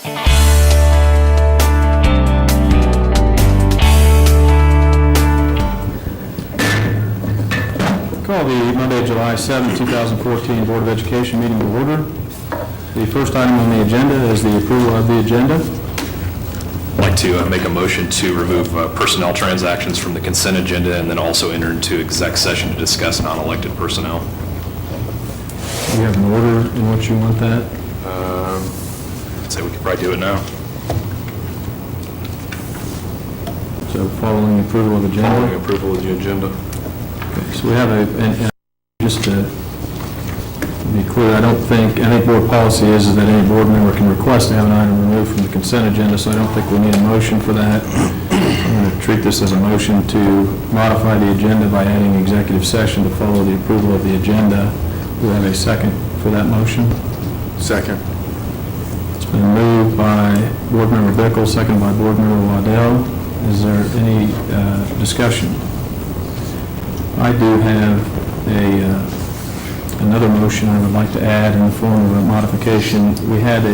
Call the Monday, July 7, 2014 Board of Education meeting to order. The first item on the agenda is the approval of the agenda. I'd like to make a motion to remove personnel transactions from the consent agenda and then also enter into exec session to discuss non-elected personnel. Do you have an order in which you want that? I'd say we could probably do it now. So following approval of agenda? Following approval of the agenda. Okay, so we have and just to be clear, I think board policy is that any board member can request to have an item removed from the consent agenda, so I don't think we need a motion for that. I'm going to treat this as a motion to modify the agenda by adding executive session to follow the approval of the agenda. Do we have a second for that motion? Second. It's been moved by Board Member Bickle, seconded by Board Member Waddell. Is there any discussion? I do have another motion I would like to add in the form of a modification. We had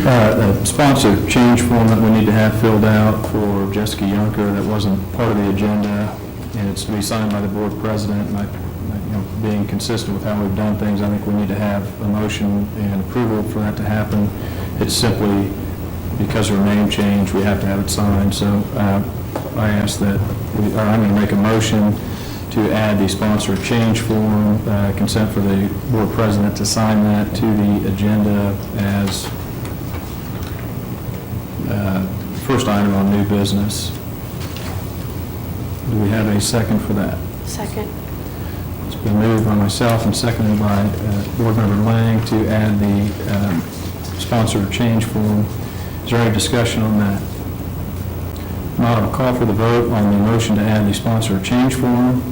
a sponsor change form that we need to have filled out for Jessica Yunker that wasn't part of the agenda, and it's to be signed by the board president. And being consistent with how we've done things, I think we need to have a motion and approval for that to happen. It's simply because her name changed, we have to have it signed. So I ask that, I'm going to make a motion to add the sponsor change form, consent for the board president to sign that to the agenda as first item on new business. Do we have a second for that? Second. It's been moved by myself and seconded by Board Member Lang to add the sponsor change form. Is there any discussion on that? Not, I'll call for the vote on the motion to add the sponsor change form.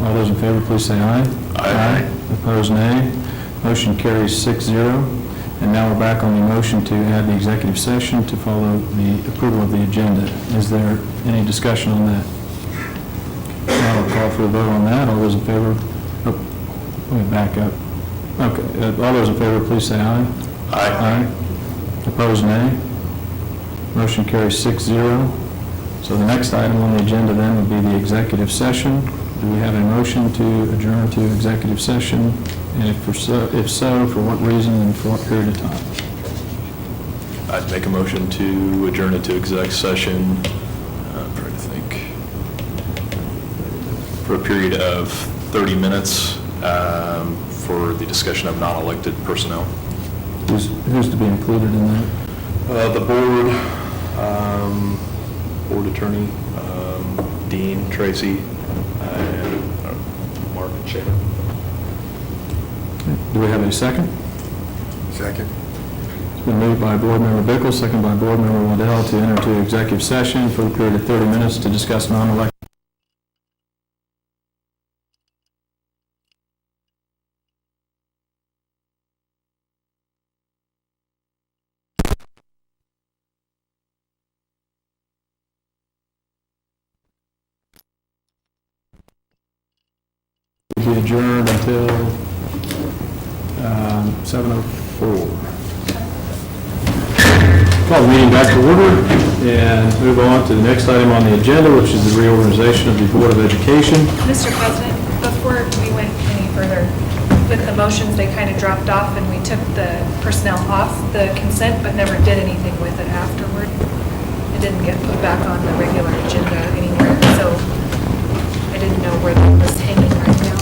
All those in favor, please say aye. Aye. Opposed, nay. Motion carries 6-0. And now we're back on the motion to add the executive session to follow the approval of the agenda. Is there any discussion on that? Now I'll call for the vote on that. All those in favor, let me back up. Okay, all those in favor, please say aye. Aye. Opposed, nay. Motion carries 6-0. So the next item on the agenda then would be the executive session. Do we have a motion to adjourn to executive session? And if so, for what reason and for what period of time? I'd make a motion to adjourn into exec session, I'm trying to think, for a period of 30 minutes for the discussion of non-elected personnel. Who's to be included in that? The board, board attorney, Dean, Tracy, and Mark and Sharon. Okay. Do we have a second? Second. It's been moved by Board Member Bickle, seconded by Board Member Waddell to enter into executive session for the period of 30 minutes to discuss non-elected. Be adjourned until 7:04. Call the meeting back to order and move on to the next item on the agenda, which is the reorganization of the Board of Education. Mr. President, before we went any further, with the motions, they kind of dropped off and we took the personnel off the consent, but never did anything with it afterward. It didn't get put back on the regular agenda anywhere, so I didn't know where that was hanging right now.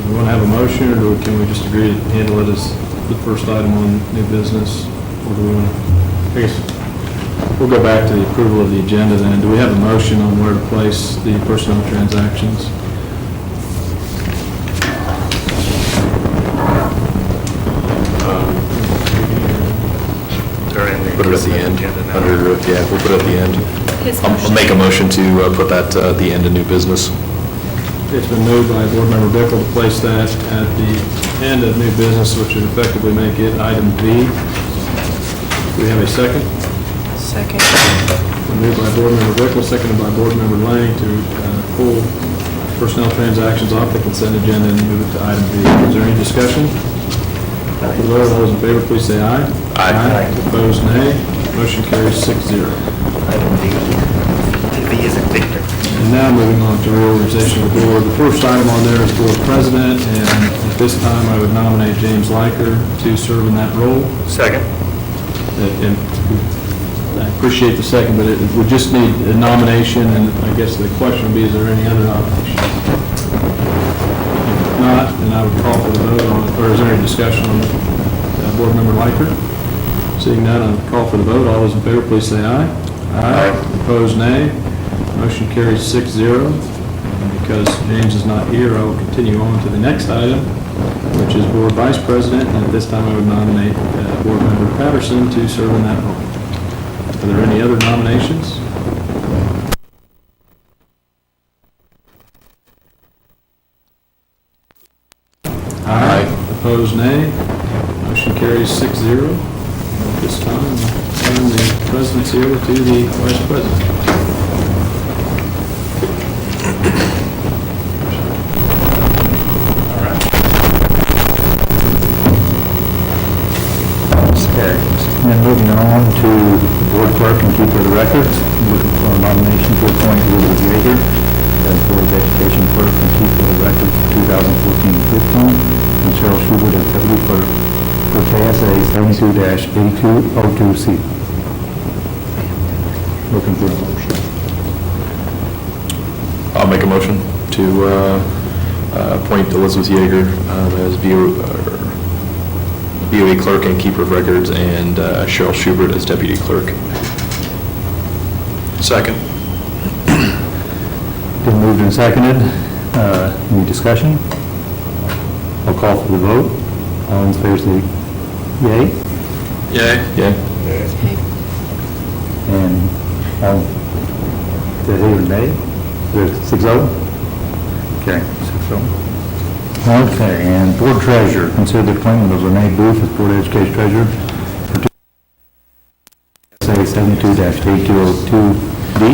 Do we want to have a motion, or can we just agree to handle it as the first item on new business? Or do we want to, I guess, we'll go back to the approval of the agenda then. Do we have a motion on where to place the personnel transactions? Put it at the end. We'll put it at the end. His I'll motion. make a motion to put that at the end of new business. It's been moved by Board Member Bickle to place that at the end of new business, which would effectively make it item B. Do we have a second? Second. Been moved by Board Member Bickle, seconded by Board Member Lang to pull personnel transactions off the consent agenda and move it to item B. Is there any discussion? For the vote, all those in favor, please say aye. Aye. Opposed, nay. Motion carries 6-0. Item D, to V as in Victor. And now moving on to reorganization of the board. The first item on there is board president, and at this time, I would nominate James Liker to serve in that role. Second. And I appreciate the second, but we just need a nomination, and I guess the question would be, is there any other nominations? If not, then I would call for the vote on, or is there any discussion on board member Liker? Seeing none, I'll call for the vote. All those in favor, please say aye. Aye. Opposed, nay. Motion carries 6-0. And because James is not here, I will continue on to the next item, which is board vice president, and at this time I would nominate board member Patterson to serve in that role. Are there any other nominations? Aye. Opposed, nay. Motion carries 6-0. At this time, I'll turn the presidency over to the vice president. Okay, and moving on to the board clerk and keeper of the records, looking for a nomination to appoint Elizabeth Yeager as Board of Education clerk and keeper of the records for 2014-15, and Cheryl Schubert as deputy clerk for KSA 72-8202C. Looking for a motion. I'll make a motion to appoint Elizabeth Yeager as BOE clerk and keeper of records, and Cheryl Schubert as deputy clerk. Second. Been moved and seconded. Any discussion? I'll call for the vote. All in favor say yea. Yay. Yay. And all, did I hear a nay? Is it 6-0? Okay, 6-0. Okay, and board treasurer, consider the appointment of Renee Booth as Board of Education treasurer for 72-8202D.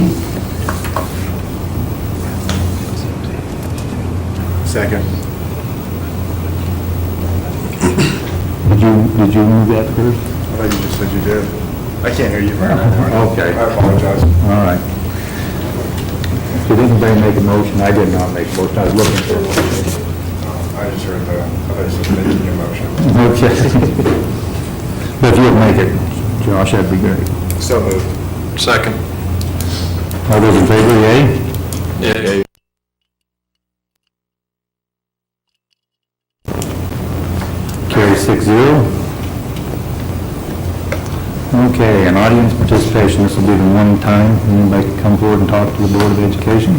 Second. Did you move that first? I thought you just said you did. I can't hear you right now. Okay. I apologize. All right. Did anybody make a motion? I did not make a motion. I was looking for a motion. I just heard I thought you said making your motion. Okay. But if you'll make it, Josh, that'd be great. So moved. Second. All those in favor, yea? Yay. Carry 6-0. Okay, and audience participation, this will be the one time anybody can come forward and talk to the Board of Education.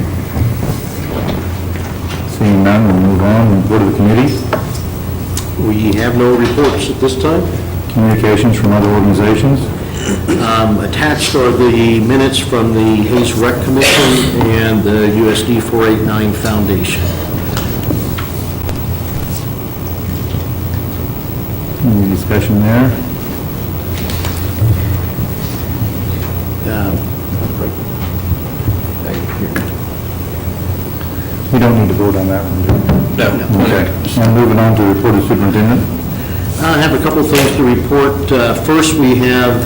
Seeing none, we'll move on. Board of the Committees, We have no reports at this time. communications from other organizations. Attached are the minutes from the Hayes Rec Commission and the USD 489 Foundation. Any discussion there? We don't need to vote on that one, do we? No. Okay. And moving on to report of superintendent. I have a couple of things to report. First, we have,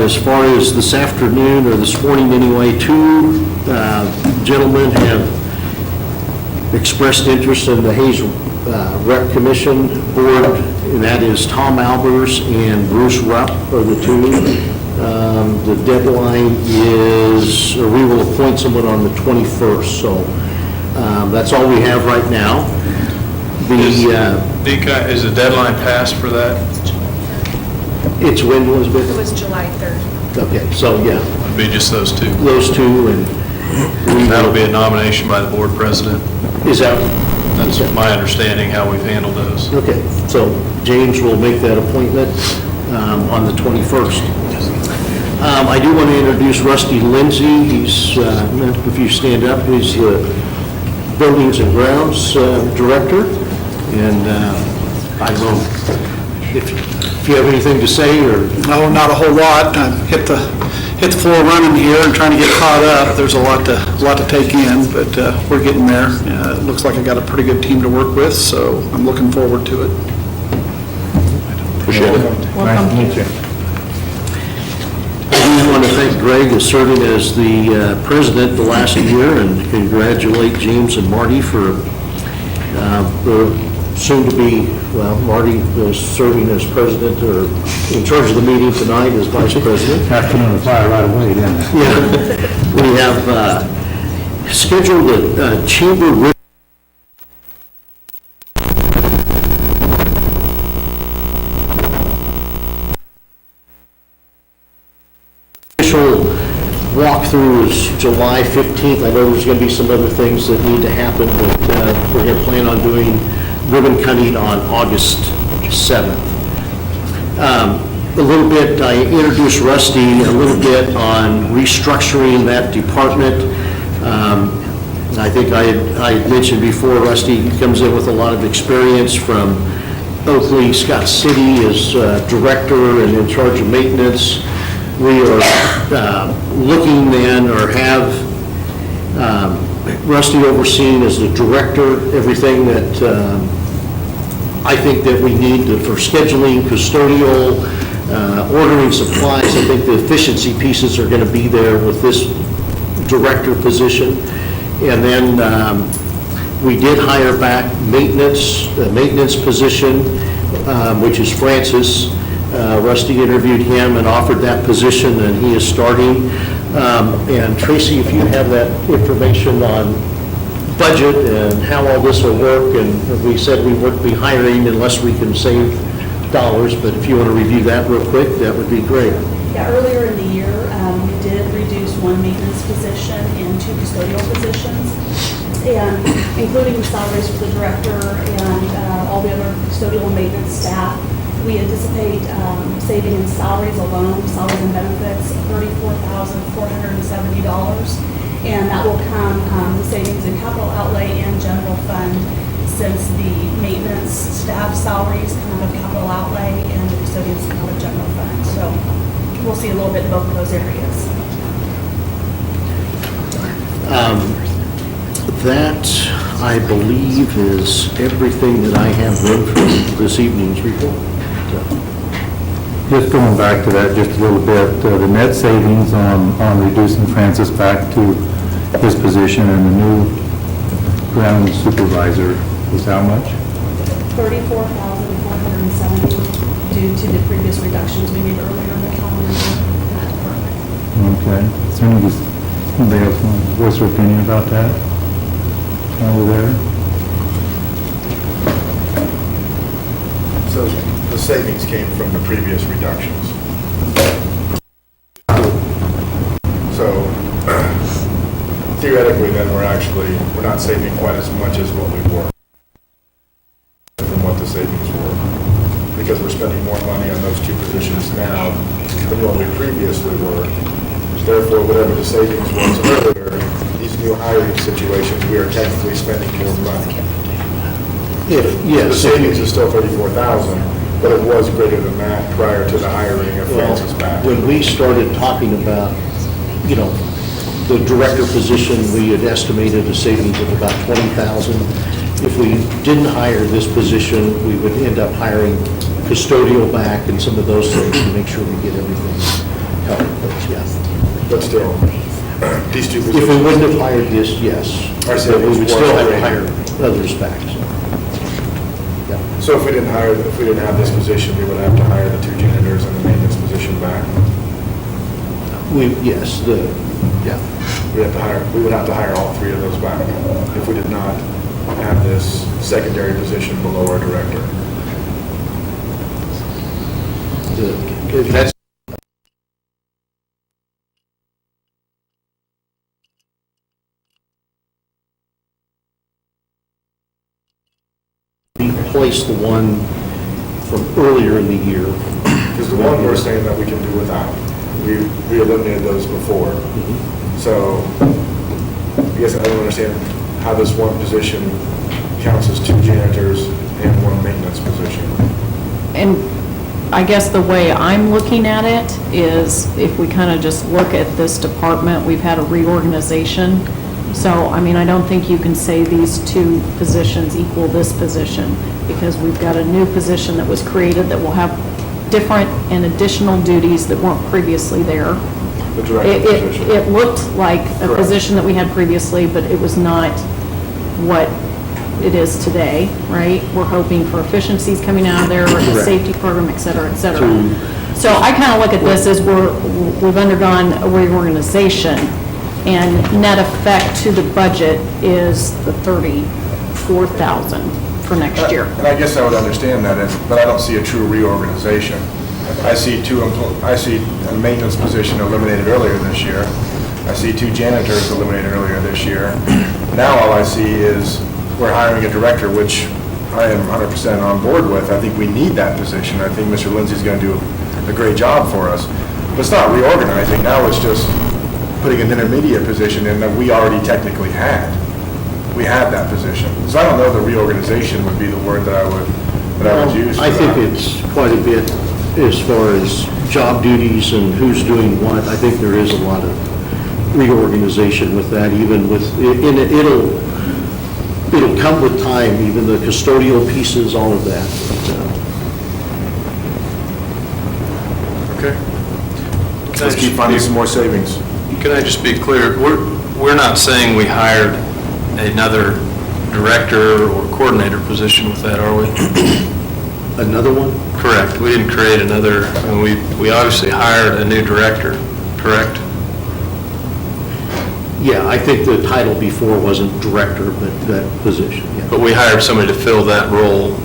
as far as this afternoon, or this morning anyway, two gentlemen have expressed interest in the Hayes Rec Commission Board, and that is Tom Albers and Bruce Rupp are the two. The deadline is, or we will appoint someone on the 21st, so that's all we have right now. Is the deadline passed for that? It's when, Elizabeth? It was July 3rd. Okay, so, yeah, It'd be just those two. those two, and That'll be a nomination by the board president. is that, That's my understanding how we've handled those. okay, so James will make that appointment on the 21st. I do want to introduce Rusty Lindsay. He's, if you stand up, he's the Buildings and Grounds Director, and I will, if you have anything to say, or... No, not a whole lot. I hit the floor running here and trying to get caught up. There's a lot to take in, but we're getting there. It looks like I got a pretty good team to work with, so I'm looking forward to it. Appreciate it. Nice to meet you. I do want to thank Greg as serving as the president the last year, and congratulate James and Marty for the soon-to-be, well, Marty is serving as president, or in charge of the meeting tonight as vice president. Afternoon fire right away, didn't it? Yeah. We have scheduled a chamber walkthrough is July 15th. I know there's going to be some other things that need to happen, but we're going to plan on doing ribbon cutting on August 7th. A little bit, I introduced Rusty a little bit on restructuring that department. I think I had mentioned before, Rusty comes in with a lot of experience from Oakley, Scott City as director and in charge of maintenance. We are looking then, or have Rusty overseeing as the director, everything that I think that we need for scheduling, custodial, ordering supplies. I think the efficiency pieces are going to be there with this director position. And then we did hire back the maintenance position, which is Francis. Rusty interviewed him and offered that position, and he is starting. And Tracy, if you have that information on budget and how all this will work, and we said we wouldn't be hiring unless we can save dollars, but if you want to review that real quick, that would be great. Yeah, earlier in the year, we did reduce one maintenance position and two custodial positions, and including the salaries for the director and all the other custodial and maintenance staff. We anticipate saving in salaries alone, salaries and benefits, $34,470. And that will come savings in capital outlay and general fund, since the maintenance staff salaries come out of capital outlay and the custodians come out of general fund. So we'll see a little bit in both of those areas. That, I believe, is everything that I have read from this evening's report. Just going back to that just a little bit, the net savings on reducing Francis back to his position and the new ground supervisor is how much? $34,470 due to the previous reductions we made earlier in the calendar year in that department. Okay. Is there anybody else want to voice their opinion about that? Over there? So the savings came from the previous reductions. So theoretically, then we're not saving quite as much as what we were from what the savings were, because we're spending more money on those two positions now than what we previously were. Therefore, whatever the savings was earlier, these new hiring situations, we are technically spending more money. The savings is still $34,000, but it was greater than that prior to the hiring of Francis back. When we started talking about, the director position, we had estimated a savings of about $20,000. If we didn't hire this position, we would end up hiring custodial back and some of those things to make sure we get everything covered. But still, these two positions. If we wouldn't have hired this, yes, Our but we savings would was still have to greater. hire others back. So if we didn't have this position, we would have to hire the two janitors and the maintenance position back. We would have to hire all three of those back if we did not have this secondary position below our director. That's replace the one from earlier in the year. Because the one we're saying that we can do without. We eliminated those before. So I guess I don't understand how this one position counts as two janitors and one maintenance position. And I guess the way I'm looking at it is, if we kind of just look at this department, we've had a reorganization. So, I mean, I don't think you can say these two positions equal this position, because we've got a new position that was created that will have different and additional duties that weren't previously there. The director position. It looked like a Correct. position that we had previously, but it was not what it is today, right? We're hoping for efficiencies coming out of there, the safety program, et cetera, et cetera. So I kind of look at this as we've undergone a reorganization, and net effect to the budget is the $34,000 for next year. And I guess I would understand that, but I don't see a true reorganization. I see I see a maintenance position eliminated earlier this year. I see 2 janitors eliminated earlier this year. Now all I see is we're hiring a director, which I am 100% on board with. I think we need that position. I think Mr. Lindsay's going to do a great job for us. But it's not reorganizing. Now it's just putting an intermediate position in that we already technically had. We had that position. So I don't know the reorganization would be the word that I would use. I think it's quite a bit as far as job duties and who's doing what. I think there is a lot of reorganization with that, even with, and it'll come with time, even the custodial pieces, all of that. Okay. Can I Let's keep just finding be- some more savings. Can I just be clear? We're not saying we hired another director or coordinator position with that, are we? Another one? Correct. We didn't create another, I mean, we obviously hired a new director, correct? Yeah, I think the title before wasn't director, but that position, yeah. But we hired somebody to fill that role,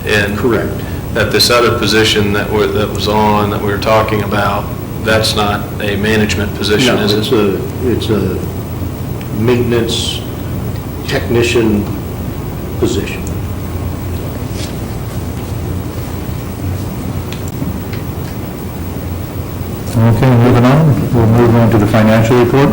and Correct. that this other position that was on, that we were talking about, that's not a management position, No, is it? it's a maintenance technician position. Okay, moving on. We'll move on to the financial report.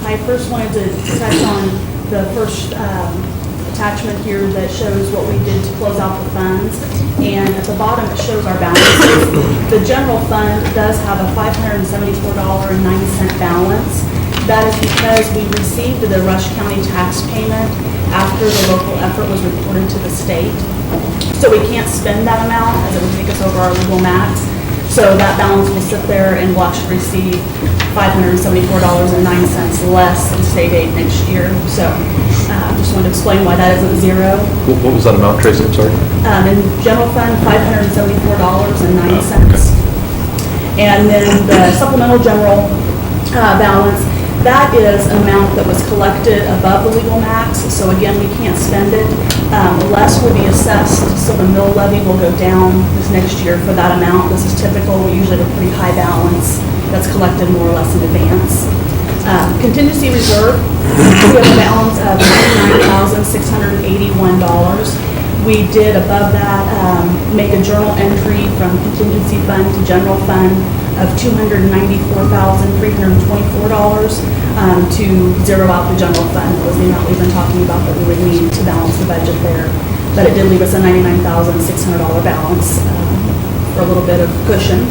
I first wanted to touch on the first attachment here that shows what we did to close out the funds. And at the bottom, it shows our balances. The general fund does have a $574.90 balance. That is because we received the Rush County tax payment after the local effort was reported to the state. So we can't spend that amount as it would take us over our legal max. So that balance will sit there and we'll actually receive $574.09 less in state aid next year. So just wanted to explain why that isn't zero. What was that amount, Tracy? I'm sorry. In general fund, $574.09. And then the supplemental general balance, that is an amount that was collected above the legal max. So again, we can't spend it. Less will be assessed, so the mill levy will go down this next year for that amount. This is typical. We usually have a pretty high balance that's collected more or less in advance. Contingency reserve, we have a balance of $99,681. We did above that make a journal entry from contingency fund to general fund of $294,324 to zero out the general fund. That was the amount we've been talking about that we would need to balance the budget there. But it did leave us a $99,600 balance for a little bit of cushion.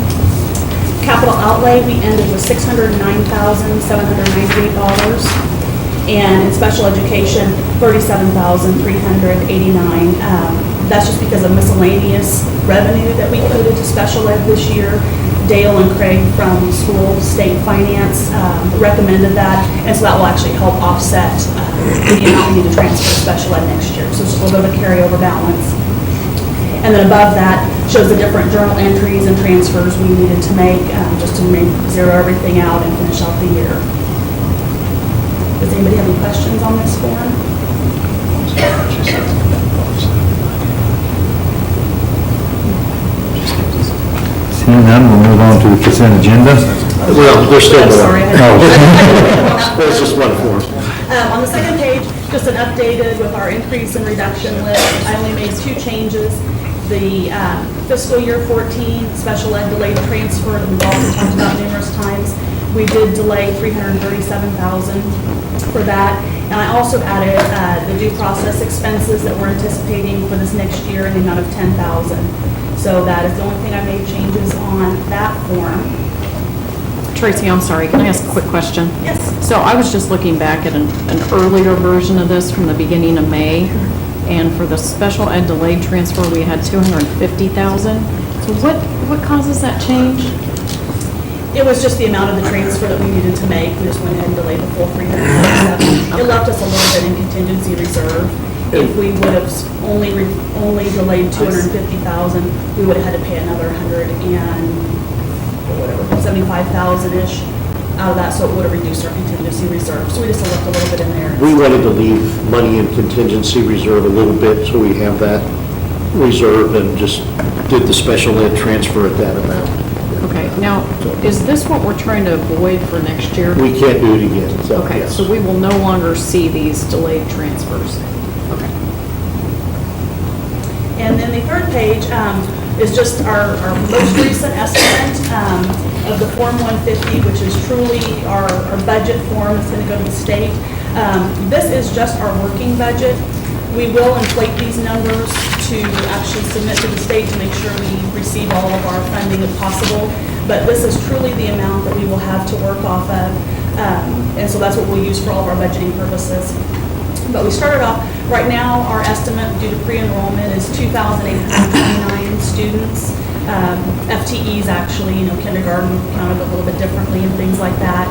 Capital outlay, we ended with $609,798. And in special education, $37,389. That's just because of miscellaneous revenue that we put into special ed this year. Dale and Craig from school state finance recommended that, and so that will actually help offset the amount we need to transfer to special ed next year. So it's just a little bit of a carryover balance. And then above that shows the different journal entries and transfers we needed to make just to zero everything out and finish out the year. Does anybody have any questions on this form? Seeing none, we'll move on to the consent agenda. Well, there's still I'm more. sorry. There's just one form. On the second page, just an updated with our increase and reduction list. I only made 2 changes. The fiscal year 14 special ed delayed transfer that we've also talked about numerous times. We did delay $337,000 for that. And I also added the due process expenses that we're anticipating for this next year in the amount of $10,000. So that is the only thing I made changes on that form. Tracy, I'm sorry, can I ask a quick question? Yes. So I was just looking back at an earlier version of this from the beginning of May. And for the special ed delayed transfer, we had 250,000. So what causes that change? It was just the amount of the transfer that we needed to make. We just went ahead and delayed the full 347. It left us a little bit in contingency reserve. If we would have only delayed 250,000, we would have had to pay another 75,000-ish out of that, so it would have reduced our contingency reserve. So we just left a little bit in there. We wanted to leave money in contingency reserve a little bit, so we have that reserve, and just did the special ed transfer at that amount. Okay, now, is this what we're trying to avoid for next year? We can't do it again, so, Okay, yes. so we will no longer see these delayed transfers. Okay. And then the third page is just our most recent estimate of the Form 150, which is truly our budget form that's going to go to the state. This is just our working budget. We will inflate these numbers to actually submit to the state to make sure we receive all of our funding if possible. But this is truly the amount that we will have to work off of. And so that's what we'll use for all of our budgeting purposes. But we started off, right now, our estimate due to pre-enrollment is 2,829 students. FTEs actually, kindergarten counted a little bit differently and things like that.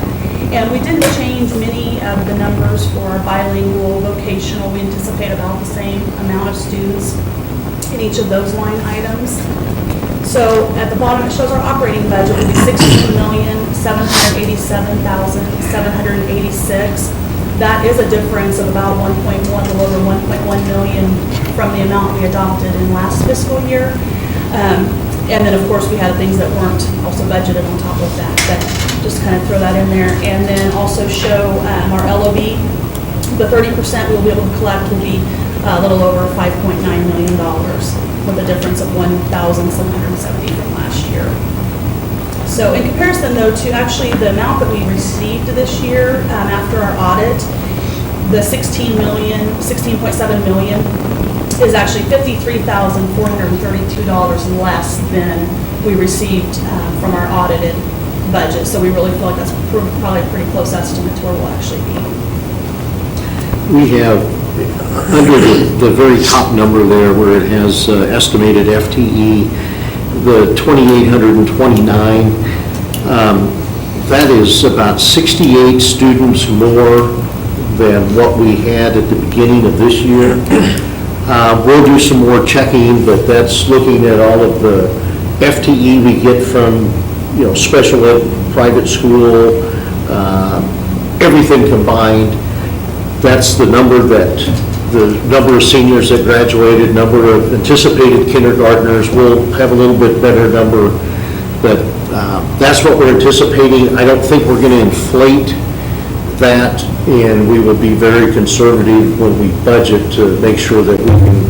And we didn't change many of the numbers for our bilingual, vocational. We anticipate about the same amount of students in each of those line items. So at the bottom, it shows our operating budget will be $16,787,786. That is a difference of about 1.1, a little over 1.1 million from the amount we adopted in last fiscal year. And then, of course, we had things that weren't also budgeted on top of that, but just kind of throw that in there. And then also show our LOB. The 30% we'll be able to collect will be a little over $5.9 million, with a difference of 1,770 from last year. So in comparison, though, to actually the amount that we received this year after our audit, the $16.7 million is actually $53,432 less than we received from our audited budget. So we really feel like that's probably a pretty close estimate to where we'll actually be. We have, under the very top number there, where it has estimated FTE, the 2,829, that is about 68 students more than what we had at the beginning of this year. We'll do some more checking, but that's looking at all of the FTE we get from, special ed, private school, everything combined. That's the number of seniors that graduated, number of anticipated kindergartners. We'll have a little bit better number, but that's what we're anticipating. I don't think we're going to inflate that, and we will be very conservative when we budget to make sure that we can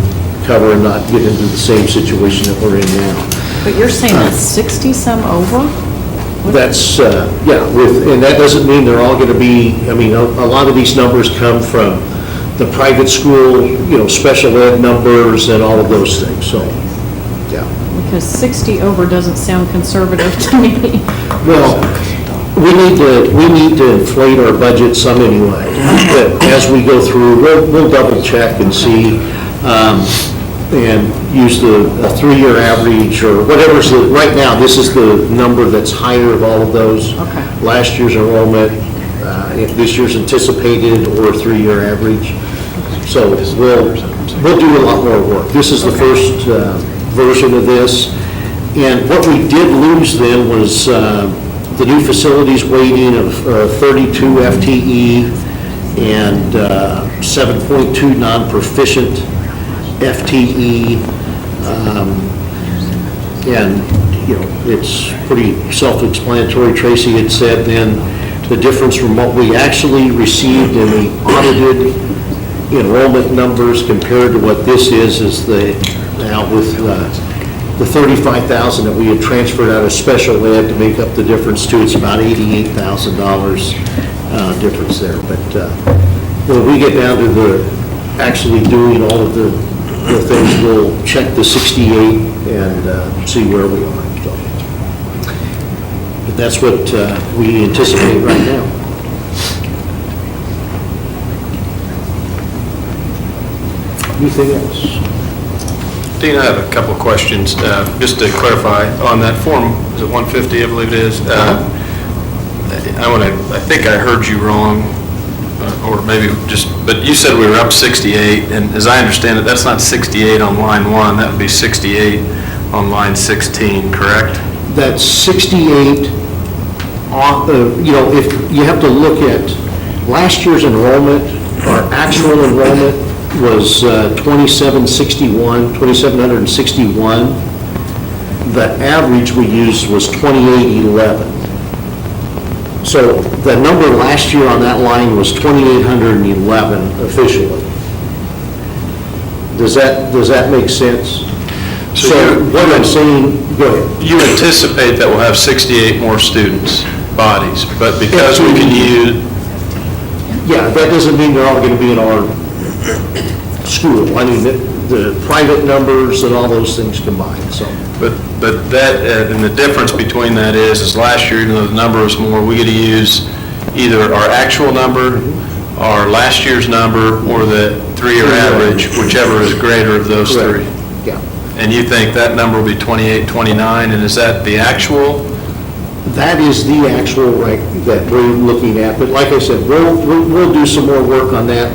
cover and not get into the same situation that we're in now. But you're saying that's 60-some over? That's, and that doesn't mean they're all going to be, a lot of these numbers come from the private school, special ed numbers and all of those things, so, yeah. Because 60 over doesn't sound conservative to me. Well, we need to inflate our budget some anyway. But as we go through, we'll double check and see, and use the 3-year average or whatever's right now. This is the number that's higher of all of those. Okay. Last year's enrollment, this year's anticipated, or 3-year average. So we'll do a lot more work. This is the first version of this. And what we did lose then was the new facilities weighting of 32 FTE and 7.2 non-proficient FTE. And, it's pretty self-explanatory. Tracy had said then the difference from what we actually received in the audited enrollment numbers compared to what this is now with the 35,000 that we had transferred out of special ed to make up the difference too, it's about $88,000 difference there. But when we get down to the actually doing all of the things, we'll check the 68 and see where we are. So, but that's what we anticipate right now. Anything else? Dean, I have a couple of questions, just to clarify, on that form, is it 150, I believe it is? I think I heard you wrong, or maybe just, but you said we were up 68, and as I understand it, that's not 68 on line 1, that would be 68 on line 16, correct? That's 68, if you have to look at last year's enrollment, our actual enrollment was 2,761. The average we used was 2811. So the number last year on that line was 2,811 officially. Does that make sense? So what I'm saying, go ahead. You anticipate that we'll have 68 more students, bodies, but because we can use, Yeah, that doesn't mean they're all going to be in our school. I mean, the private numbers and all those things combined, so. but that, and the difference between that is last year, even though the number was more, we get to use either our actual number, our last year's number, or the three-year average, whichever is greater of those three. Yeah. And you think that number will be 28, 29, and is that the actual? That is the actual right that we're looking at, but like I said, we'll do some more work on that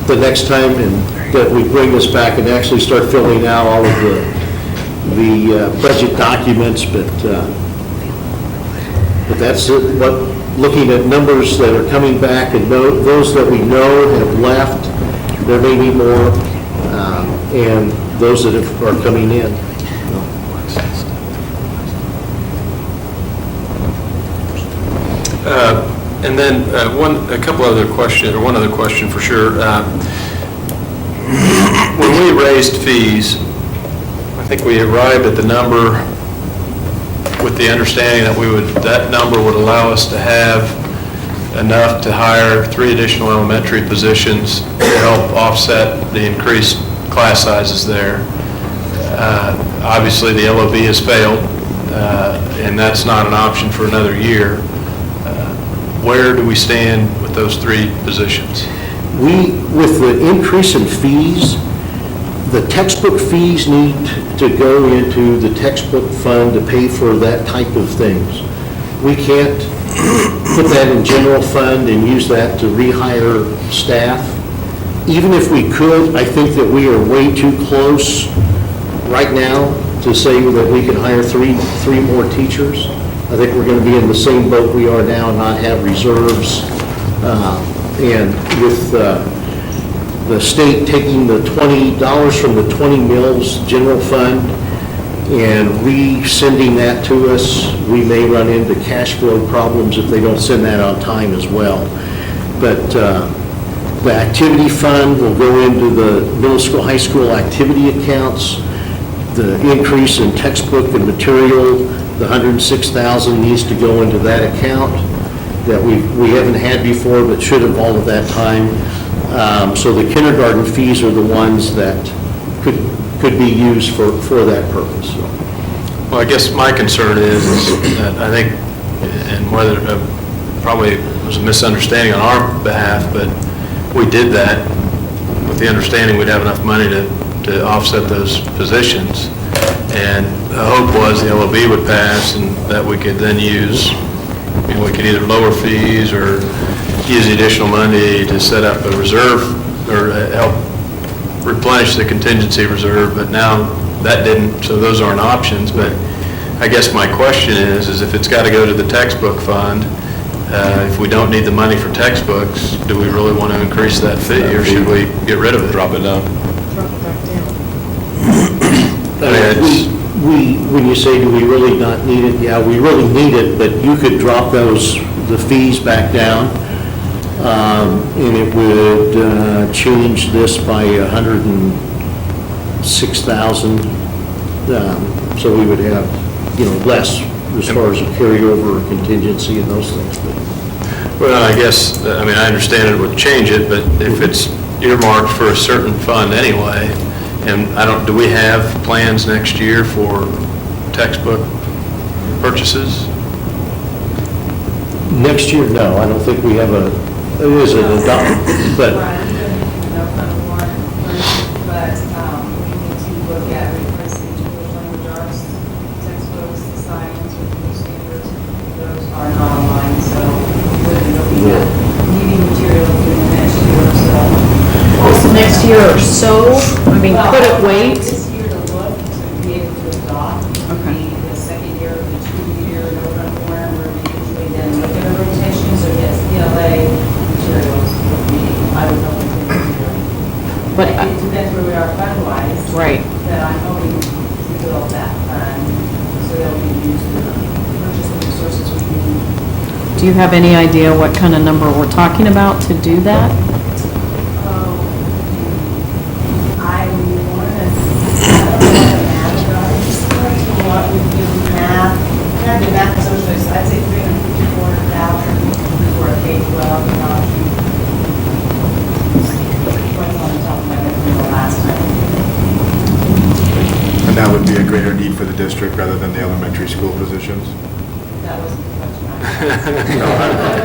the next time, and that we bring this back and actually start filling out all of the budget documents, but that's what, looking at numbers that are coming back and those that we know have left, there may be more, and those that are coming in. And then one other question for sure. When we raised fees, I think we arrived at the number with the understanding that that number would allow us to have enough to hire 3 additional elementary positions to help offset the increased class sizes there. Obviously, the LOB has failed, and that's not an option for another year. Where do we stand with those 3 positions? With the increase in fees, the textbook fees need to go into the textbook fund to pay for that type of things. We can't put that in general fund and use that to rehire staff. Even if we could, I think that we are way too close right now to say that we can hire three more teachers. I think we're going to be in the same boat we are now and not have reserves. And with the state taking the $20 from the 20 mills general fund and resending that to us, we may run into cash flow problems if they don't send that on time as well. But the activity fund will go into the middle school, high school activity accounts. The increase in textbook and material, the $106,000 needs to go into that account that we haven't had before, but should have all of that time. So the kindergarten fees are the ones that could be used for that purpose. Well, I guess my concern is that I think, and whether probably it was a misunderstanding on our behalf, but we did that with the understanding we'd have enough money to offset those positions. And the hope was the LOB would pass and that we could then use, we could either lower fees or use the additional money to set up a reserve or help replenish the contingency reserve, but now that didn't, so those aren't options. But I guess my question is if it's got to go to the textbook fund, if we don't need the money for textbooks, do we really want to increase that fee, or should we get rid of it? Drop it down. Drop it back down. When you say, do we really not need it? Yeah, we really need it, but you could drop the fees back down, and it would change this by $106,000. So we would have, less as far as a carryover or contingency and those things. Well, I guess, I understand it would change it, but if it's earmarked for a certain fund anyway, and do we have plans next year for textbook purchases? Next year, no, I don't think we have it is an adopt, but so, I mean, could it wait? This year to look, to be able to adopt, Okay. the second year of the 2-year no run program, where we usually then look at a rotation, so yes, PLA materials would be, I would hope we could do. But, It depends where we are fund-wise. right. But I'm hoping to build that fund, so they'll be used for purchase the resources we need. Do you have any idea what kind of number we're talking about to do that? I want to, I don't know what the math is, what we do math, kind of math and social, I'd say 350,000, 400,000 for a K-12 option. What's on the top of my head from the last time. And that would be a greater need for the district rather than the elementary school positions? That wasn't the question I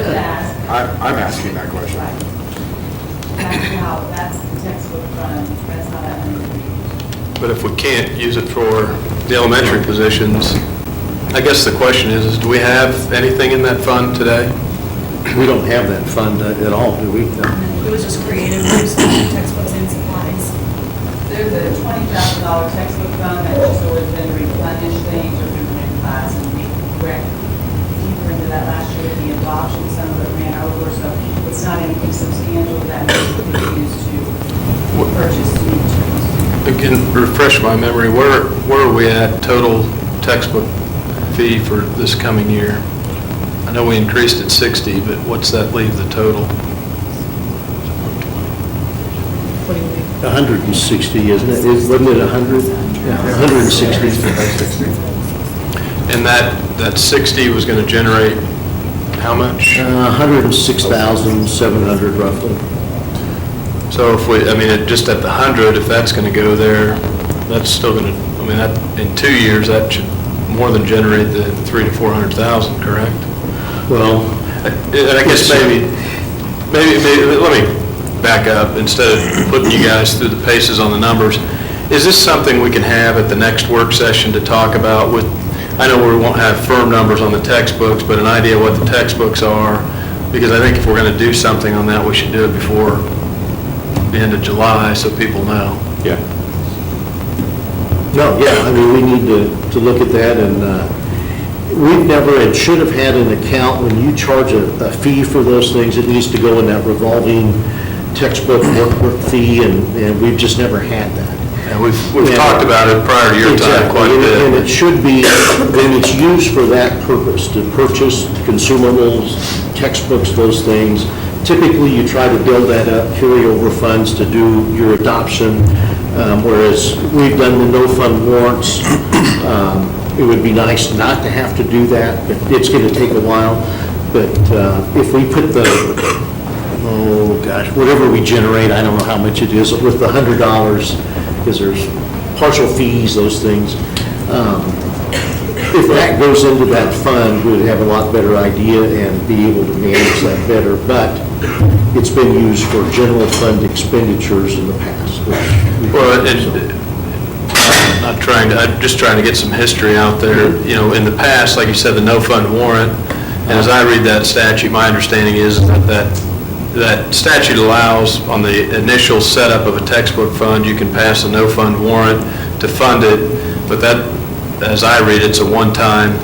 was asked. I'm asking that question. Right. That's the textbook fund, that's how that money would be used. But if we can't use it for the elementary positions, I guess the question is do we have anything in that fund today? We don't have that fund at all, do we? No. It was just created, we just textbooks and supplies. There's a $20,000 textbook fund that just always been replenish things or do in class, and we went deeper into that last year with the adoption, some of it ran over, so it's not anything substantial that we could use to purchase new materials. Again, refresh my memory, where are we at total textbook fee for this coming year? I know we increased it 60, but what's that leave the total? What do you mean? 160, isn't it? Wasn't it 100? Yeah, 160. And that 60 was going to generate how much? 106,700 roughly. So if we, I mean, just at the 100, if that's going to go there, that's still going to, I mean, that, in 2 years, that should more than generate the 300,000 to 400,000, correct? Well, And I guess maybe, let me back up, instead of putting you guys through the paces on the numbers. Is this something we can have at the next work session to talk about with, I know we won't have firm numbers on the textbooks, but an idea what the textbooks are, because I think if we're going to do something on that, we should do it before the end of July, so people know. Yeah. no, yeah, I mean, we need to look at that, and we've never and should have had an account, when you charge a fee for those things, it needs to go in that revolving textbook workbook fee, and we've just never had that. And we've Yeah. talked about it prior to your time Exactly. quite a bit. And it should be, when it's used for that purpose, to purchase consumables, textbooks, those things. Typically, you try to build that up, carry over funds to do your adoption, whereas we've done the no-fund warrants. It would be nice not to have to do that, but it's going to take a while. But if we put the, oh gosh, whatever we generate, I don't know how much it is, with the $100, because there's partial fees, those things. If that goes into that fund, we'd have a lot better idea and be able to manage that better. But it's been used for general fund expenditures in the past. Well, I'm just trying to get some history out there. You know, in the past, like you said, the no-fund warrant, and as I read that statute, my understanding is that statute allows, on the initial setup of a textbook fund, you can pass a no-fund warrant to fund it, but that, as I read, it's a one-time.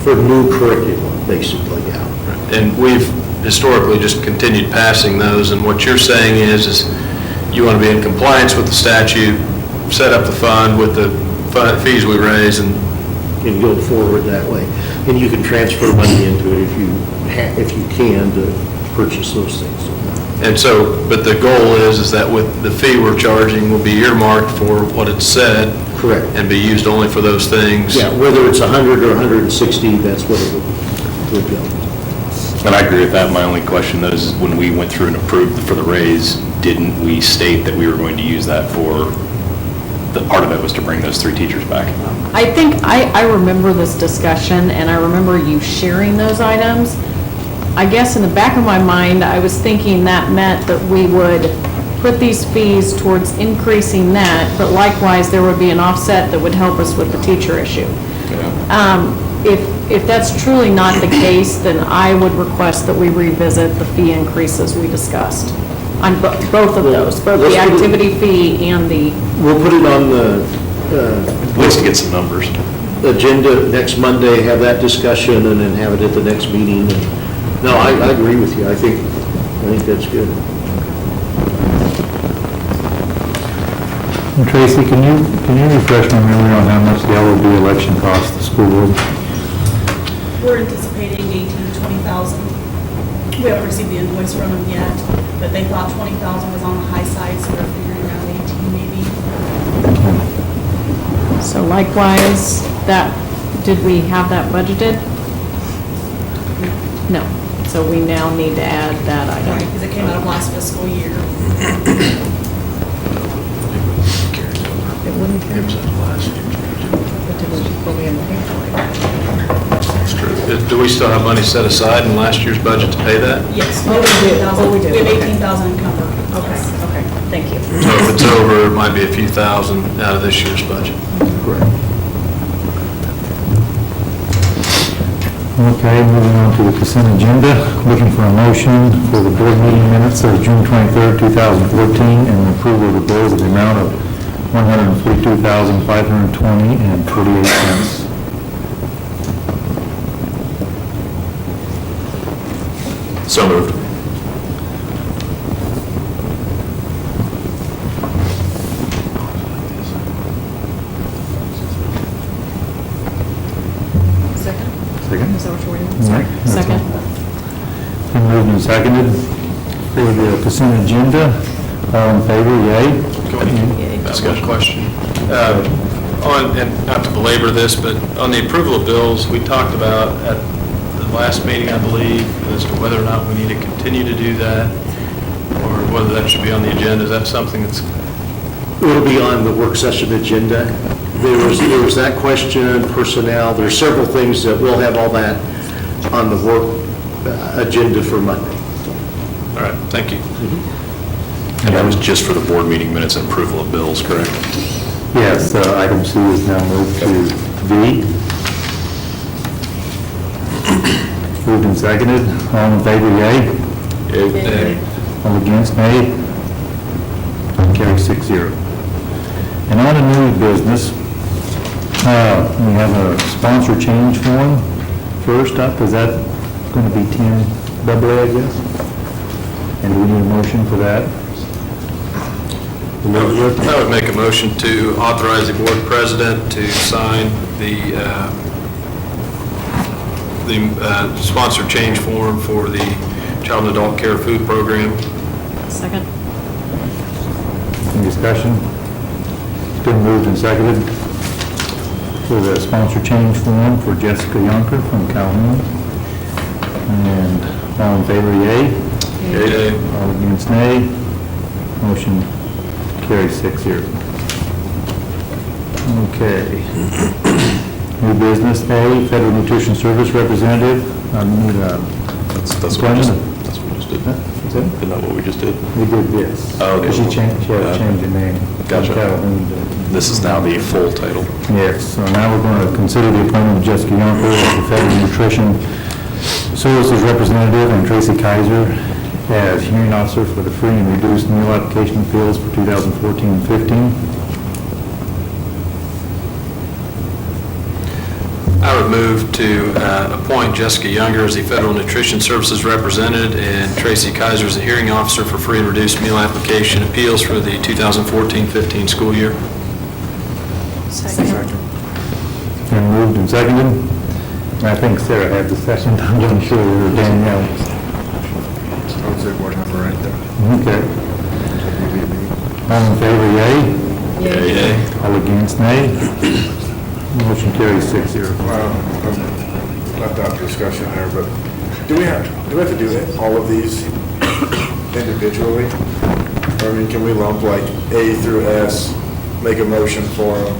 For new curriculum, basically, yeah. And we've historically just continued passing those, and what you're saying is you want to be in compliance with the statute, set up the fund with the fees we raise, and go forward that way. And you can transfer money into it if you can, to purchase those things. And so, but the goal is that with the fee we're charging will be earmarked for what it said. Correct. And be used only for those things. Yeah, whether it's 100 or 160, that's what it would go. And I agree with that. My only question though is when we went through and approved for the raise, didn't we state that we were going to use that for, the part of it was to bring those 3 teachers back? I think, I remember this discussion, and I remember you sharing those items. I guess in the back of my mind, I was thinking that meant that we would put these fees towards increasing that, but likewise, there would be an offset that would help us with the teacher issue. If that's truly not the case, then I would request that we revisit the fee increases we discussed. On both of those, both Let's the put it- activity fee and the, We'll put it on the Let's get some numbers. agenda next Monday, have that discussion, and then have it at the next meeting. No, I agree with you. I think that's good. And Tracy, can you refresh my memory on how much the LOB election cost the school board? We're anticipating 18 to 20,000. We haven't received the invoice from them yet, but they thought 20,000 was on the high side, so they're figuring around 18 maybe. so likewise, that, did we have that budgeted? No. So we now need to add that item. Because it came out of last fiscal year. It wouldn't carry. But did we put in the paper? That's true. Do we still have money set aside in last year's budget to pay that? Yes. Oh, we do. Oh, we do. We have Okay. 18,000 encumbered. Okay, okay, thank you. So if it's over, it might be a few thousand out of this year's budget. Okay, moving on to the consent agenda, looking for a motion for the board meeting minutes of June 23rd, 2014, and approval of the bills of the amount of $142,520.48. So moved. Second? Second? Is that what you're waiting on? Right, Sorry. that's Second? Been moved and seconded for the consent agenda. All in favor, yay? Discussion question. And not to belabor this, but on the approval of bills, we talked about at the last meeting, I believe, as to whether or not we need to continue to do that, or whether that should be on the agenda. Is that something that's, It'll be on the work session agenda. There was that question, personnel, there's several things that we'll have all that on the work agenda for Monday. all right, thank you. And that was just for the board meeting minutes and approval of bills, correct? Yes, item C is now moved to V. Moved and seconded. All in favor, yay? All against, nay? Carry 6-0. And on a new business, we have a sponsor change form. First up, is that going to be 10AA, I guess? And do we need a motion for that? I would make a motion to authorize the board president to sign the sponsor change form for the child and adult care food program. Second? Any discussion? It's been moved and seconded for the sponsor change form for Jessica Yonker from Calhoun. And all in favor, yay? Yay. All against, nay? Motion carries 6-0. Okay. New business, A, Federal Nutrition Service Representative. I need a That's what we just, that's what we just did. Is that? Isn't that what we just did? We did this. Oh, okay. She changed, she had to change the name. Gotcha. Calhoun to- This is now the full title. Yes, so now we're going to consider the appointment of Jessica Yonker as the Federal Nutrition Services Representative and Tracy Kaiser as hearing officer for the free and reduced meal application appeals for 2014 and 15. I would move to appoint Jessica Younger as the Federal Nutrition Services Representative and Tracy Kaiser as the hearing officer for free and reduced meal application appeals for the 2014-15 school year. Second. Been moved and seconded. I think Sarah had the second, I'm not sure, or Danielle. I would say board member right there. Okay. All in favor, yay? Yay. All against, nay? Motion carries 6-0. Not that discussion there, but do we have to do all of these individually? Or, I mean, can we lump like A through S, make a motion for them,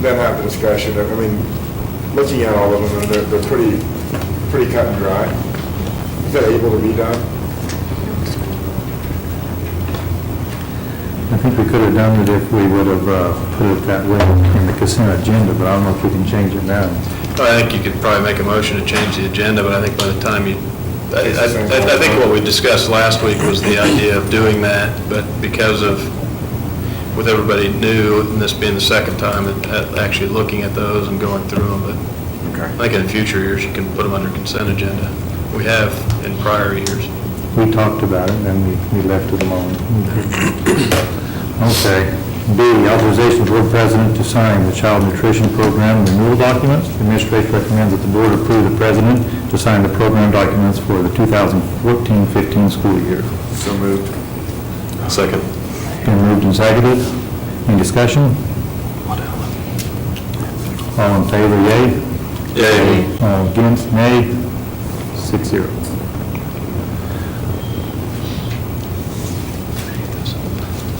then have the discussion? I mean, looking at all of them, they're pretty cut and dry. Is that able to be done? I think we could have done it if we would have put it that way in the consent agenda, but I don't know if we can change it now. I think you could probably make a motion to change the agenda, but I think by the time you I think what we discussed last week was the idea of doing that, but because of, with everybody new, and this being the second time, actually looking at those and going through them, but I think in future years, you can put them under consent agenda. We have in prior years. We talked about it, and then we left it alone. Okay. B, authorization of board president to sign the child nutrition program renewal documents. The administration recommends that the board approve the president to sign the program documents for the 2014-15 school year. So moved. Second. Been moved and seconded. Any discussion? All in favor, yea? Yay. All against, nay. 6-0.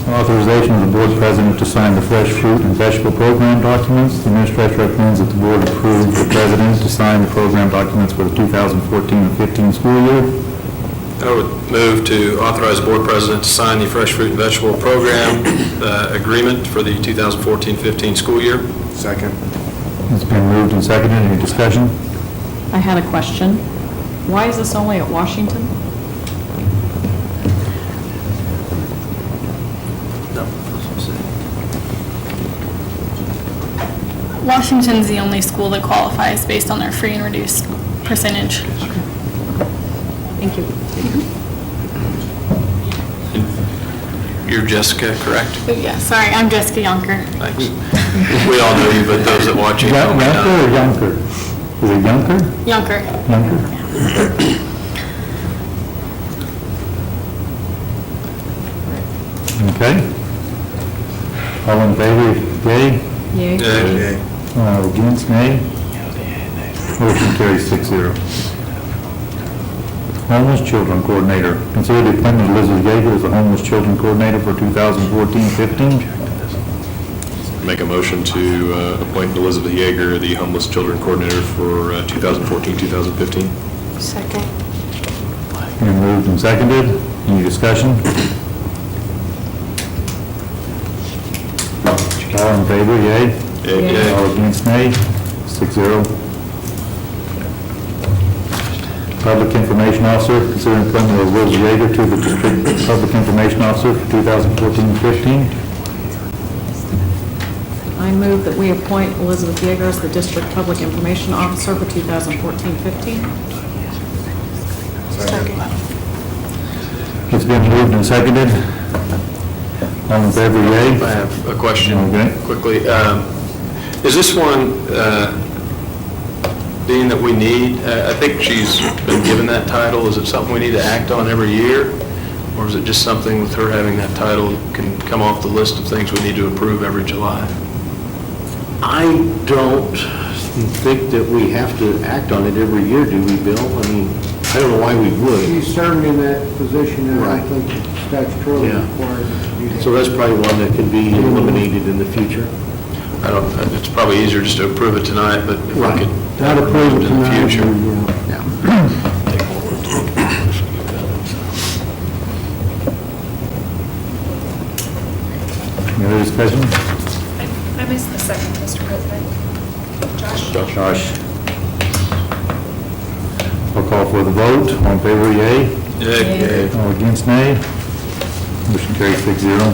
Authorization of the board president to sign the fresh fruit and vegetable program documents. The administration recommends that the board approve the president to sign the program documents for the 2014-15 school year. I would move to authorize the board president to sign the fresh fruit and vegetable program agreement for the 2014-15 school year. Second. It's been moved and seconded. Any discussion? I had a question. Why is this only at Washington? Washington's the only school that qualifies based on their free and reduced percentage. Thank you. You're Jessica, correct? Yeah, sorry, I'm Jessica Yonker. Thanks. We all know you, but those that watch you know me Yunker or not. Yunker? Is it Yunker? Yonker. Yunker? Okay. All in favor, yea? Yay. Yay. Against, nay? Motion carries 6-0. Homeless Children Coordinator. Consider the appointment of Elizabeth Yeager as the Homeless Children Coordinator for 2014-15. Make a motion to appoint Elizabeth Yeager, the homeless children coordinator for 2014-2015. Second. Been moved and seconded. Any discussion? All in favor, yea? Yay. All against, nay? 6-0. Public Information Officer, consider appointment of Elizabeth Yeager to the District Public Information Officer for 2014-15. I move that we appoint Elizabeth Yeager as the District Public Information Officer for 2014-15. Second. It's been moved and seconded. All in favor, yea? I have a question Okay. quickly. Is this one, being that we need, I think she's been given that title, is it something we need to act on every year? Or is it just something with her having that title can come off the list of things we need to approve every July? I don't think that we have to act on it every year, do we, Bill? I mean, I don't know why we would. He's served in that position, and I Right. think it's statutorily Yeah. required to do that. So that's probably one that can be eliminated in the future. It's probably easier just to approve it tonight, but if we Right. could Not approved in the tonight, future. yeah. Any other discussion? I missed the second, Mr. President. Josh? Josh. I'll call for the vote. All in favor, yea? Yay. All against, nay? Motion carries 6-0.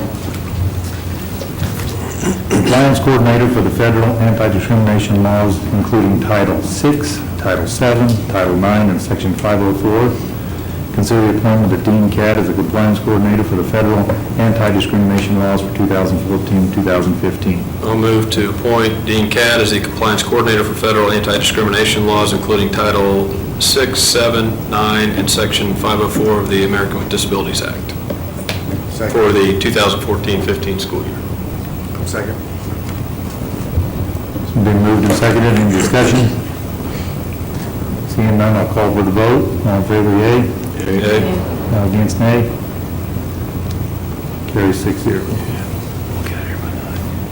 Compliance Coordinator for the federal anti-discrimination laws, including Title VI, Title VII, Title IX, and Section 504. Consider the appointment of Dean Catt as the Compliance Coordinator for the federal anti-discrimination laws for 2014-2015. I'll move to appoint Dean Catt as the compliance coordinator for federal anti-discrimination laws, including Title 6, 7, 9, and Section 504 of the American with Disabilities Act for Second. the 2014-15 school year. Second. It's been moved and seconded. Any discussion? Seeing none, I'll call for the vote. All in favor, yea? Yay. All against, nay? Carries 6-0.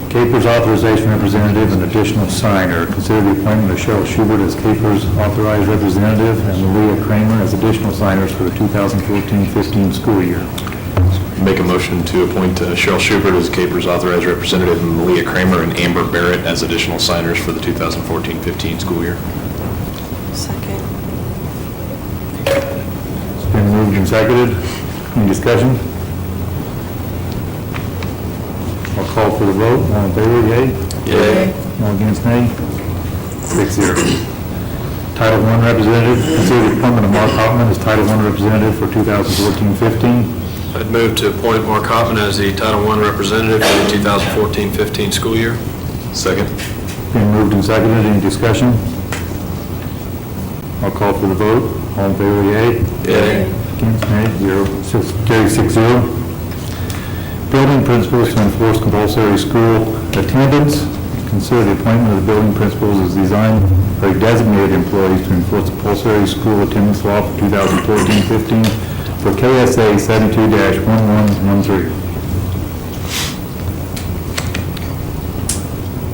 Capers Authorization Representative and Additional Signer. Consider the appointment of Cheryl Schubert as Capers Authorized Representative and Malia Kramer as additional signers for the 2014-15 school year. Make a motion to appoint Cheryl Schubert as Capers Authorized Representative, and Malia Kramer and Amber Barrett as additional signers for the 2014-15 school year. Second. and seconded. Any discussion? I'll call for the vote. All in favor, yea? Yea. All against, nay? 6-0. Title I representative, consider the appointment of Mark Hoffman as Title I representative for 2014-15. I'd move to appoint Mark Hoffman as the Title I representative for the 2014-15 school year. Second. Been moved and seconded. Any discussion? I'll call for the vote. All in favor, yea? Yea. Against, nay? 6-0. Building principals to enforce compulsory school attendance. Consider the appointment of the building principals as designed or designated employees to enforce the compulsory school attendance law for 2014-15 for KSA 72-1113.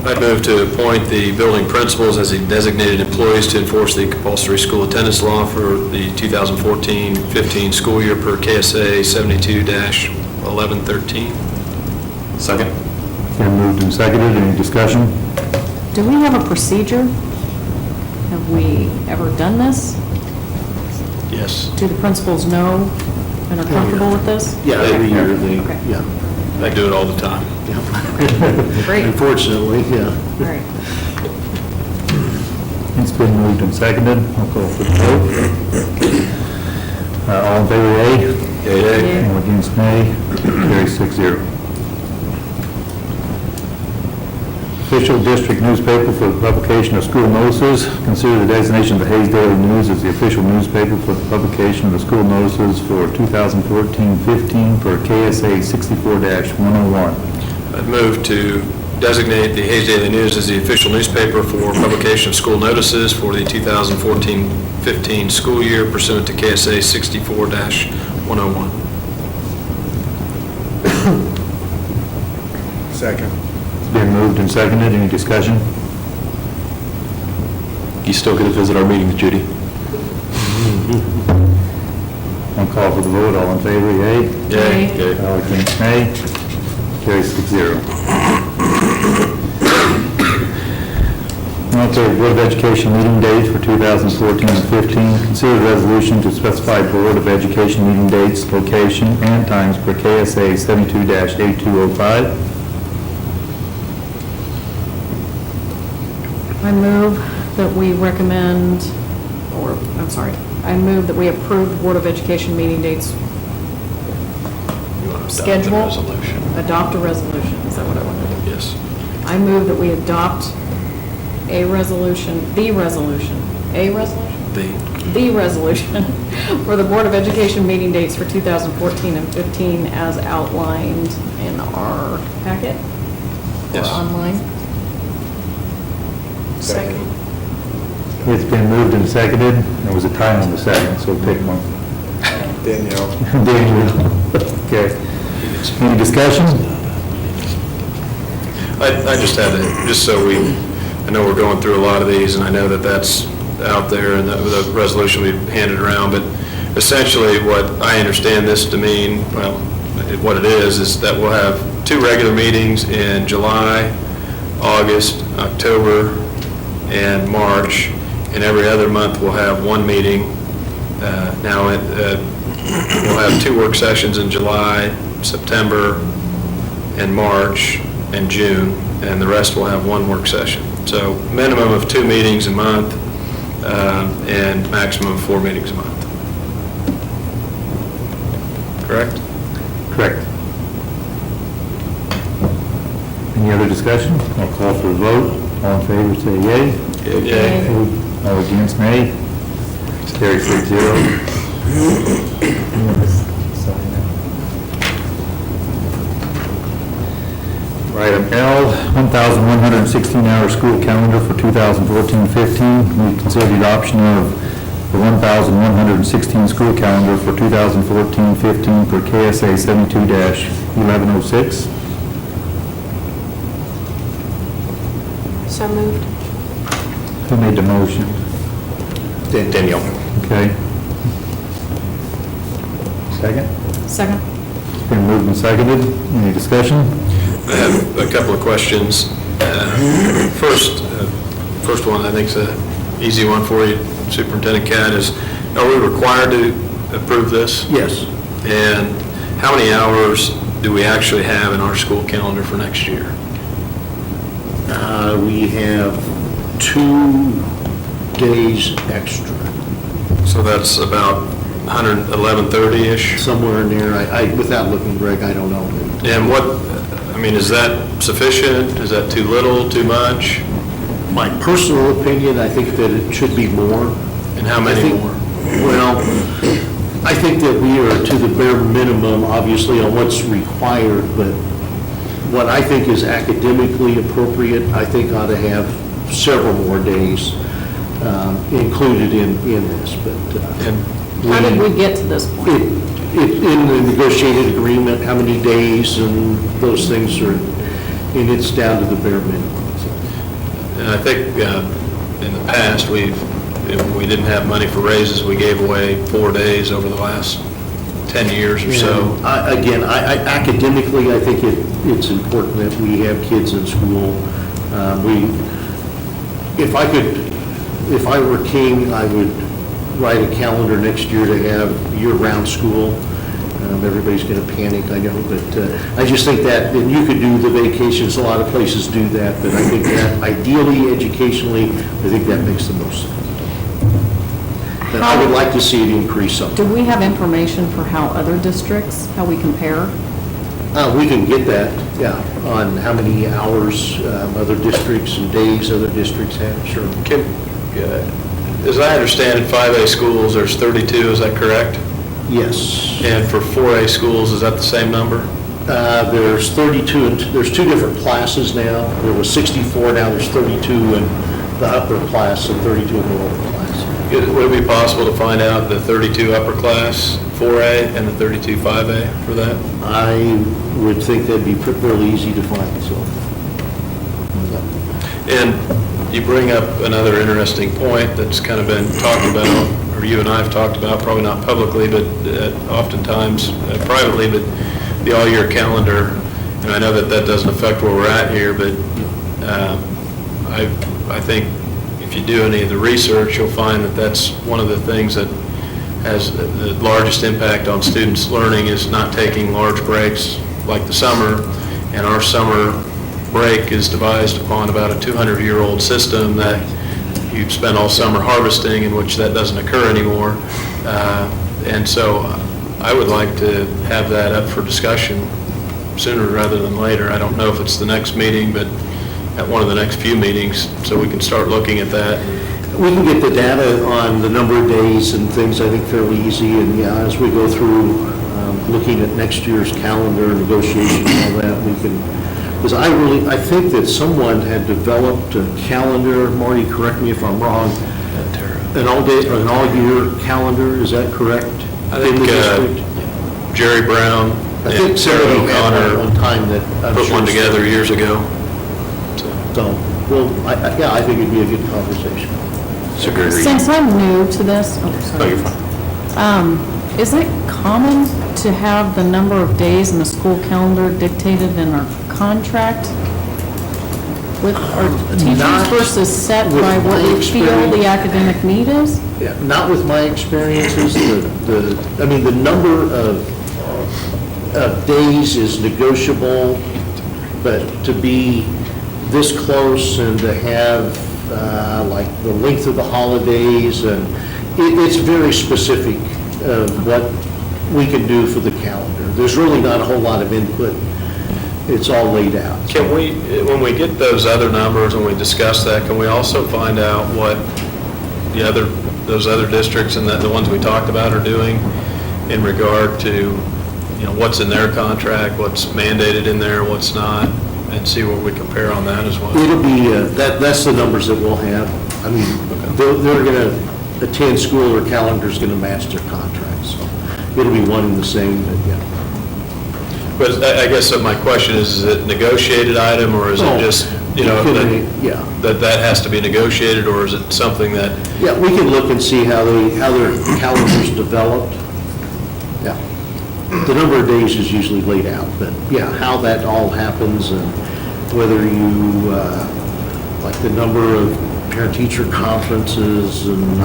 I'd move to appoint the building principals as the designated employees to enforce the compulsory school attendance law for the 2014-15 school year per KSA 72-1113. Second. Been moved and seconded. Any discussion? Do we have a procedure? Have we ever done this? Yes. Do the principals know and are comfortable with this? Yeah, every year they, Okay. yeah. I do it all the time. Great. Unfortunately, yeah. All right. It's been moved and seconded. I'll call for the vote. All in favor, yea? Yea. All against, nay? Carries 6-0. Official district newspaper for the publication of school notices. Consider the designation of the Hayes Daily News as the official newspaper for the publication of the school notices for 2014-15 for KSA 64-101. I'd move to designate the Hayes Daily News as the official newspaper for publication of school notices for the 2014-15 school year pursuant to KSA 64-101. Second. It's been moved and seconded. Any discussion? You still get to visit our meetings, Judy. I'll call for the vote. All in favor, yea? Yea. All against, nay? Carries 6-0. Okay, Board of Education meeting dates for 2014 and 15. Consider the resolution to specify Board of Education meeting dates, location, and times per KSA 72-8205. I move that we recommend, or, I'm sorry, I move that we approve the Board of Education meeting dates. You want to adopt the Schedule. resolution? Adopt a resolution, is that what I want to do? Yes. I move that we adopt a resolution for the Board of Education meeting dates for 2014 and 15 as outlined in our packet? Yes. Or online? Second. It's been moved and seconded. There was a tie on the second, so pick one. Danielle. Daniel. Okay. Any discussion? I just had to, just so I know we're going through a lot of these, and I know that that's out there, and the resolution we handed around, but essentially what I understand this to mean, well, what it is that we'll have 2 regular meetings in July, August, October, and March, and every other month we'll have 1 meeting. We'll have 2 work sessions in July, September, and March, and June, and the rest will have 1 work session. So minimum of 2 meetings a month, and maximum of 4 meetings a month. Correct? Correct. Any other discussion? I'll call for the vote. All in favor, say yea. Yea. All against, nay. Carries 6-0. Item L, 1,116-hour school calendar for 2014-15. We consider the adoption of the 1,116 school calendar for 2014-15 for KSA 72-1106. So moved. Who made the motion? Danielle. Okay. Second? Second. It's been moved and seconded. Any discussion? I have a couple of questions. First one, I think is an easy one for you, Superintendent Cat, is, are we required to approve this? Yes. And how many hours do we actually have in our school calendar for next year? We have 2 days extra, So that's about 111:30-ish? somewhere in there. Without looking, Greg, I don't know. And what, I mean, is that sufficient? Is that too little, too much? My personal opinion, I think that it should be more. And how I many think- more? Well, I think that we are to the bare minimum, obviously, on what's required, but what I think is academically appropriate, I think ought to have several more days included in this, but. How did we get to this point? In the negotiated agreement, how many days and those things are, and it's down to the bare minimum. And I think in the past, if we didn't have money for raises, we gave away 4 days over the last 10 years or so. Again, academically, I think it's important that we have kids in school. If I were king, I would write a calendar next year to have year-round school. Everybody's going to panic, I know, but I just think that, and you could do the vacations, a lot of places do that, but I think that ideally, educationally, I think that makes the most sense. But I would like to see it increase some. Do we have information for how other districts, how we compare? We can get that, yeah, on how many hours other districts and days other districts have, sure. As I understand, in 5A schools, there's 32, is that correct? Yes. And for 4A schools, is that the same number? There's 32, and there's 2 different classes now. There was 64, now there's 32 in the upper class and 32 in the lower class. Would it be possible to find out the 32 upper class 4A and the 32 5A for that? I would think that'd be fairly easy to find, so. And you bring up another interesting point that's kind of been talked about, or you and I have talked about, probably not publicly, but oftentimes privately, but the all-year calendar. And I know that doesn't affect where we're at here, but I think if you do any of the research, you'll find that that's one of the things that has the largest impact on students' learning is not taking large breaks like the summer. And our summer break is devised upon about a 200-year-old system that you spend all summer harvesting, in which that doesn't occur anymore. And so I would like to have that up for discussion sooner rather than later. I don't know if it's the next meeting, but at one of the next few meetings, so we can start looking at that. We can get the data on the number of days and things, I think, fairly easy, and yeah, as we go through looking at next year's calendar, negotiation, and all that, we can, because I think that someone had developed a calendar, Marty, correct me if I'm wrong, an all-year calendar, is that correct? I think Jerry Brown I think and Sarah somebody had O'Connor one time that I'm put sure one together years ago. So, well, I think it'd be a good conversation. So Gregory. Since I'm new to this, Oh, sorry. you're fine. Is it common to have the number of days in the school calendar dictated in our contract with our teachers Not versus set with by what my we feel experience. the academic need is? Yeah, not with my experiences, the number of days is negotiable, but to be this close and to have, like, the length of the holidays, and it's very specific of what we can do for the calendar. There's really not a whole lot of input. It's all laid out. Can we, when we get those other numbers and we discuss that, can we also find out what those other districts and the ones we talked about are doing in regard to, what's in their contract, what's mandated in there, what's not, and see where we compare on that as well? It'll be, that's the numbers that we'll have. I mean, they're going to attend school, their calendar's going to match their contract, so it'll be one and the same, but yeah. But I guess that my question is it a negotiated item, or is it just, Yeah. that has to be negotiated, or is it something that? Yeah, we can look and see how their calendars developed. Yeah. The number of days is usually laid out, but yeah, how that all happens and whether you, like the number of parent-teacher conferences and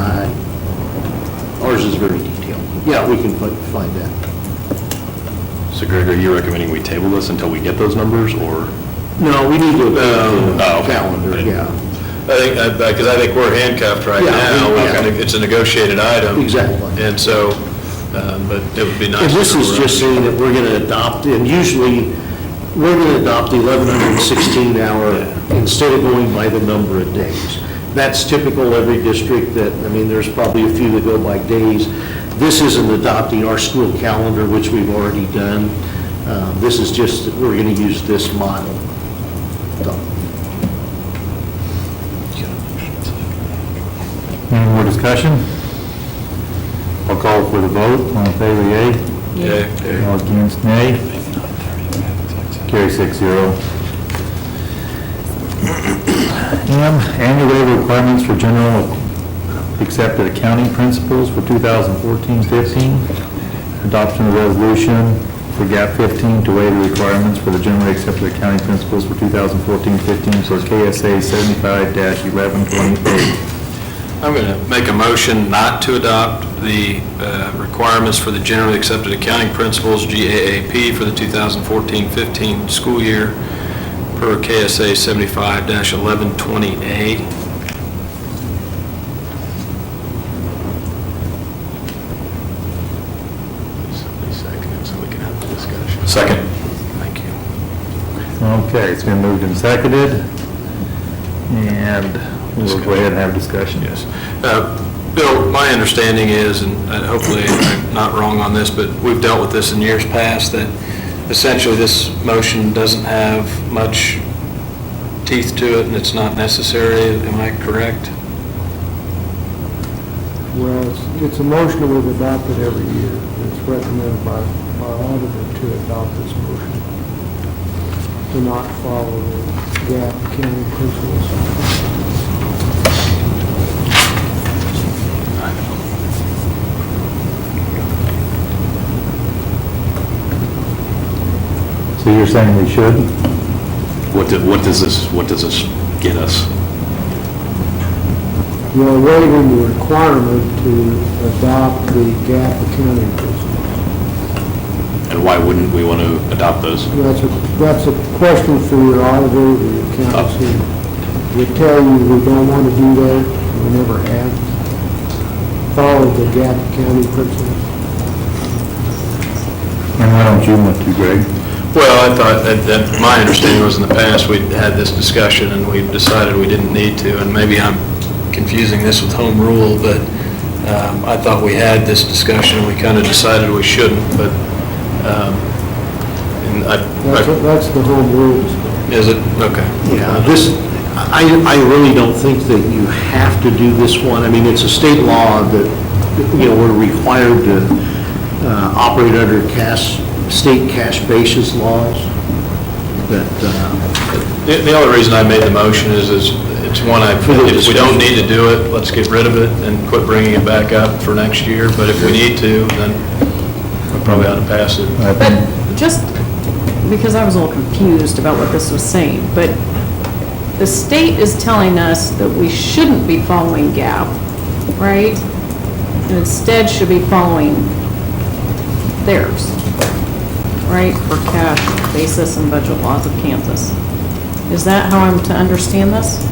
Ours is very detailed. Yeah, we can find that. So Greg, are you recommending we table this until we get those numbers, or? No, we need to, Oh, okay. calendar, yeah. I think, because I think we're handcuffed right Yeah, now. yeah. It's a negotiated item. Exactly. And so, but it would be nice. And this if it is were- just saying that we're going to adopt, and usually, we're going to adopt the 1,116 hour instead of going by the number of days. That's typical every district that, I mean, there's probably a few that go by days. This isn't adopting our school calendar, which we've already done. This is just, that we're going to use this model. So, Any more discussion? I'll call for the vote. All in favor, yea? Yeah. All against, nay? Carry 6-0. M, annual waiver requirements for general accepted accounting principles for 2014-15. Adoption of resolution for GAP 15 to waive the requirements for the generally accepted accounting principles for 2014-15 for KSA 75-1128. I'm going to make a motion not to adopt the requirements for the generally accepted accounting principles, GAAP, for the 2014-15 school year per KSA 75-1120A. Second, so we can have the discussion. Second. Thank you. Okay, it's been moved and seconded, and we'll go ahead and have a discussion. Yes. Bill, my understanding is, and hopefully I'm not wrong on this, but we've dealt with this in years past, that essentially this motion doesn't have much teeth to it and it's not necessary. Am I correct? Well, it's a motion that we've adopted every year. It's recommended by our auditor to adopt this motion, to not follow the GAAP accounting principles. So you're saying we should? What does this get us? You're waiving the requirement to adopt the GAAP accounting principles. And why wouldn't we want to adopt those? That's a question for your auditor, the accountants who would tell you we don't want to do that, we never have. Follow the GAAP accounting principles. And why don't you want to, Greg? Well, I thought that my understanding was in the past, we'd had this discussion and we decided we didn't need to, and maybe I'm confusing this with home rule, but I thought we had this discussion and we kind of decided we shouldn't, but, and That's the home rules. is it? Okay. Yeah, I really don't think that you have to do this one. I mean, it's a state law that, we're required to operate under state cash basis laws, but, The only reason I made the motion is it's one, if we don't need to do it, let's get rid of it and quit bringing it back up for next year, but if we need to, then we probably ought to pass it. But just because I was a little confused about what this was saying, but the state is telling us that we shouldn't be following GAAP, right? And instead should be following theirs, right, for cash basis and budget laws of Kansas. Is that how I'm to understand this?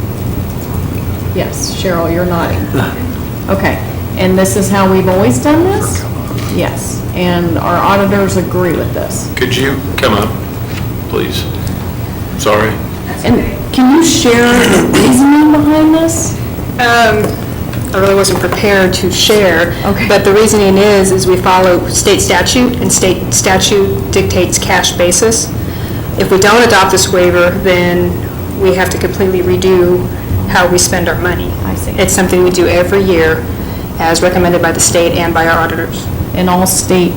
Yes, Cheryl, you're nodding. Okay, and this is how we've always done this? Yes, and our auditors agree with this. Could you come up, please? Sorry. And can you share the reasoning behind this? I really wasn't prepared to share. Okay. But the reasoning is we follow state statute, and state statute dictates cash basis. If we don't adopt this waiver, then we have to completely redo how we spend our money. I see. It's something we do every year, as recommended by the state and by our auditors. And all state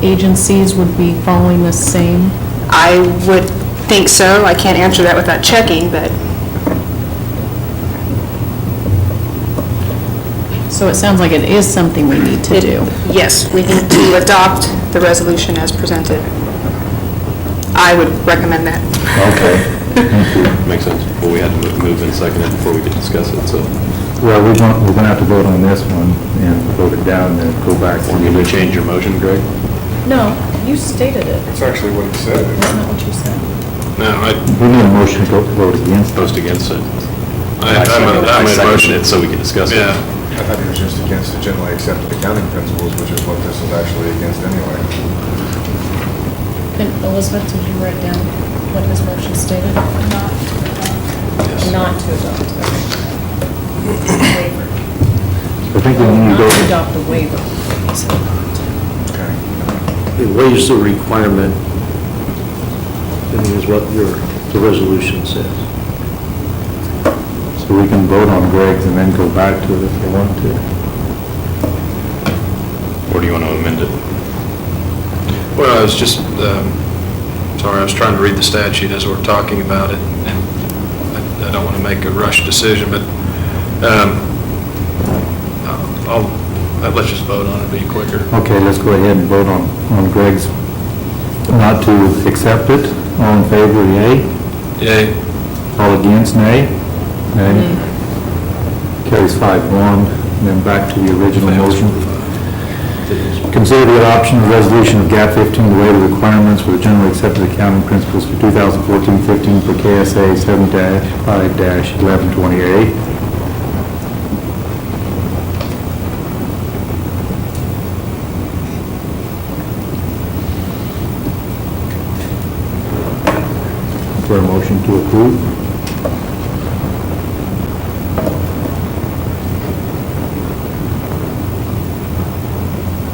agencies would be following the same? I would think so. I can't answer that without checking, but So it sounds like it is something we need to do. yes, we need to adopt the resolution as presented. I would recommend that. Okay. Makes sense. Well, we had to move in second before we could discuss it, so. Well, we're going to have to vote on this one and vote it down and then go back to the Did you original. change your motion, Greg? No, you stated it. It's actually what he said. Isn't that what you said? No, We need a motion to vote against. Post against it. I made a seconded motion. it so we could discuss it. Yeah. I thought he was just against the generally accepted accounting principles, which is what this is actually against anyway. And Elizabeth, did you write down what his motion stated? Not Not to adopt, okay. Waiver. I think we need to Not to go, adopt the waiver. He said not. Okay. It waives the requirement, I mean, is what the resolution says. so we can vote on Greg's and then go back to it if we want to. Or do you want to amend it? Well, I was just, sorry, I was trying to read the statute as we're talking about it, and I don't want to make a rush decision, but let's just vote on it, be quicker. Okay, let's go ahead and vote on Greg's not to accept it. All in favor, yea? Yay. All against, nay? Nay. Carries 5-1. And then back to the original motion. Consider the adoption of the resolution of GAP 15 to waive the requirements for the generally accepted accounting principles for 2014-15 for KSA 7-5-1120A. For a motion to approve?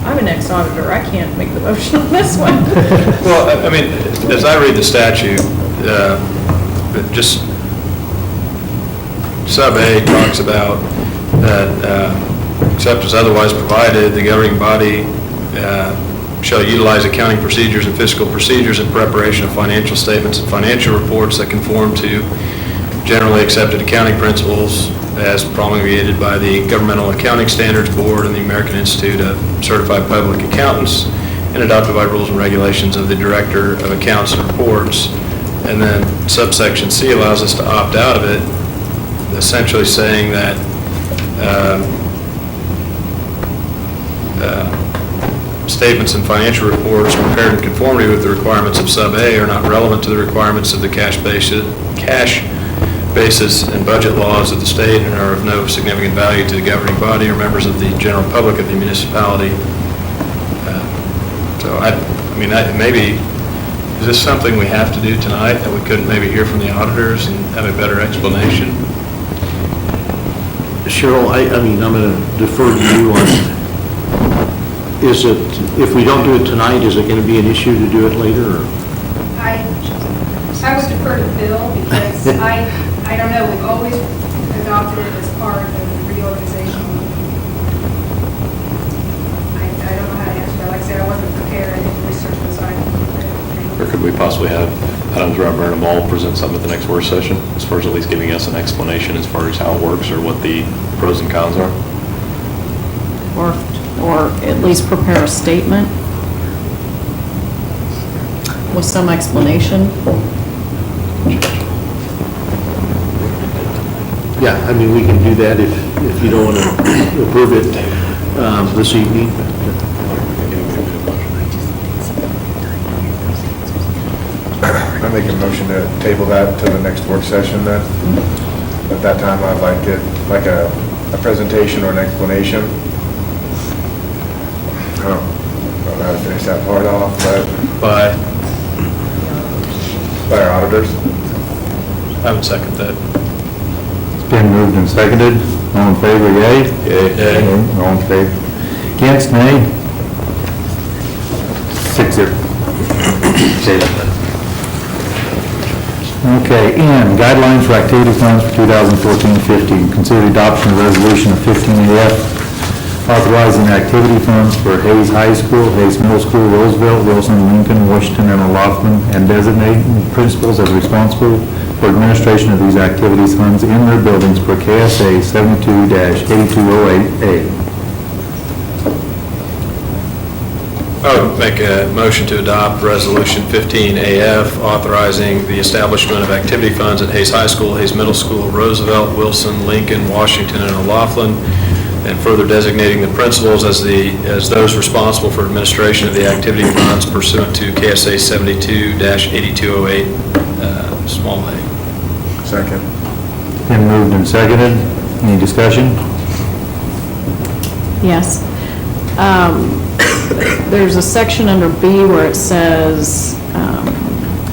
I'm an ex-auditor, I can't make the motion on this one. Well, I mean, as I read the statute, it just, sub A talks about that, except as otherwise provided, the governing body shall utilize accounting procedures and fiscal procedures in preparation of financial statements and financial reports that conform to generally accepted accounting principles as promulgated by the Governmental Accounting Standards Board and the American Institute of Certified Public Accountants and adopted by rules and regulations of the Director of Accounts and Reports. And then subsection C allows us to opt out of it, essentially saying that statements and financial reports prepared in conformity with the requirements of sub A are not relevant to the requirements of the cash basis and budget laws of the state and are of no significant value to the governing body or members of the general public of the municipality. So I mean, maybe, is this something we have to do tonight that we couldn't maybe hear from the auditors and have a better explanation? Cheryl, I mean, I'm going to defer to you on, is it, if we don't do it tonight, is it going to be an issue to do it later, or? I would defer to Bill because I don't know, we've always adopted it as part of the reorganization. I don't know how to answer that. Like I said, I wasn't prepared. I didn't research this. Or could we possibly have Adams, Robert, and Ball present something at the next work session, as far as at least giving us an explanation as far as how it works or what the pros and cons are? Or at least prepare a statement with some explanation. Yeah, I mean, we can do that if you don't want to approve it this evening. I make a motion to table that to the next work session then. At that time, I'd like a presentation or an explanation. I don't know how to finish that part off, but by our auditors. I would second that. It's been moved and seconded. All in favor, yea? Yea. All in favor? Against, nay? 6-0. Okay, N, guidelines for activity funds for 2014-15. Consider adoption of resolution of 15AF authorizing activity funds for Hayes High School, Hayes Middle School, Roseville, Wilson, Lincoln, Washington, and O'Loughlin, and designating principals as responsible for administration of these activities funds in their buildings per KSA 72-8208A. I would make a motion to adopt Resolution 15AF, authorizing the establishment of activity funds at Hayes High School, Hayes Middle School, Roosevelt, Wilson, Lincoln, Washington, and O'Laughlin, and further designating the principals as those responsible for administration of the activity funds pursuant to KSA 72-8208, small a. Second. Been moved and seconded. Any discussion? Yes. There's a section under B where it says,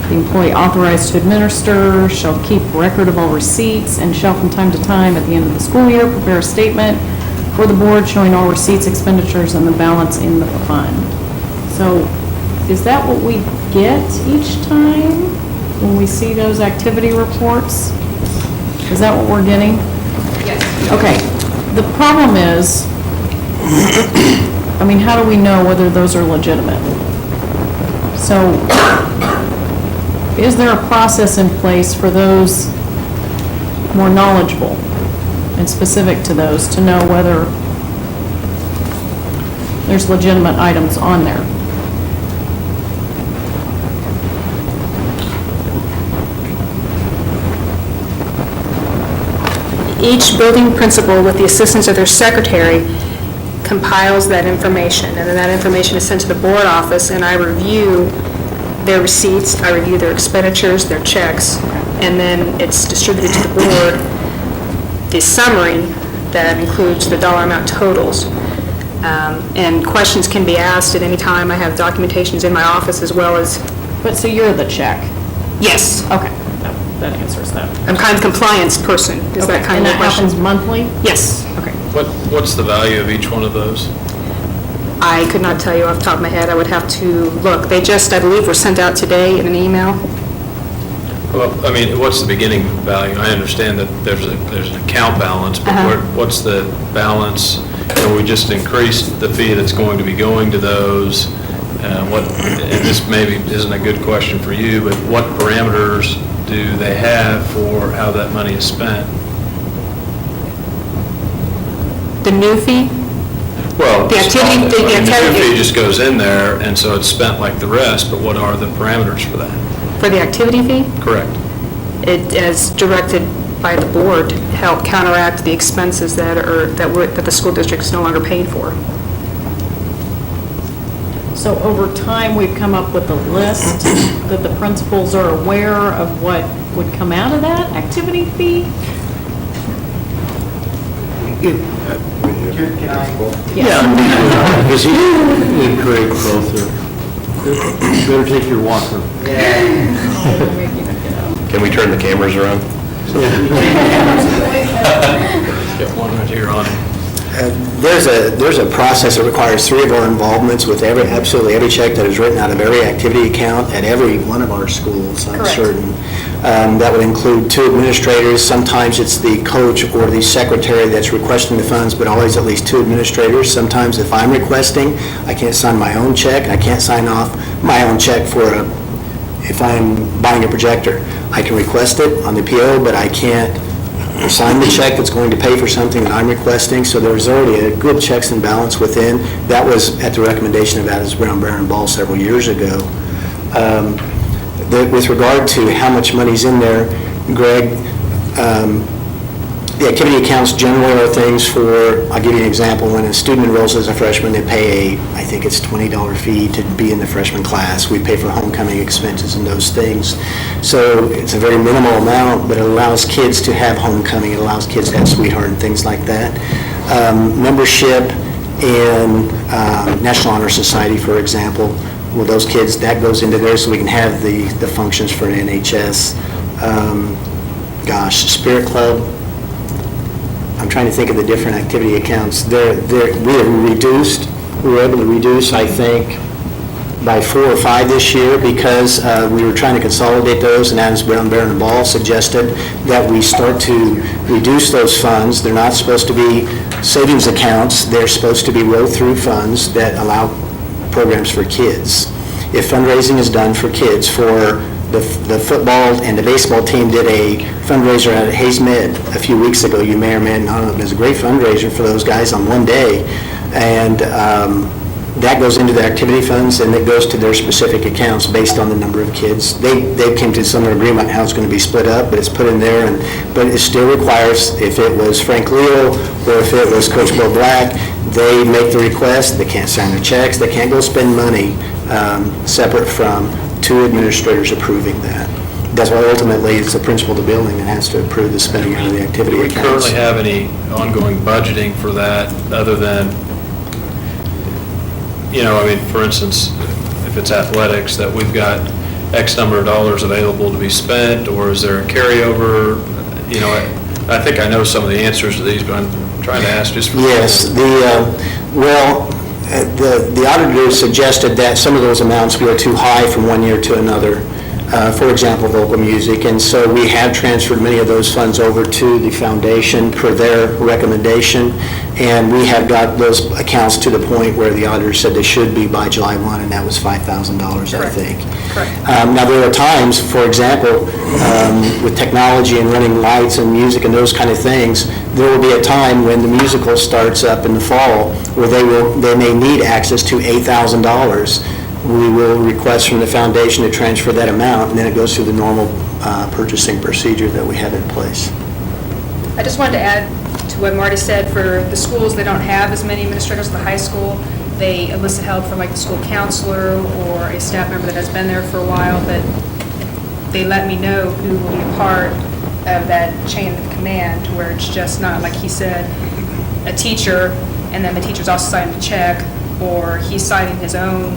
the employee authorized to administer shall keep record of all receipts and shall from time to time, at the end of the school year, prepare a statement for the board showing all receipts, expenditures, and the balance in the fund. So is that what we get each time when we see those activity reports? Is that what we're getting? Yes. Okay. The problem is, I mean, how do we know whether those are legitimate? So, is there a process in place for those more knowledgeable and specific to those to know whether there's legitimate items on there? Each building principal, with the assistance of their secretary, compiles that information, and then that information is sent to the board office, and I review their receipts, I review their expenditures, their checks, and then it's distributed to the board, the summary that includes the dollar amount totals. And questions can be asked at any time. I have documentations in my office as well as... But so you're the check? Yes. Okay, that answers that. I'm kind of compliance person, is that kind of the question? And that happens monthly? Yes. Okay. What's the value of each one of those? I could not tell you off the top of my head. I would have to look. They just, I believe, were sent out today in an email. Well, I mean, what's the beginning value? I understand that there's an account balance, but what's the balance? We just increased the fee that's going to be going to those. And this maybe isn't a good question for you, but what parameters do they have for how that money is spent? The new fee? Well, The activity- the the activity- fee just goes in there, and so it's spent like the rest, but what are the parameters for that? For the activity fee? Correct. It is directed by the board to help counteract the expenses that the school district is no longer paying for. So over time, we've come up with a list that the principals are aware of what would come out of that activity fee? Yeah, because he and Craig both are, you better take your walker. Can we turn the cameras around? Got one right here on it. There's a process that requires 3 of our involvements with absolutely every check that is written out of every activity account at every one of our schools, I'm certain. That would include 2 administrators. Sometimes it's the coach or the secretary that's requesting the funds, but always at least 2 administrators. Sometimes if I'm requesting, I can't sign my own check. I can't sign off my own check if I'm buying a projector. I can request it on the PO, but I can't sign the check that's going to pay for something that I'm requesting, so there's already a good checks and balance within. That was at the recommendation of Adams Brown Baron Ball several years ago. With regard to how much money's in there, Greg, the activity accounts generally are things for, I'll give you an example, when a student enrolls as a freshman, they pay I think it's $20 fee to be in the freshman class. We pay for homecoming expenses and those things. So it's a very minimal amount, but it allows kids to have homecoming, it allows kids to have sweetheart and things like that. Membership in National Honor Society, for example, well, those kids, that goes into there so we can have the functions for an NHS. Spirit Club, I'm trying to think of the different activity accounts. We were able to reduce, I think, by 4 or 5 this year because we were trying to consolidate those, and Adams Brown Baron Ball suggested that we start to reduce those funds. They're not supposed to be savings accounts. They're supposed to be roll-through funds that allow programs for kids. If fundraising is done for kids, for the football and the baseball team did a fundraiser at Hayes Med a few weeks ago. You may or may not know, it was a great fundraiser for those guys on one day. And That goes into the activity funds, and it goes to their specific accounts based on the number of kids. They came to some agreement how it's going to be split up, but it's put in there, but it still requires, if it was Frank Leo or if it was Coach Bill Black, they make the request, they can't sign the checks, they can't go spend money separate from two administrators approving that. That's why ultimately it's the principal of the building that has to approve the spending out of the activity Do we accounts. currently have any ongoing budgeting for that, other than, for instance, if it's athletics, that we've got X number of dollars available to be spent, or is there a carryover? I think I know some of the answers to these, but I'm trying to ask just for... Yes, the auditor suggested that some of those amounts go too high from one year to another. For example, vocal music, and so we have transferred many of those funds over to the foundation per their recommendation, and we have got those accounts to the point where the auditor said they should be by July 1, and that was $5,000, I think. Correct. Now, there are times, for example, with technology and running lights and music and those kind of things, there will be a time when the musical starts up in the fall where they may need access to $8,000. We will request from the foundation to transfer that amount, and then it goes through the normal purchasing procedure that we have in place. I just wanted to add to what Marty said, for the schools that don't have as many administrators at the high school, they elicit help from like the school counselor or a staff member that has been there for a while, but they let me know who will be a part of that chain of command, where it's just not, like he said, a teacher, and then the teacher's also signing a check, or he's signing his own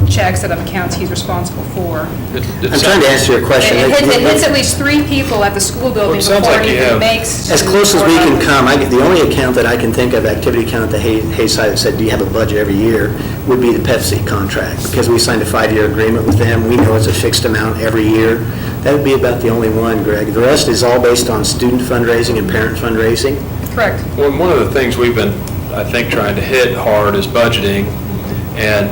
checks out of accounts he's responsible for. I'm trying to answer your question. It hits at least 3 people at the school building before it even makes... As close as we can come, the only account that I can think of, activity account at the Hayes side that said, do you have a budget every year, would be the Pepsi contract, because we signed a 5-year agreement with them. We know it's a fixed amount every year. That would be about the only one, Greg. The rest is all based on student fundraising and parent fundraising. Correct. Well, one of the things we've been, I think, trying to hit hard is budgeting, and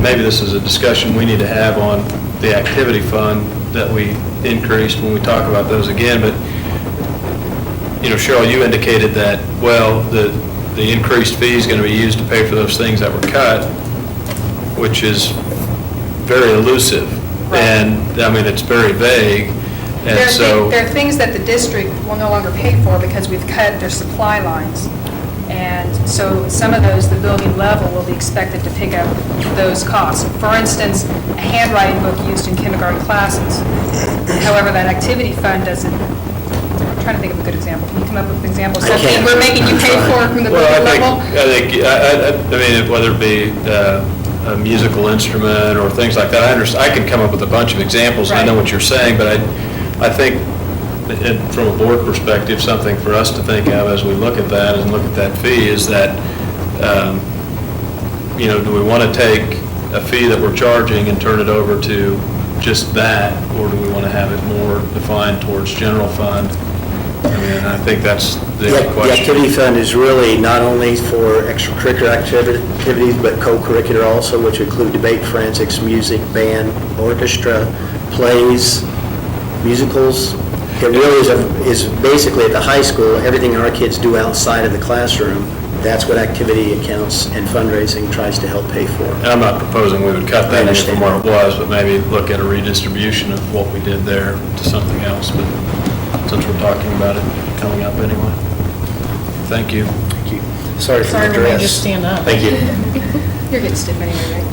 maybe this is a discussion we need to have on the activity fund that we increased when we talk about those again, but, Cheryl, you indicated that, well, the increased fee is going to be used to pay for those things that were cut, which is very elusive. Right. And, it's very vague, and there are things that the district will no longer pay for because we've cut their supply lines. And so some of those, the building level will be expected to pick up those costs. For instance, a handwriting book used in kindergarten classes. However, that activity fund doesn't, I'm trying to think of a good example. Can you come up with an example? Something we're making you pay for from the building level? Whether it be a musical instrument or things like that, I can come up with a bunch of examples, and I know what you're saying, but I think, from a board perspective, something for us to think of as we look at that and look at that fee is that, do we want to take a fee that we're charging and turn it over to just that, or do we want to have it more defined towards general fund? I think that's the question. The activity fund is really not only for extracurricular activities, but co-curricular also, which include debate, forensics, music, band, orchestra, plays, musicals. It really is basically at the high school, everything our kids do outside of the classroom, that's what activity accounts and fundraising tries to help pay for. And I'm not proposing we would cut that in from where it was, but maybe look at a redistribution of what we did there to something else, but since we're talking about it coming up anyway. Thank you. Thank you. Sorry for the Sorry, we made you dress. stand up. Thank you. You're getting stiff anyway, right?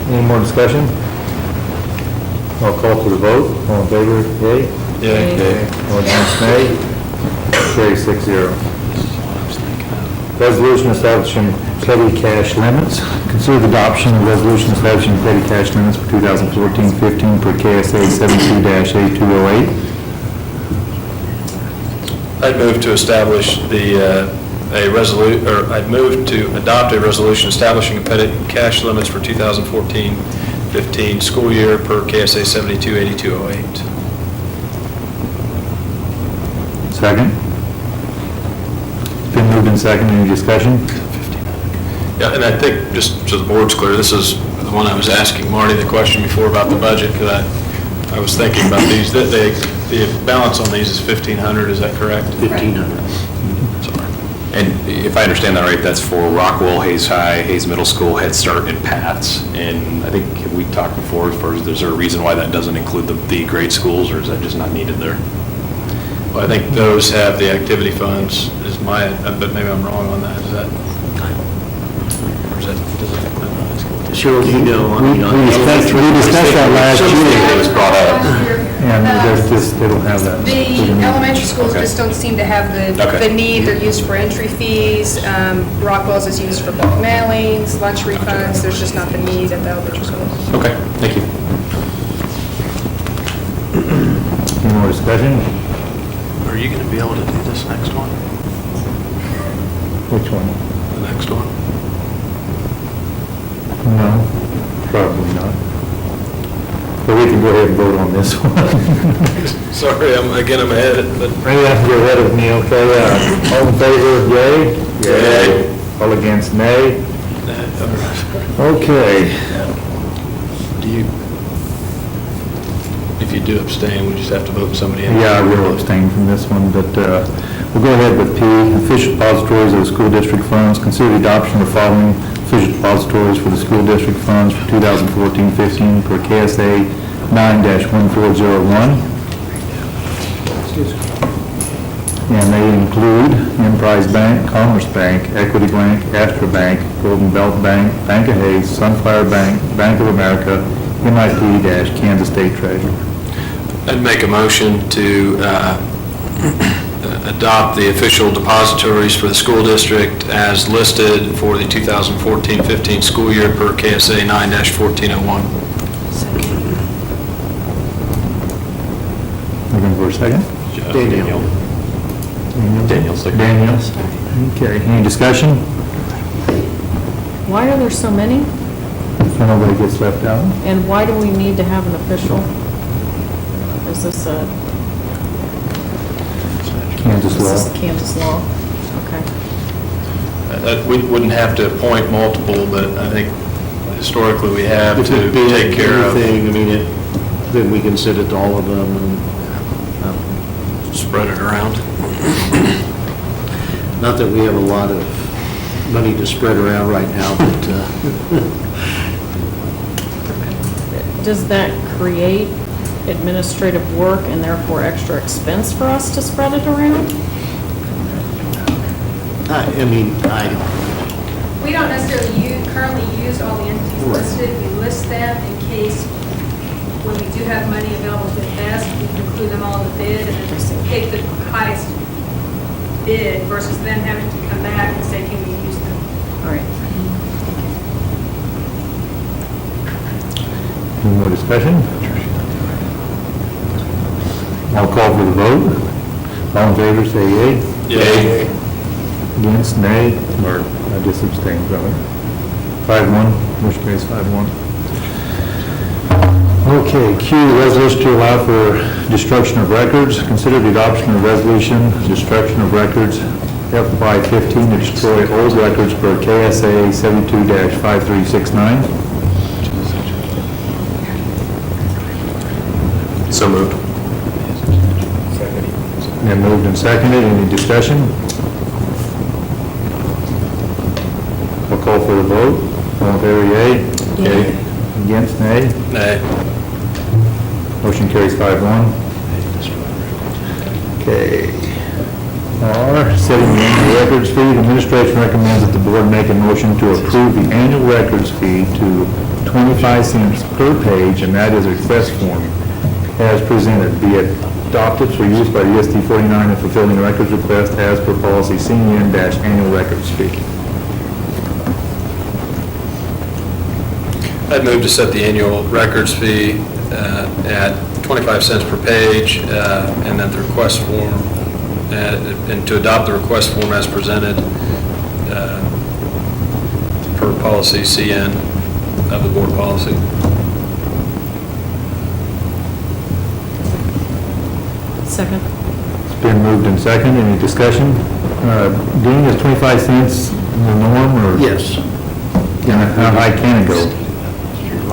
Any more discussion? I'll call for the vote. All in favor, yea? Yay. All against, nay? Carries 6-0. Resolution establishing petty cash limits. Consider the adoption of resolution establishing petty cash limits for 2014-15 per KSA 72-8208. I'd move to establish I'd move to adopt a resolution establishing petty cash limits for 2014-15 school year per KSA 72-8208. Second. Been moved and seconded. Any discussion? Yeah, and I think, just so the board's clear, this is the one I was asking Marty the question before about the budget, because I was thinking about these. The balance on these is $1,500, is that correct? $1,500. Sorry. And if I understand that right, that's for Rockwell, Hayes High, Hayes Middle School, Head Start, and PATS. And I think we talked before, as far as, is there a reason why that doesn't include the grade schools, or is that just not needed there? Well, I think those have the activity funds, is my, but maybe I'm wrong on that, is that? Or is that, does that include the high school? Cheryl, you know, We discussed that last year. It was brought up. And there's just, they don't have that. The elementary schools Okay. just don't seem to have Okay. the need. They're used for entry fees. Rockwell's is used for bulk mailings, lunch refunds. There's just not the need at the elementary schools. Okay, thank you. Any more discussion? Are you going to be able to do this next one? Which one? The next one? No, probably not. But we can go ahead and vote on this one. Sorry, I'm ahead, but. Maybe you have to go ahead of me, okay? All in favor, yea? Yea. All against, nay? Okay. Do you, if you do abstain, we just have to vote somebody in? Yeah, I will abstain from this one, but we'll go ahead with P, official depositories of the school district funds. Consider the adoption of the following official depositories for the school district funds for 2014-15 per KSA 9-1401. And they include Emprise Bank, Commerce Bank, Equity Bank, Astra Bank, Golden Belt Bank, Bank of Hayes, Sunflower Bank, Bank of America, MIP-Kansas State Treasury. I'd make a motion to adopt the official depositories for the school district as listed for the 2014-15 school year per KSA 9-1401. Looking for a second? Daniel. Daniel, second. Daniel. Okay, any discussion? Why are there so many? So nobody gets left out? And why do we need to have an official? Is this a? Kansas law. This is Kansas law, okay. We wouldn't have to appoint multiple, but I think historically we have If to it be take care of. anything, I mean, then we can send it to all of them and, Spread it around. not that we have a lot of money to spread around right now, but, Does that create administrative work and therefore extra expense for us to spread it around? We don't necessarily currently use all the entities listed. We list them in case when we do have money available to invest, we can include them all in the bid and then just pick the highest bid versus them having to come back and say, can we use them? All right. Any more discussion? I'll call for the vote. All in favor, say yea. Yea. Against, nay, or I just abstain from it. 5-1, motion carries 5-1. Okay, Q, resolution to allow for destruction of records. Consider the adoption of resolution, destruction of records, FY15 to destroy old records per KSA 72-5369. So moved. And moved and seconded, any discussion? I'll call for the vote. All in favor, yea? Yea. Against, nay? Nay. Motion carries 5-1. Okay. R, setting the annual records fee. The administration recommends that the board make a motion to approve the annual records fee to 25 cents per page, and that is a request form as presented, be it adopted for use by the USD 49 in fulfilling the records request as per policy CN-annual records fee. I'd move to set the annual records fee at 25 cents per page, and that the request form, and to adopt the request form as presented per policy CN of the board policy. Second. It's been moved and seconded. Any discussion? Dean, is 25 cents the norm, or? yes. How high can it go?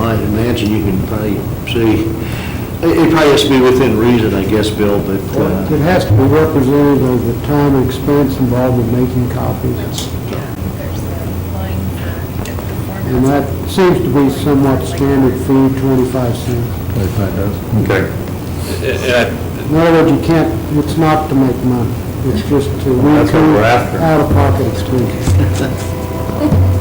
I'd imagine you can probably see It probably has to be within reason, I guess, Bill, but, It has to be representative of the time and expense involved in making copies. There's the line for if the format's. And that seems to be somewhat standard fee, 25 cents. Okay. In other words, you can't, it's not to make money. It's just to That's what we're recoup after. out-of-pocket expenses.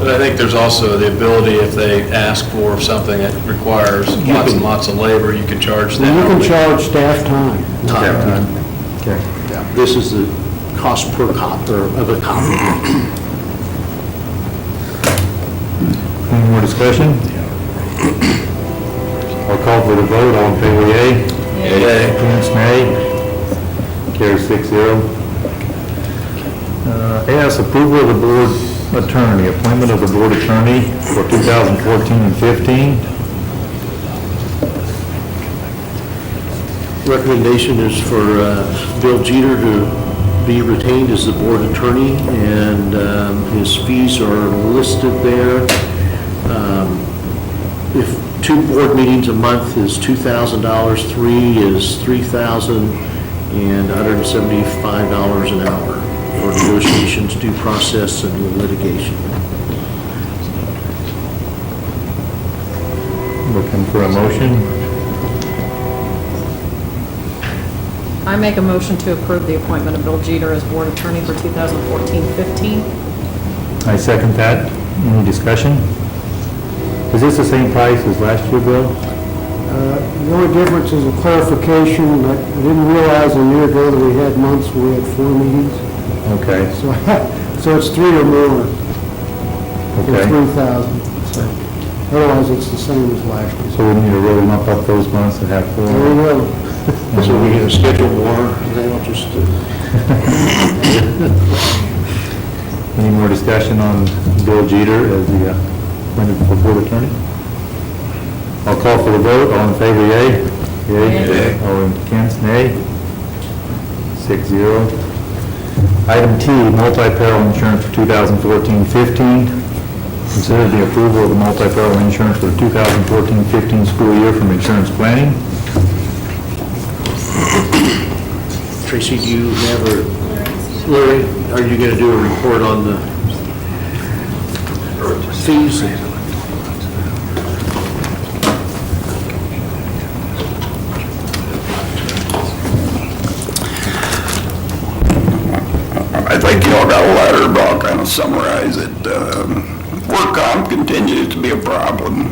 But I think there's also the ability, if they ask for something that requires lots and lots of labor, you can charge them. And you can charge staff time. Okay. yeah, this is the cost per copy, or of a copy. Any more discussion? I'll call for the vote, all in favor, yea? Yea. Against, nay? Carries 6-0. S, approval of the board attorney, appointment of the board attorney for 2014 and 15. Recommendation is for Bill Jeter to be retained as the board attorney, and his fees are listed there. If 2 board meetings a month is $2,000, 3 is $3,000, and $175 an hour for negotiations, due process, and litigation. Looking for a motion. I make a motion to approve the appointment of Bill Jeter as board attorney for 2014-15. I second that. Any discussion? Is this the same price as last year, Bill? The only difference is a clarification that I didn't realize a year ago that we had months where we had 4 meetings. Okay, So it's 3 or more. okay. For 3,000. So otherwise, it's the same as last year. So we need to really bump up those months to have 4. There we go. So we can schedule more, they don't just, Any more discussion on Bill Jeter as the appointed board attorney? I'll call for the vote. All in favor, yea? Yea. All against, nay? 6-0. Item T, multi-peril insurance for 2014-15. Consider the approval of the multi-peril insurance for the 2014-15 school year from insurance planning. Tracy, do you have a, Larry, are you going to do a report on the fees? I think you all got a letter, but I'll kind of summarize it. Work comp continues to be a problem.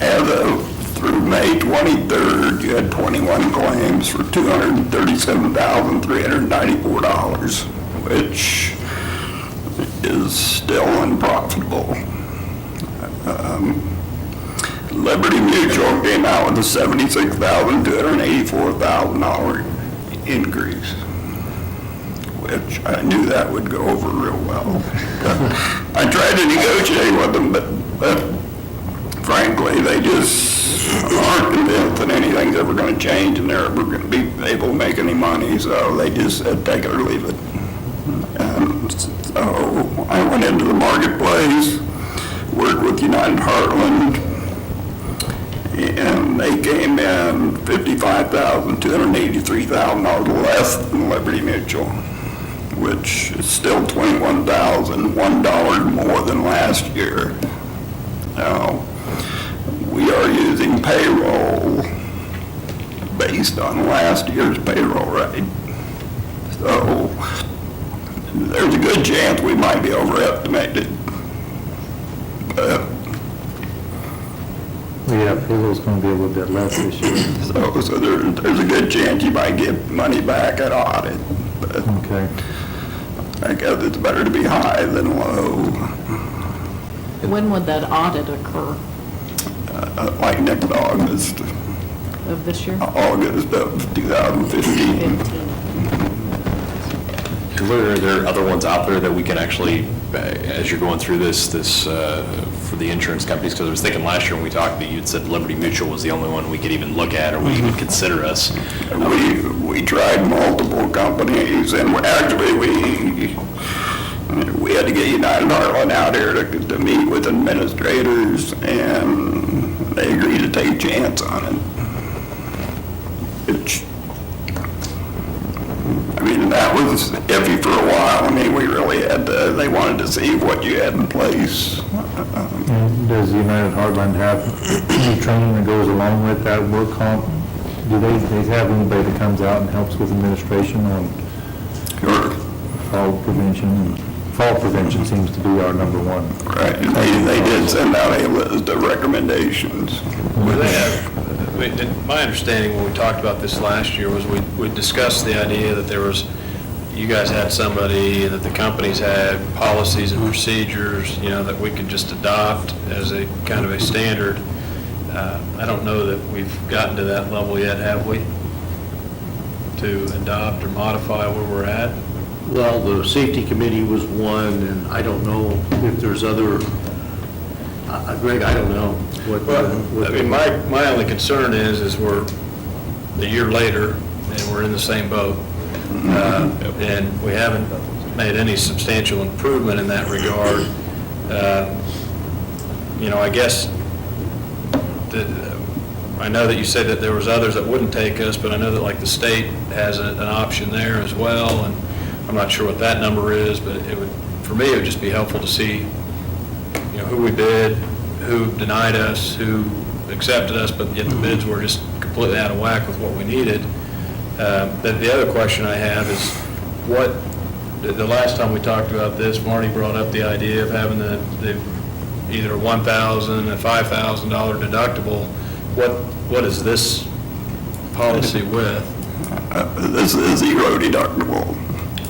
As of through May 23rd, you had 21 claims for $237,394, which is still unprofitable. Liberty Mutual came out with a $76,284,000 increase, which I knew that would go over real well. I tried to negotiate with them, but frankly, they just aren't convinced that anything's ever going to change and they're ever going to be able to make any money, so they just said take it or leave it. And so I went into the marketplace, worked with United Heartland, and they came in $55,283,000 less than Liberty Mutual, which is still $21,001 more than last year. Now, we are using payroll based on last year's payroll rate. So there's a good chance we might be overestimated. Yeah, payroll's going to be a little bit less this year. So there's a good chance you might get money back at audit. But Okay. I guess it's better to be high than low. When would that audit occur Like next August, of this year? August of 2015. 15. Are there other ones out there that we can actually, as you're going through this for the insurance companies? Because I was thinking last year when we talked, that you'd said Liberty Mutual was the only one we could even look at or would even consider us. We tried multiple companies, and actually we had to get United Heartland out here to meet with administrators, and they agreed to take a chance on it. which, I mean, that was iffy for a while. I mean, we really had to, they wanted to see what you had in place. And does United Heartland have any training that goes along with that work comp? Do they have anybody that comes out and helps with administration on Sure. fall prevention? Fall prevention seems to be our number one. Right, and they did send out a list of recommendations. Well, they have, I mean, my understanding when we talked about this last year was we discussed the idea that there was, you guys had somebody, and that the companies had policies and procedures, you know, that we could just adopt as a kind of a standard. I don't know that we've gotten to that level yet, have we? To adopt or modify where we're at? Well, the safety committee was one, and I don't know if there's other, Greg, I don't know. Well, I mean, my only concern is we're a year later, and we're in the same boat. And we haven't made any substantial improvement in that regard. You know, I guess, I know that you said that there was others that wouldn't take us, but I know that like the state has an option there as well, and I'm not sure what that number is, but it would, for me, it would just be helpful to see, you know, who we bid, who denied us, who accepted us, but yet the bids were just completely out of whack with what we needed. The other question I have is, what, the last time we talked about this, Marty brought up the idea of having the either a $1,000 and a $5,000 deductible. What is this policy with? This is zero deductible.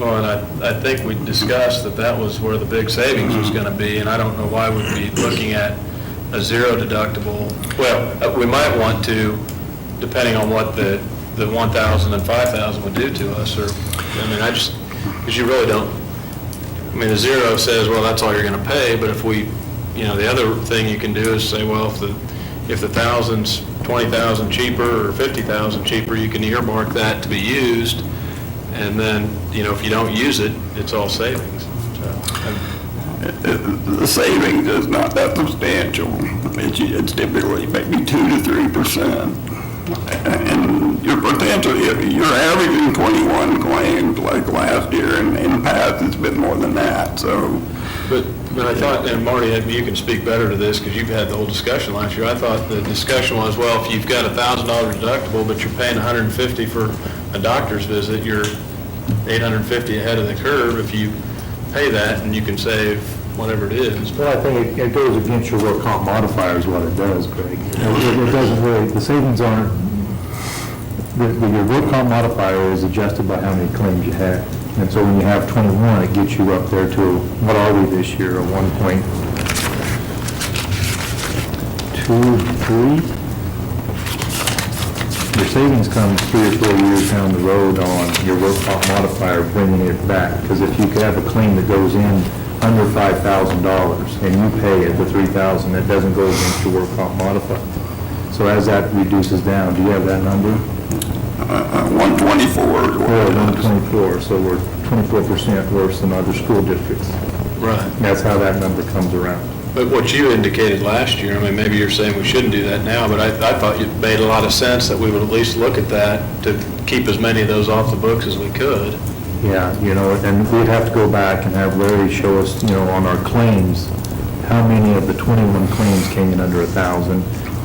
Well, and I think we discussed that was where the big savings was going to be, and I don't know why we'd be looking at a zero deductible. Well, we might want to, depending on what the 1,000 and 5,000 would do to us, or, I mean, because you really don't, I mean, the zero says, well, that's all you're going to pay, but if we, you know, the other thing you can do is say, well, if the 1,000's 20,000 cheaper or 50,000 cheaper, you can earmark that to be used, and then, you know, if you don't use it, it's all savings. The savings is not that substantial. It's typically maybe 2 to 3%. And your potential, you're averaging 21 claims like last year, and in the past it's been more than that, so. But I thought, and Marty, you can speak better to this because you've had the whole discussion last year. I thought the discussion was, well, if you've got a $1,000 deductible, but you're paying $150 for a doctor's visit, you're $850 ahead of the curve if you pay that, and you can save whatever it is. Well, I think it goes against your work comp modifier is what it does, Greg. It doesn't really, the savings aren't, your work comp modifier is adjusted by how many claims you have. And so when you have 21, it gets you up there to, what are we this year, a 1.23? Your savings comes 3 or 4 years down the road on your work comp modifier, bringing it back. Because if you could have a claim that goes in under $5,000 and you pay it the $3,000, it doesn't go against your work comp modifier. So as that reduces down, do you have that number? 124. Yeah, 124, so we're 24% worse than other school districts. Right. That's how that number comes around. But what you indicated last year, I mean, maybe you're saying we shouldn't do that now, but I thought it made a lot of sense that we would at least look at that to keep as many of those off the books as we could. Yeah, you know, and we'd have to go back and have Larry show us, you know, on our claims, how many of the 21 claims came in under 1,000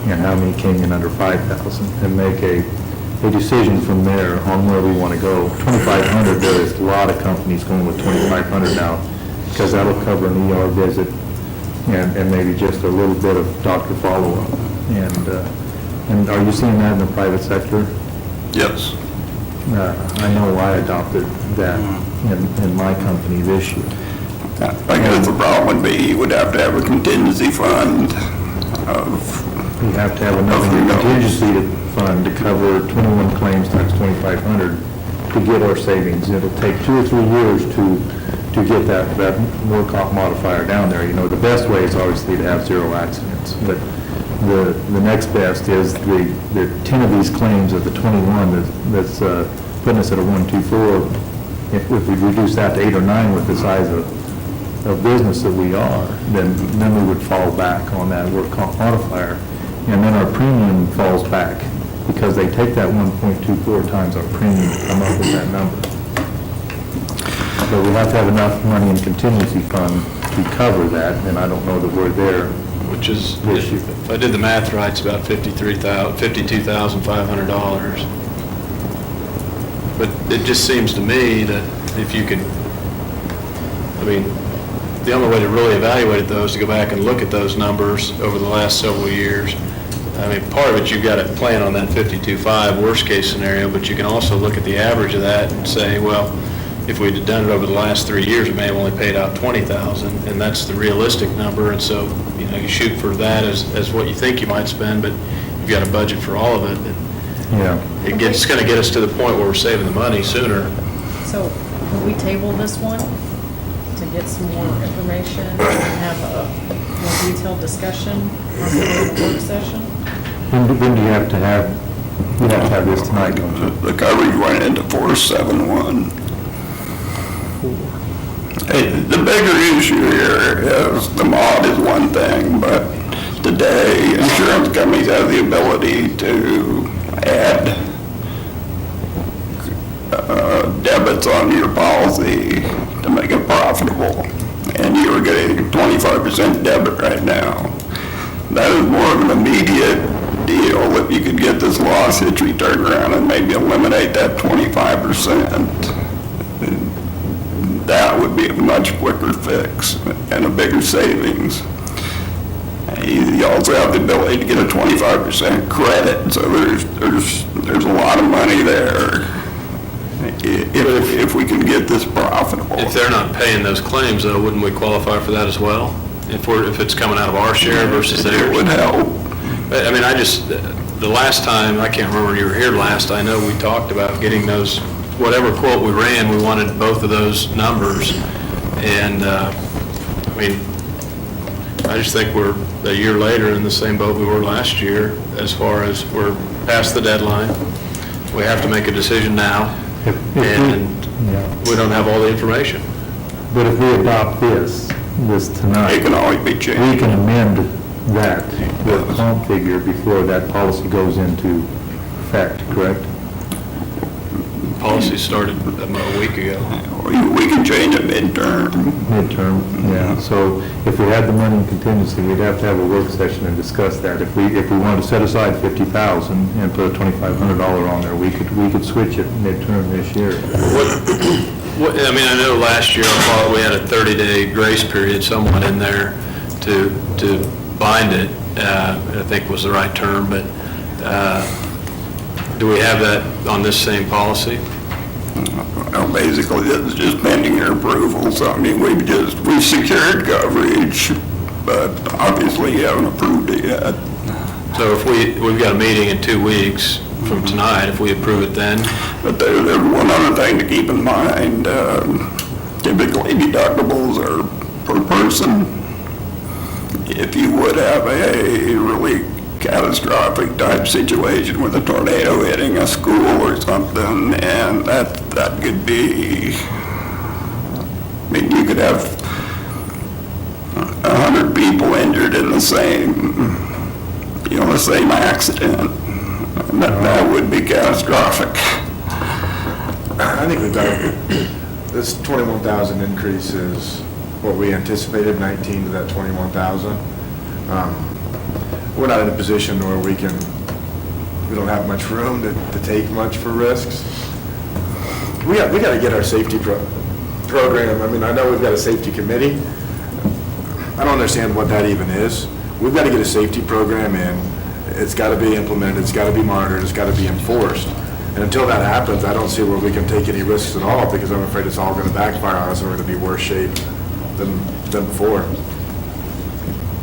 and how many came in under 5,000, and make a decision from there on where we want to go. 2,500, there is a lot of companies going with 2,500 now, because that'll cover an ER visit and maybe just a little bit of doctor follow-up. And are you seeing that in the private sector? Yes. I know I adopted that in my company this year. I guess the problem would be you would have to have a contingency fund of. You have to have another contingency fund to cover 21 claims times 2,500 to get our savings. It'll take 2 or 3 years to get that work comp modifier down there. You know, the best way is obviously to have 0 accidents, but the next best is the 10 of these claims of the 21 that's putting us at a 124. If we reduce that to 8 or 9 with the size of business that we are, then we would fall back on that work comp modifier, and then our premium falls back because they take that 1.24 times our premium to come up with that number. So we have to have enough money in contingency fund to cover that, and I don't know that we're there. Which is, This year. if I did the math right, it's about $52,500. But it just seems to me that if you could, I mean, the only way to really evaluate it though is to go back and look at those numbers over the last several years. I mean, part of it, you've got to plan on that 52.5 worst case scenario, but you can also look at the average of that and say, well, if we'd have done it over the last 3 years, we may have only paid out 20,000, and that's the realistic number, and so, you know, you shoot for that as what you think you might spend, but you've got a budget for all of it, and Yeah. it's going to get us to the point where we're saving the money sooner. So, can we table this one to get some more information and have a more detailed discussion on the work session? When do you have to have, you have to have this tonight, don't you? The coverage went into 471. Hey, the bigger issue here is the mod is one thing, but today insurance companies have the ability to add debits onto your policy to make it profitable, and you are getting 25% debit right now. That is more of an immediate deal if you could get this loss history turned around and maybe eliminate that 25%. That would be a much quicker fix and a bigger savings. You also have the ability to get a 25% credit, so there's a lot of money there if we can get this profitable. If they're not paying those claims, though, wouldn't we qualify for that as well? If it's coming out of our share versus theirs? It would help. I mean, the last time, I can't remember when you were here last, I know we talked about getting those, whatever quote we ran, we wanted both of those numbers. And, I mean, I just think we're a year later in the same boat we were last year as far as we're past the deadline. We have to make a decision now, and we don't have all the information. But if we adopt this tonight. It can always be changed. We can amend that, the comp figure, before that policy goes into effect, correct? Policy started a week ago. We can change it midterm. Midterm, yeah. So if we had the money in contingency, we'd have to have a work session and discuss that. If we wanted to set aside $50,000 and put a $2,500 on there, we could switch it midterm this year. I mean, I know last year, we had a 30-day grace period somewhat in there to bind it, I think was the right term, but do we have that on this same policy? Well, basically, it's just pending your approval, so I mean, we've secured coverage, but obviously you haven't approved it yet. So if we've got a meeting in 2 weeks from tonight, if we approve it then? But there's one other thing to keep in mind. Typically, deductibles are per person. If you would have a really catastrophic type situation with a tornado hitting a school or something, and that could be, I mean, you could have 100 people injured in the same accident. That would be catastrophic. I think we've got, this 21,000 increase is what we anticipated, 19 to that 21,000. We're not in a position where we don't have much room to take much for risks. We got to get our safety program. I mean, I know we've got a safety committee. I don't understand what that even is. We've got to get a safety program in. It's got to be implemented, it's got to be monitored, it's got to be enforced. And until that happens, I don't see where we can take any risks at all, because I'm afraid it's all going to backfire on us and we're going to be worse shape than before.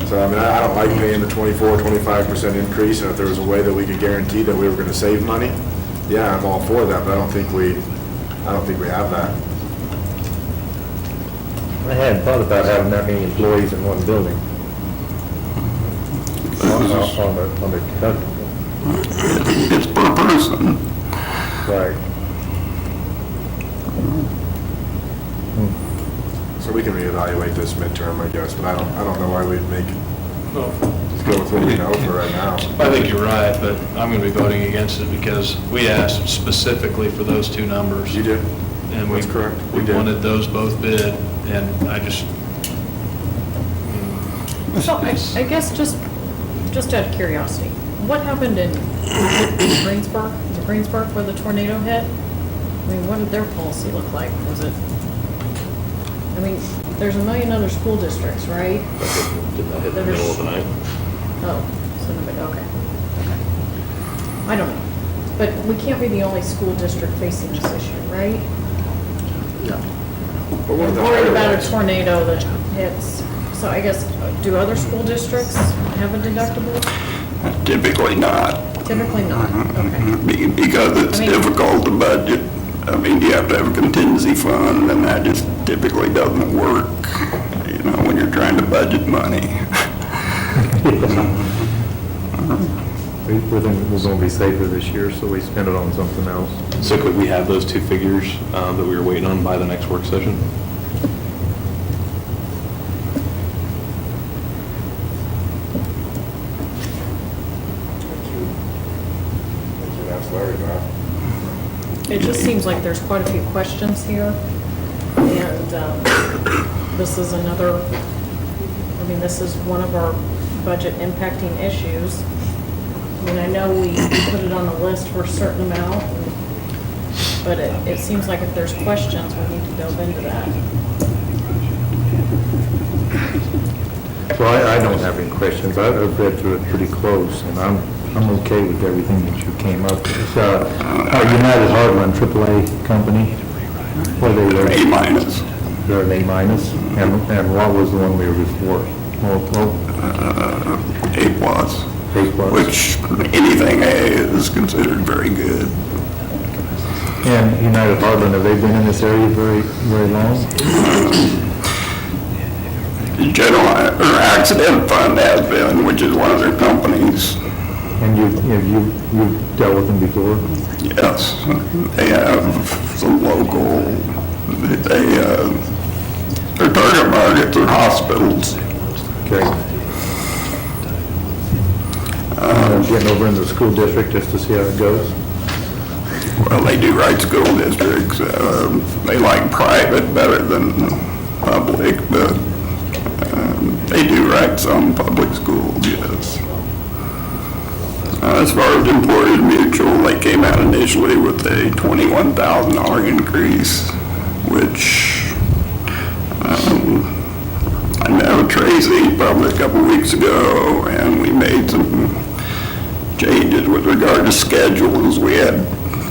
So, I mean, I don't like paying the 24-25% increase, and if there was a way that we could guarantee that we were going to save money, yeah, I'm all for that, but I don't think we have that. I hadn't thought about having that many employees in one building. On the deductible. It's per person. Right. So we can reevaluate this midterm, I guess, but I don't know why we'd make. Well, go with what we know for right now. I think you're right, but I'm going to be voting against it because we asked specifically for those two numbers. You did? And we That's correct. We We did. wanted those both bid, and I just, So I guess just out of curiosity, what happened in Greensburg? Was it Greensburg where the tornado hit? I mean, what did their policy look like? Was it, I mean, there's a million other school districts, right? Did that hit in the middle of the night? Oh, so nobody, okay. I don't know. But we can't be the only school district facing this issue, right? But one of the I'm worried higher about ones- a tornado that hits, so I guess, do other school districts have a deductible? Typically not. Typically not, okay. Because it's I mean- difficult to budget. I mean, you have to have a contingency fund, and that just typically doesn't work, you know, when you're trying to budget money. We think it was going to be safer this year, so we spent it on something else. So could we have those two figures that we were waiting on by the next work session? We can ask Larry that. It just seems like there's quite a few questions here, and this is another, I mean, this is one of our budget impacting issues. I mean, I know we put it on the list for a certain amount, but it seems like if there's questions, we need to delve into that. Well, I don't have any questions. I've read through it pretty close, and I'm okay with everything that you came up with. It's, United Hardline, AAA company, what are they? A minus. They're an A minus, and what was the one we were before? Well, A plus. A plus. Which anything A is considered very good. And United Hardline, have they been in this area very, very long? The General Accident Fund has been, which is one of their companies. And you've dealt with them before? Yes, they have some local, their target markets are hospitals. Okay. Getting over into the school district just to see how it goes? Well, they do write school districts. They like private better than public, but they do write some public schools, yes. As far as Employers Mutual, they came out initially with a $21,000 increase, which I met with Tracy probably a couple weeks ago, and we made some changes with regard to schedules. We had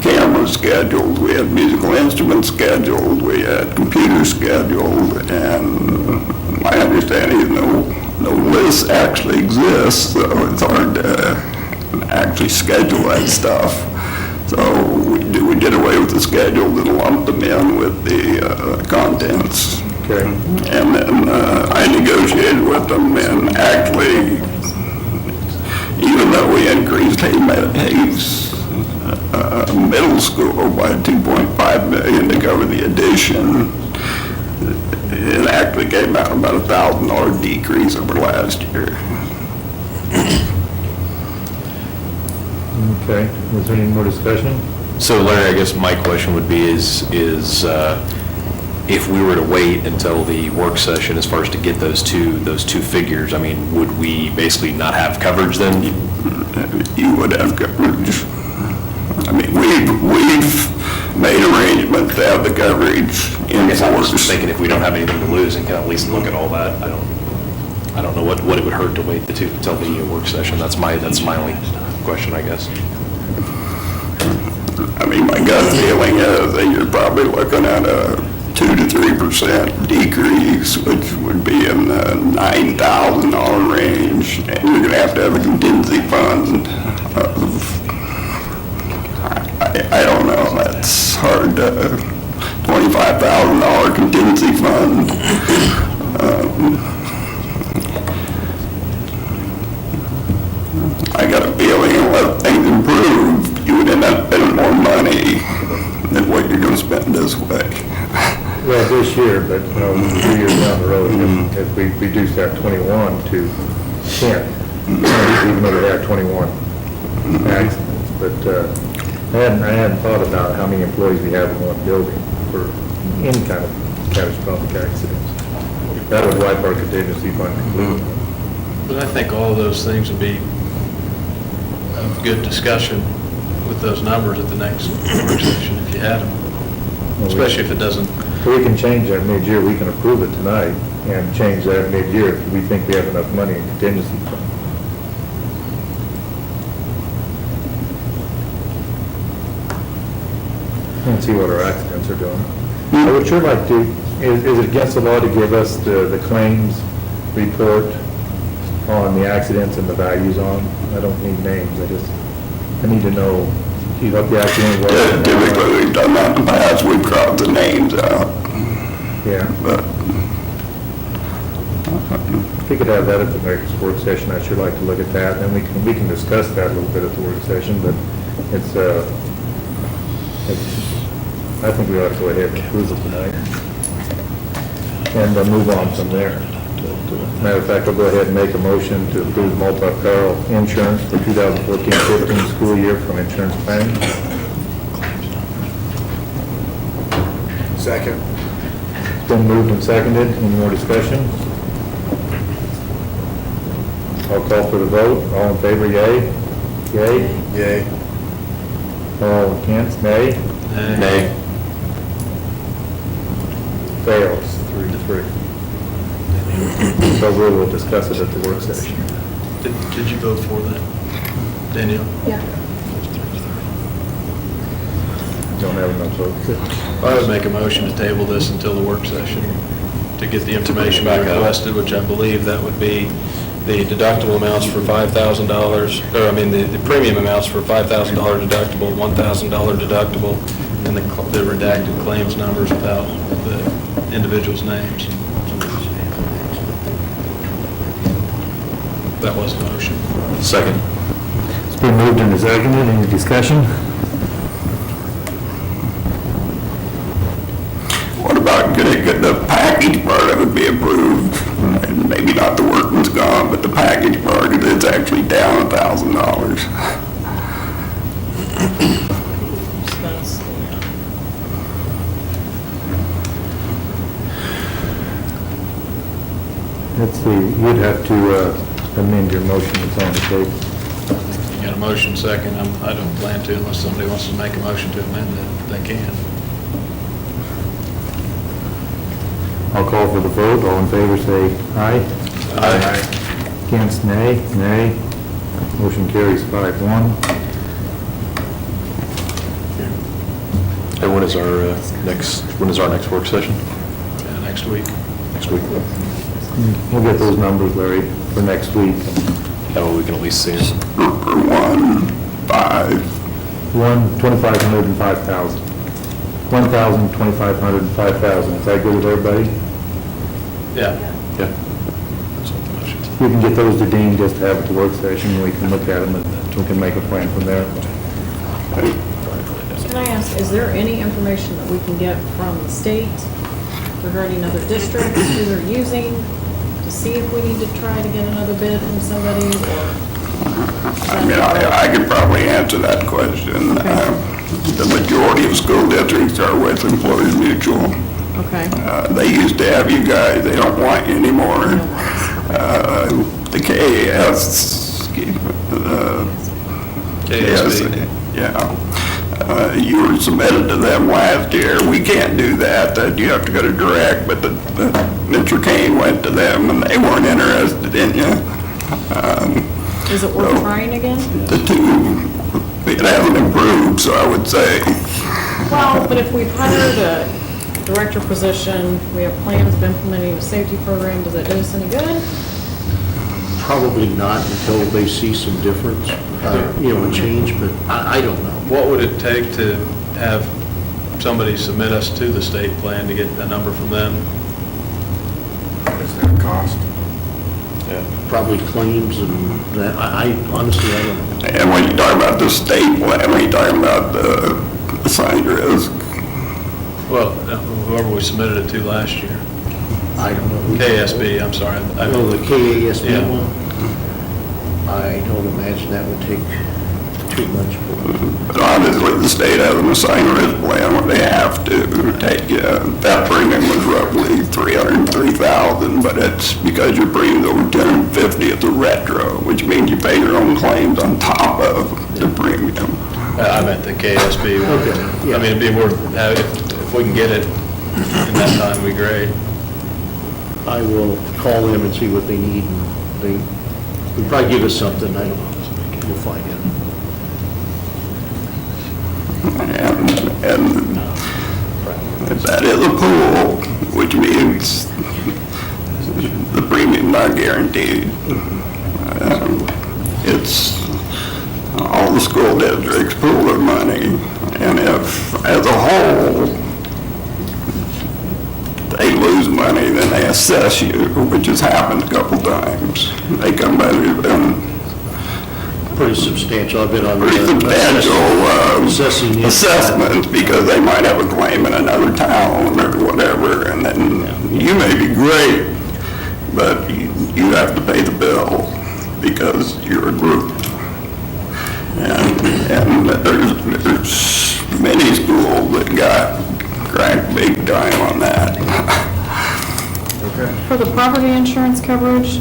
camera scheduled, we had musical instruments scheduled, we had computer scheduled, and my understanding is no list actually exists, so it's hard to actually schedule that stuff. So we did away with the schedule and lumped them in with the contents. Okay. And then I negotiated with them, and actually, even though we increased Hayes middle school by $2.5 million to cover the addition, it actually came out about a $1,000 decrease over last year. Okay, is there any more discussion? So Larry, I guess my question would be is if we were to wait until the work session as far as to get those two figures, I mean, would we basically not have coverage then? You would have coverage. I mean, we've made arrangements to have the coverage I in guess I was force. thinking if we don't have anything to lose and can at least look at all that, I don't know what it would hurt to wait until the work session. That's my only question, I guess. I mean, my gut feeling is that you're probably looking at a 2 to 3% decrease, which would be in the $9,000 range. And you're going to have a contingency fund of, I don't know, that's hard to, $25,000 contingency fund. I got a feeling unless things improve, you would end up spending more money than what you're going to spend this way. Well, this year, but, 2 years down the road, if we reduce that 21 to 10, even though they have 21 accidents. But I hadn't thought about how many employees we have in one building for any kind of catastrophic accidents. That would wipe our contingency fund completely. But I think all of those things would be a good discussion with those numbers at the next work session if you had them, especially if it doesn't. We can change that mid-year, we can approve it tonight and change that mid-year if we think we have enough money in contingency fund. And see what our accidents are doing. I would sure like to, is it against the law to give us the claims report on the accidents and the values on? I don't need names, I need to know what the accident was. Yeah, typically, we've done that in the past, we've crossed the names out. Yeah. But If we could have that at the next work session, I'd sure like to look at that, and we can discuss that a little bit at the work session, but it's I think we ought to go ahead and approve it tonight, and move on from there. Matter of fact, I'll go ahead and make a motion to approve multi-peril insurance for 2014-15 school year from insurance planning. Second. It's been moved and seconded. Any more discussion? I'll call for the vote. All in favor, yea? Yea? Yay. All against, nay? Nay. Fails, 3-3. So we'll discuss it at the work session. Did you vote for that, Danielle? Yeah. Don't have enough votes. I would make a motion to table this until the work session to get the information Back up. requested, which I believe that would be the deductible amounts for $5,000, or I mean, the premium amounts for $5,000 deductible, $1,000 deductible, and the redacted claims numbers without the individuals' names. That was the motion. Second. It's been moved and seconded. Any discussion? what about getting the package part of it be approved? And maybe not the workman's comp, but the package part, it's actually down $1,000. Let's see, you'd have to amend your motion that's on the table. You got a motion second. I don't plan to unless somebody wants to make a motion to amend it. They can. I'll call for the vote. All in favor, say aye. Aye. Against, nay. Nay. Motion carries 5-1. And when is our next work session? Next week. Next week? We'll get those numbers, Larry, for next week. That way we can at least see it. For 1,500. 2,500 and 5,000. 1,000, 2,500, and 5,000. Is that good with everybody? Yeah. Yeah. That's what the motion said. We can get those to Dean just to have at the work session, and we can look at them, and we can make a plan from there. Can I ask, is there any information that we can get from the state regarding other districts who they're using to see if we need to try to get another bid from somebody, or? I mean, I could probably answer that question. The majority of school districts are with Employers Mutual. Okay. They used to have you guys, they don't want you anymore. The KAS, KSB. Yeah. You were submitted to them last year. We can't do that. You have to go to direct, but Mr. Kane went to them and they weren't interested in you. Is it worth trying again? The two, it hasn't improved, so I would say. Well, but if we've hired a director position, we have plans of implementing a safety program, does that do us any good? Probably not until they see some difference, a change, but I don't know. What would it take to have somebody submit us to the state plan to get a number from them? Is there a cost? Probably claims and that, I honestly, I don't know. And when you talk about the state plan, when you talking about the assigned risk, Well, whoever we submitted it to last year. I don't know. KSB, I'm sorry. Oh, the KASB Yeah. one? I don't imagine that would take too much. But obviously, the state has an assigned risk plan where they have to take, that premium was roughly $303,000, but it's because your premium's over $250, it's a retro, which means you pay your own claims on top of the premium. I meant the KSB one. Okay, yeah. I mean, it'd be worth, if we can get it in that time, it'd be great. I will call them and see what they need. They'll probably give us something, I don't know. We'll find out. And that is a pool, which means the premium not guaranteed. It's all the school districts pool their money, and if, as a whole, they lose money, then they assess you, which has happened a couple times. They come back and Pretty substantial, I've been on. pretty substantial assessments, because they might have a claim in another town or whatever, and then you may be great, but you have to pay the bill because you're a group. And there's many schools that got cracked big time on that. For the property insurance coverage,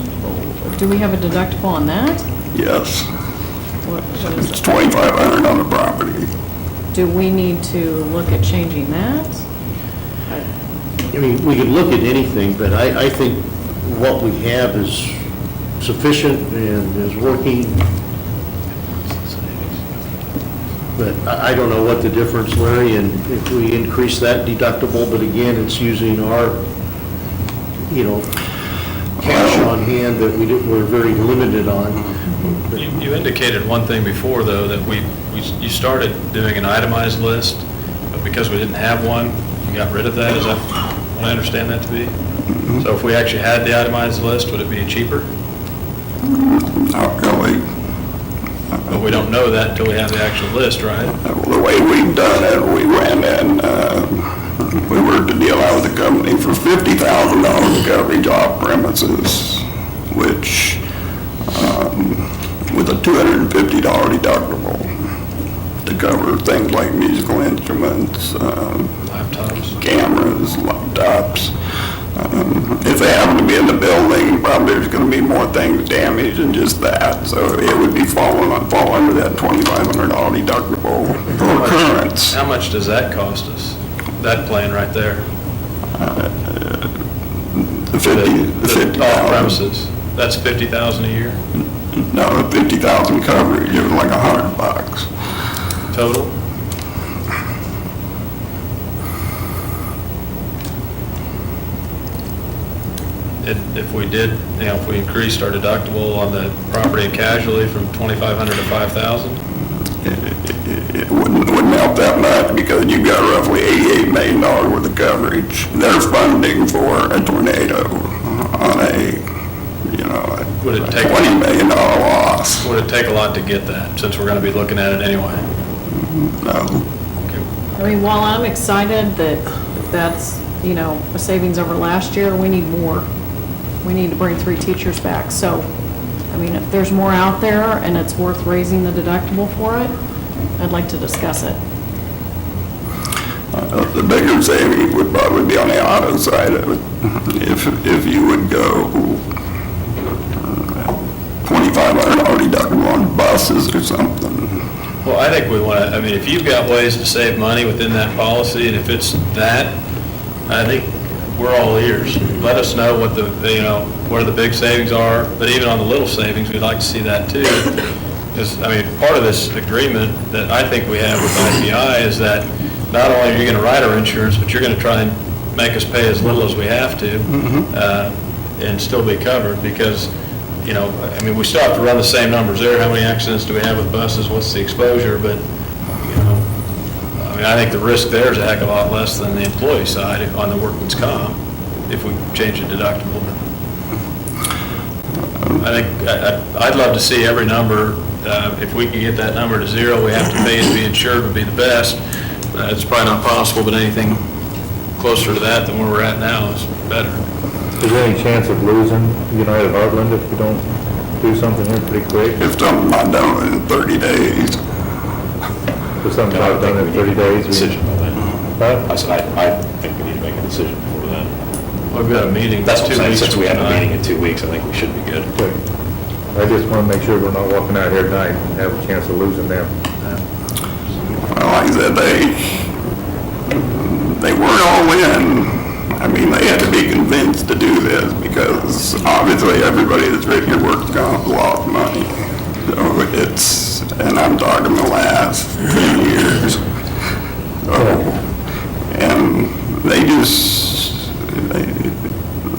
do we have a deductible on that? Yes, What is it's it? $2,500 on the property. Do we need to look at changing that? I mean, we could look at anything, but I think what we have is sufficient and is working. But I don't know what the difference, Larry, and if we increase that deductible, but again, it's using our, cash on hand that we're very limited on. You indicated one thing before, though, that you started doing an itemized list, but because we didn't have one, you got rid of that. Is that what I understand that to be? So if we actually had the itemized list, would it be cheaper? Not really. But we don't know that until we have the actual list, right? The way we've done it, we went and we worked a deal out with the company for $50,000 coverage off premises, which, with a $250 deductible to cover things like musical instruments, Laptops. cameras, laptops. If they happen to be in the building, probably there's going to be more things damaged than just that. So it would be fall under that $2,500 deductible per occurrence. How much does that cost us? That plan right there? The 50,000. Off premises, that's 50,000 a year No, the 50,000 coverage, it was like $100. total? If we did, if we increased our deductible on the property and casualty from 2,500 to 5,000? It wouldn't help that much because you've got roughly $88 million worth of coverage. There's funding for a tornado on a Would it take $20 million loss. Would it take a lot to get that, since we're going to be looking at it anyway? No. I mean, while I'm excited that that's, a savings over last year, we need more. We need to bring 3 teachers back. So, I mean, if there's more out there and it's worth raising the deductible for it, I'd like to discuss it. The bigger savings would probably be on the auto side of it. If you would go $2,500 deductible on buses or something. Well, I think we want to, if you've got ways to save money within that policy, and if it's that, I think we're all ears. Let us know what where the big savings are, but even on the little savings, we'd like to see that too. Because, part of this agreement that I think we have with IPI is that not only are you going to write our insurance, but you're going to try and make us pay as little as we have to, and still be covered, because, we still have to run the same numbers there. How many accidents do we have with buses? What's the exposure? But, I think the risk there is a heck of a lot less than the employee side on the workman's comp if we change the deductible. I think I'd love to see every number. If we can get that number to 0, we have to pay to be insured would be the best. It's probably not possible, but anything closer to that than where we're at now is better. Is there any chance of losing United Heartland if we don't do something here pretty quick? If something's not done in 30 days, If something's not done in 30 days? Decision by then. Huh? I said, I think we need to make a decision before then. We've got a meeting. That's what I'm 2 saying, weeks since we have a from meeting in tonight. 2 weeks, I think we should be good. Okay. I just want to make sure we're not walking out here tonight and have a chance of losing them. well, like I said, they weren't all in. I mean, they had to be convinced to do this because obviously everybody that's written your work's gone a lot of money. So it's, and I'm talking the last 10 years. So, and they just,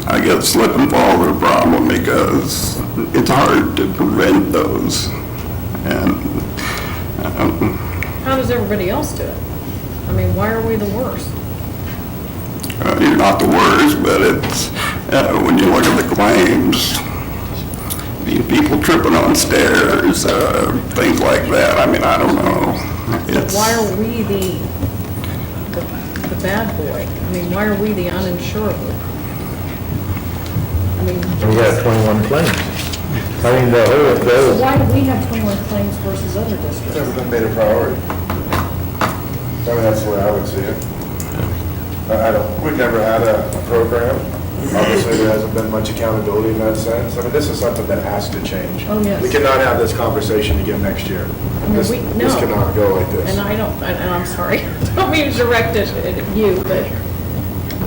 I guess slip and fall is a problem because it's hard to prevent those. And How does everybody else do it? I mean, why are we the worst? you're not the worst, but it's, when you look at the claims, these people tripping on stairs, things like that, I mean, I don't know. It's- Why are we the bad boy? I mean, why are we the uninsurable? I mean, We got 21 claims. I mean, the so whole, why do we have 21 claims versus other It's districts? never been made a priority. I mean, that's the way I would see it. I don't, we've never had a program. Obviously, there hasn't been much accountability in that sense. I mean, this is something that has to change. Oh, yes. We cannot have this conversation again next year. I mean, This no. cannot go like this. And I don't, and I'm sorry, I don't mean to direct it at you, but,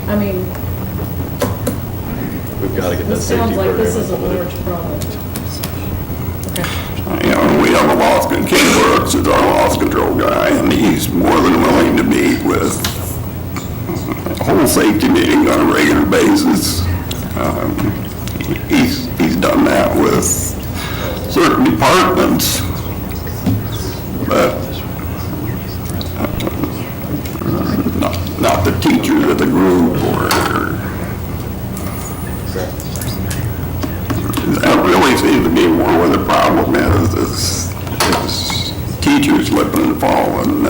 I mean, We've got to get that this safety sounds like this is a program large problem. Okay. You know, we have a loss, Ken Brooks is our loss control guy, and he's more than willing to meet with a whole safety meeting on a regular basis. He's done that with certain departments, but not the teachers of the group or that really seems to be more where the problem is teachers slipping and falling,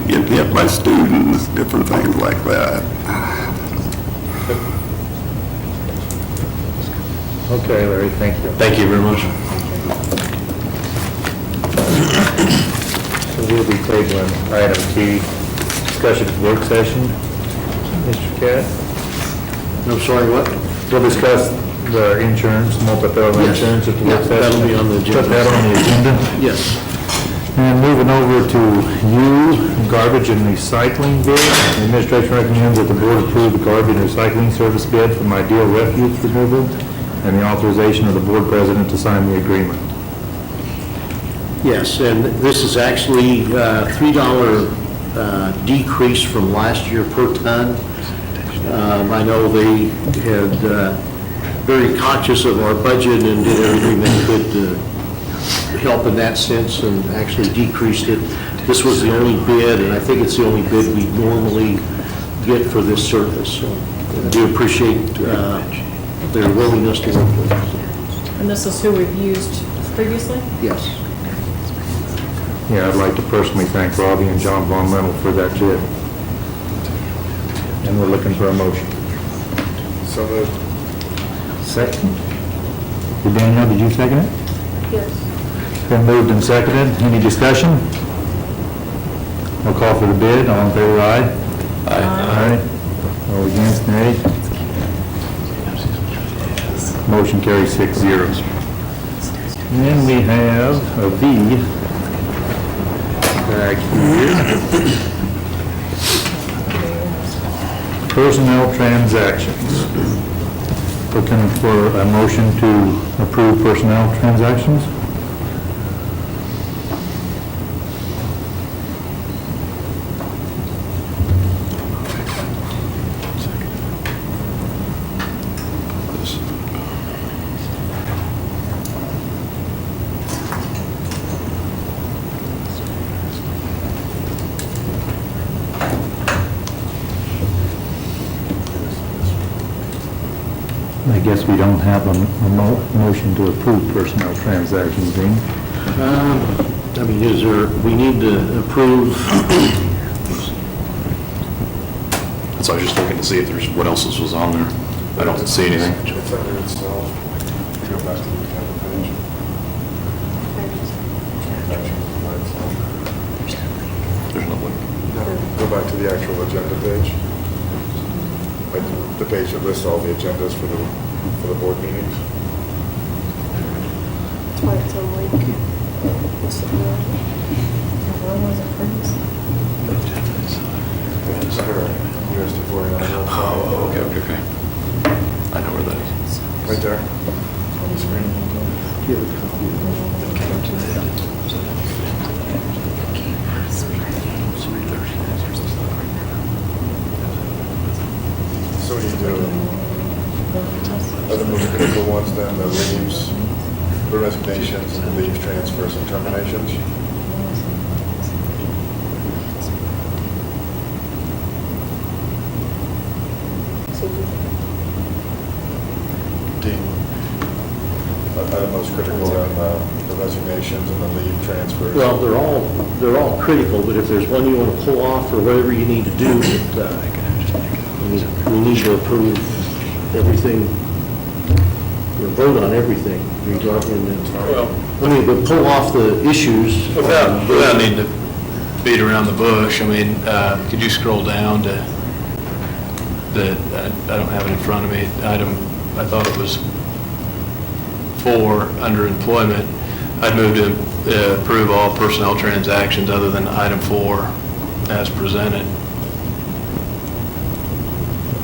getting hit by students, different things like that. okay, Larry, thank you. Thank you very much. So we'll be tabling item T, discussion of work session. Mr. Cat? I'm sorry, what? We'll discuss the insurance, multi-peril Yes. insurance at the work Yeah, session. that'll be on the agenda. Put that on the agenda. Yes. And moving over to U, garbage and recycling bid. The administration recommends that the board approve the garbage and recycling service bid from Ideal Refuse Removal and the authorization of the board president to sign the agreement. Yes, and this is actually $3 decrease from last year per ton. I know they had very conscious of our budget and did everything they could to help in that sense and actually decreased it. This was the only bid, and I think it's the only bid we normally get for this service. So I do appreciate their willingness to work with us. And this is who we've used previously? Yes. Yeah, I'd like to personally thank Robbie and John Von Lennel for that bid. And we're looking for a motion. So moved. Second. Daniel, did you second it? Yes. Been moved and seconded. Any discussion? I'll call for the bid. All in favor, aye? Aye. All against, nay? Motion carries 6-0. And then we have a V back here. Personnel transactions. Looking for a motion to approve personnel transactions. I guess we don't have a motion to approve personnel transactions, Dean. I mean, is there, we need to approve, So I was just looking to see if there's, what else was on there. I don't see anything. It's under itself. go back to the agenda page. There's no link. Go back to the actual agenda page. Like the page that lists all the agendas for the board meetings. That's why it's on link. What's the board? Where was it first? USD 49. Oh, okay. I know where that is. Right there, on the screen. So you do other most critical ones then, the leaves, the resignations, and the leaves, transfers, and terminations. Are the most critical then the resignations and the leave transfers? Well, they're all critical, but if there's one you want to pull off or whatever you need to do, we need to approve everything, or vote on everything. But pull off the issues. Without needing to beat around the bush, I mean, could you scroll down to I don't have it in front of me, item, I thought it was 4, under employment. I'd move to approve all personnel transactions other than item 4 as presented,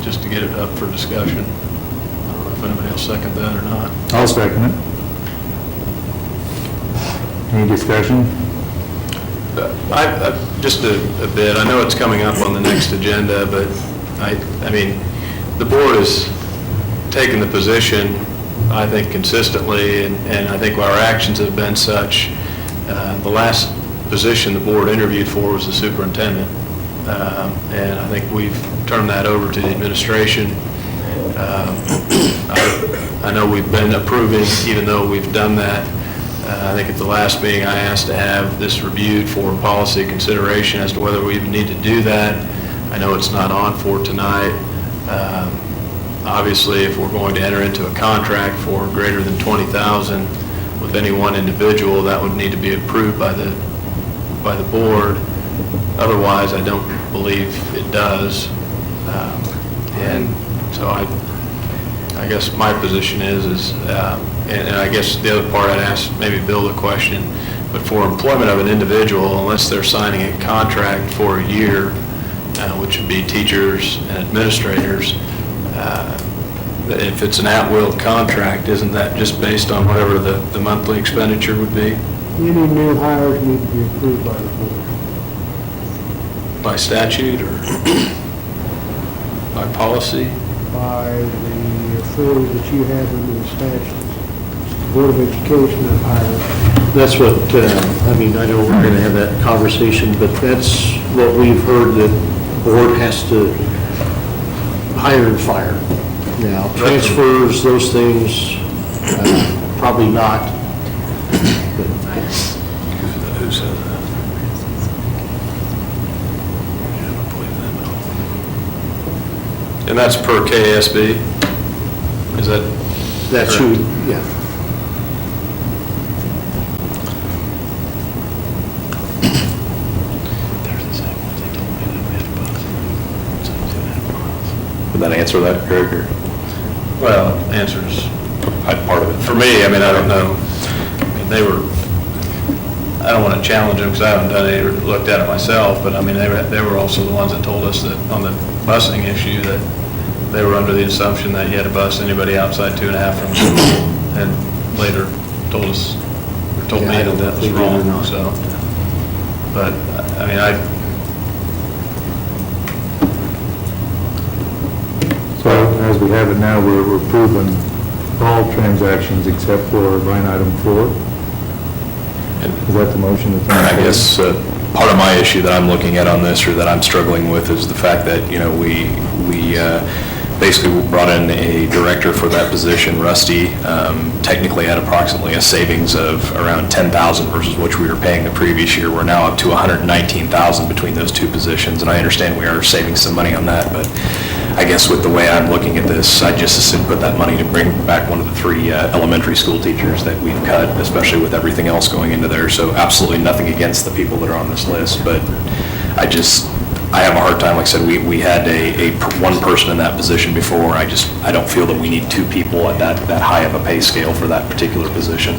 just to get it up for discussion. I don't know if anybody else second that or not. I'll second it. Any discussion? Just a bit, I know it's coming up on the next agenda, but I mean, the board has taken the position, I think, consistently, and I think our actions have been such. The last position the board interviewed for was the superintendent, and I think we've turned that over to the administration. I know we've been approving, even though we've done that. I think at the last meeting, I asked to have this reviewed for policy consideration as to whether we even need to do that. I know it's not on for tonight. Obviously, if we're going to enter into a contract for greater than $20,000 with any one individual, that would need to be approved by the board. Otherwise, I don't believe it does. And so I guess my position is and I guess the other part I'd ask, maybe Bill the question, but for employment of an individual, unless they're signing a contract for a year, which would be teachers and administrators, if it's an at-will contract, isn't that just based on whatever the monthly expenditure would be? Any new hires need to be approved by the board. By statute or by policy? By the authority that you have under the statutes. Board of Education that hires. That's what, I know we're going to have that conversation, but that's what we've heard, that the board has to hire and fire. Now, transfers, those things, probably not. Who said that? I don't believe that at all. And that's per KSB? Is that? That's who, yeah. Would that answer that, Greg, or? Well, answers Part of it. for me. I mean, I don't know. I mean, I don't want to challenge them because I haven't done it or looked at it myself, but I mean, they were also the ones that told us that on the busing issue, that they were under the assumption that you had to bus anybody outside 2.5 from school, and later told us, or told me that that was wrong, so. But, I mean, So as we have it now, we're approving all transactions except for line item 4. Is that the motion that's on the I table? guess part of my issue that I'm looking at on this, or that I'm struggling with, is the fact that, we basically brought in a director for that position, Rusty, technically had approximately a savings of around $10,000 versus which we were paying the previous year. We're now up to $119,000 between those two positions, and I understand we are saving some money on that, but I guess with the way I'm looking at this, I just as soon put that money to bring back one of the 3 elementary school teachers that we've cut, especially with everything else going into there. So absolutely nothing against the people that are on this list, but I have a hard time, like I said, we had one person in that position before. I don't feel that we need 2 people at that high of a pay scale for that particular position.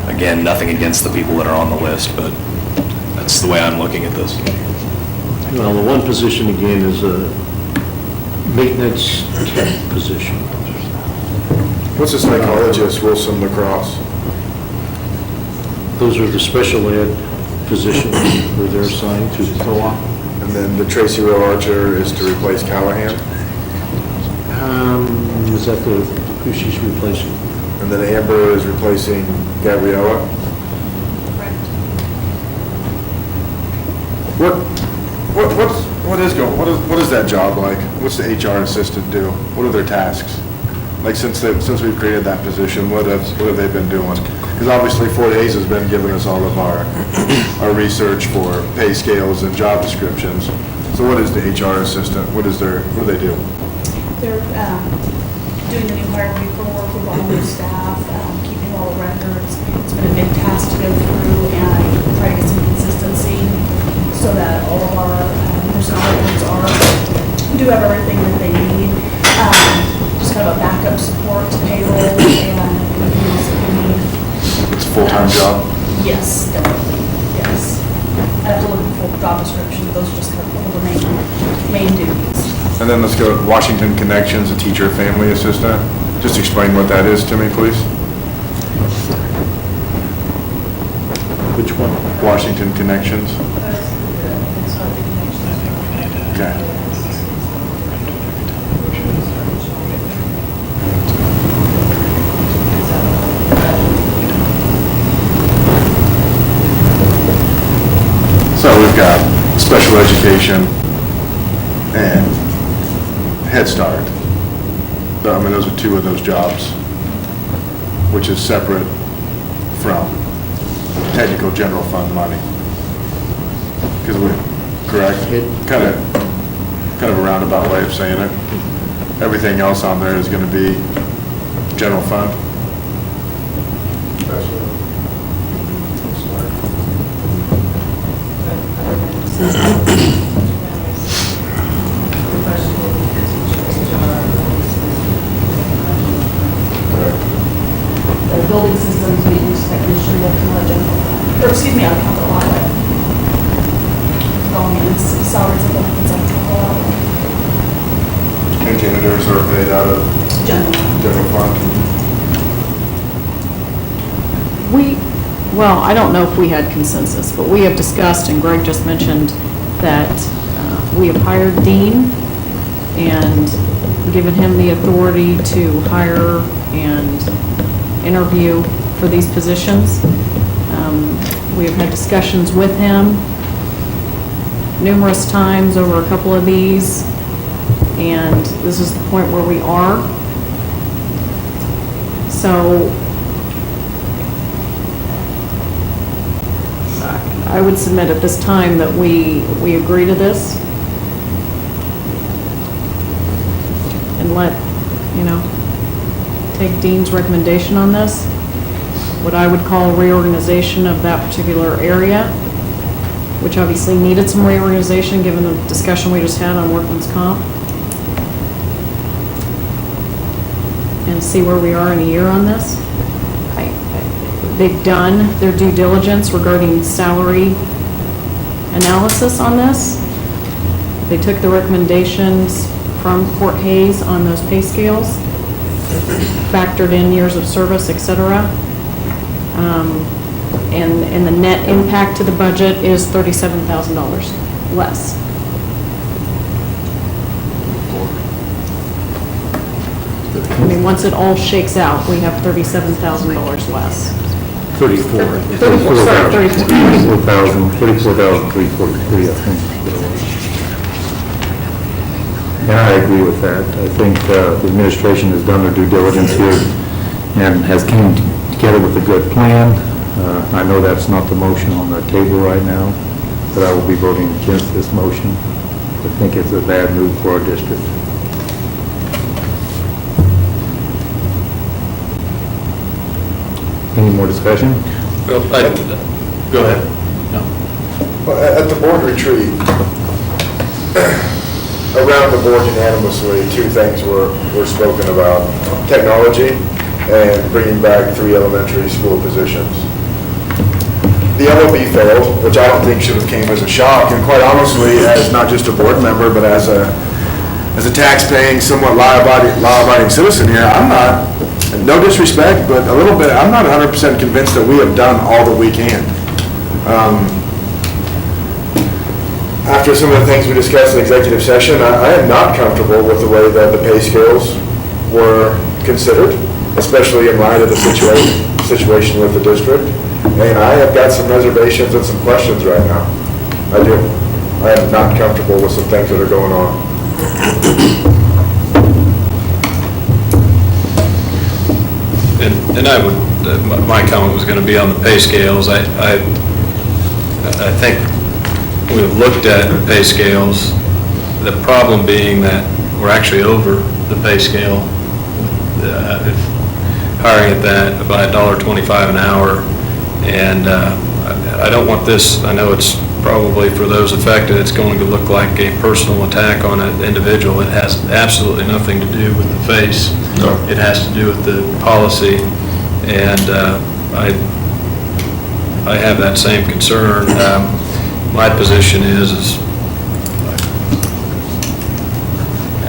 Again, nothing against the people that are on the list, but that's the way I'm looking at this. Well, the one position again is a maintenance tech position. What's a psychologist, Wilson Lacrosse? Those are the special ed positions where they're assigned to the co-op. And then the Tracy Rowe Archer is to replace Callahan? Is that who she's replacing? And then Amber is replacing Gabriella? What is that job like? What's the HR assistant do? What are their tasks? Like since we've created that position, what have they been doing? Because obviously Fort Hays has been giving us all of our research for pay scales and job descriptions. So what is the HR assistant? What do they do? They're doing the new hire paperwork with all new staff, keeping all the records. It's been a big task to go through and try to get some consistency so that all of our personnel records do have everything that they need. Just kind of a backup support to payroll and anything else that we need. It's a full-time job? Yes, definitely, yes. I have to look at the full job description, those are just kind of the main duties. And then let's go Washington Connections, a teacher family assistant. Just explain what that is to me, please. Which one? Washington Connections. Okay. So we've got special education and Head Start. I mean, those are 2 of those jobs, which is separate from technical general fund money. Because correct? Kind of a roundabout way of saying it. Everything else on there is going to be general fund. The building systems maintenance technician will come out of general fund, or excuse me, out of capital outlay. Going in, salaries and benefits out of capital outlay. And janitors are paid out of general fund. Well, I don't know if we had consensus, but we have discussed, and Greg just mentioned, that we have hired Dean and given him the authority to hire and interview for these positions. We have had discussions with him numerous times over a couple of these, and this is the point where we are. So I would submit at this time that we agree to this and let, take Dean's recommendation on this, what I would call reorganization of that particular area, which obviously needed some reorganization given the discussion we just had on workman's comp, and see where we are in a year on this. They've done their due diligence regarding salary analysis on this. They took the recommendations from Fort Hays on those pay scales, factored in years of service, et cetera. And the net impact to the budget is $37,000 less. I mean, once it all shakes out, we have $37,000 less. 34. 34, sorry, 34. 34,343, I think. And I agree with that. I think the administration has done their due diligence here and has came together with a good plan. I know that's not the motion on the table right now, but I will be voting against this motion. I think it's a bad move for our district. Any more discussion? Go ahead. No. Well, at the board retreat, around the board unanimously, two things were spoken about: technology and bringing back 3 elementary school positions. The LOB failed, which I don't think should have came as a shock, and quite honestly, as not just a board member, but as a tax-paying, somewhat law-abiding citizen here, I'm not, no disrespect, but a little bit, I'm not 100% convinced that we have done all that we can. After some of the things we discussed in executive session, I am not comfortable with the way that the pay scales were considered, especially in light of the situation with the district. And I have got some reservations and some questions right now. I do. I am not comfortable with some things that are going on. And I would, my comment was going to be on the pay scales. I think we've looked at pay scales, the problem being that we're actually over the pay scale, if hiring at that by $1.25 an hour. And I don't want this, I know it's probably for those affected, it's going to look like a personal attack on an individual. It has absolutely nothing to do with the face. No. It has to do with the policy. And I have that same concern. My position is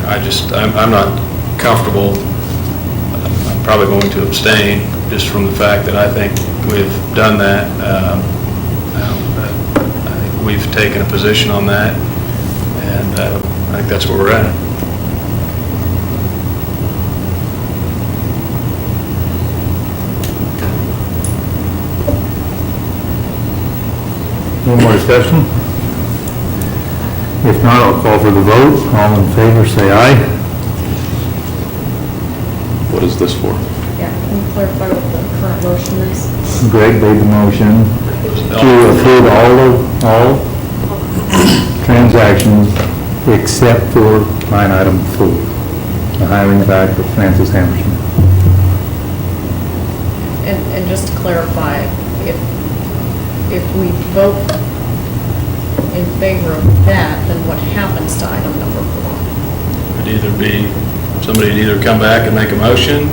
I'm not comfortable. I'm probably going to abstain just from the fact that I think we've done that. I think we've taken a position on that, and I think that's where we're at. Any more discussion? If not, I'll call for the vote. All in favor, say aye. What is this for? Yeah, can you clarify what the current motion is? Greg made the motion to approve all transactions except for line item 4, the hiring back of Francis Hammerson. And just to clarify, if we vote in favor of that, then what happens to item number 4? It'd either be, somebody would either come back and make a motion,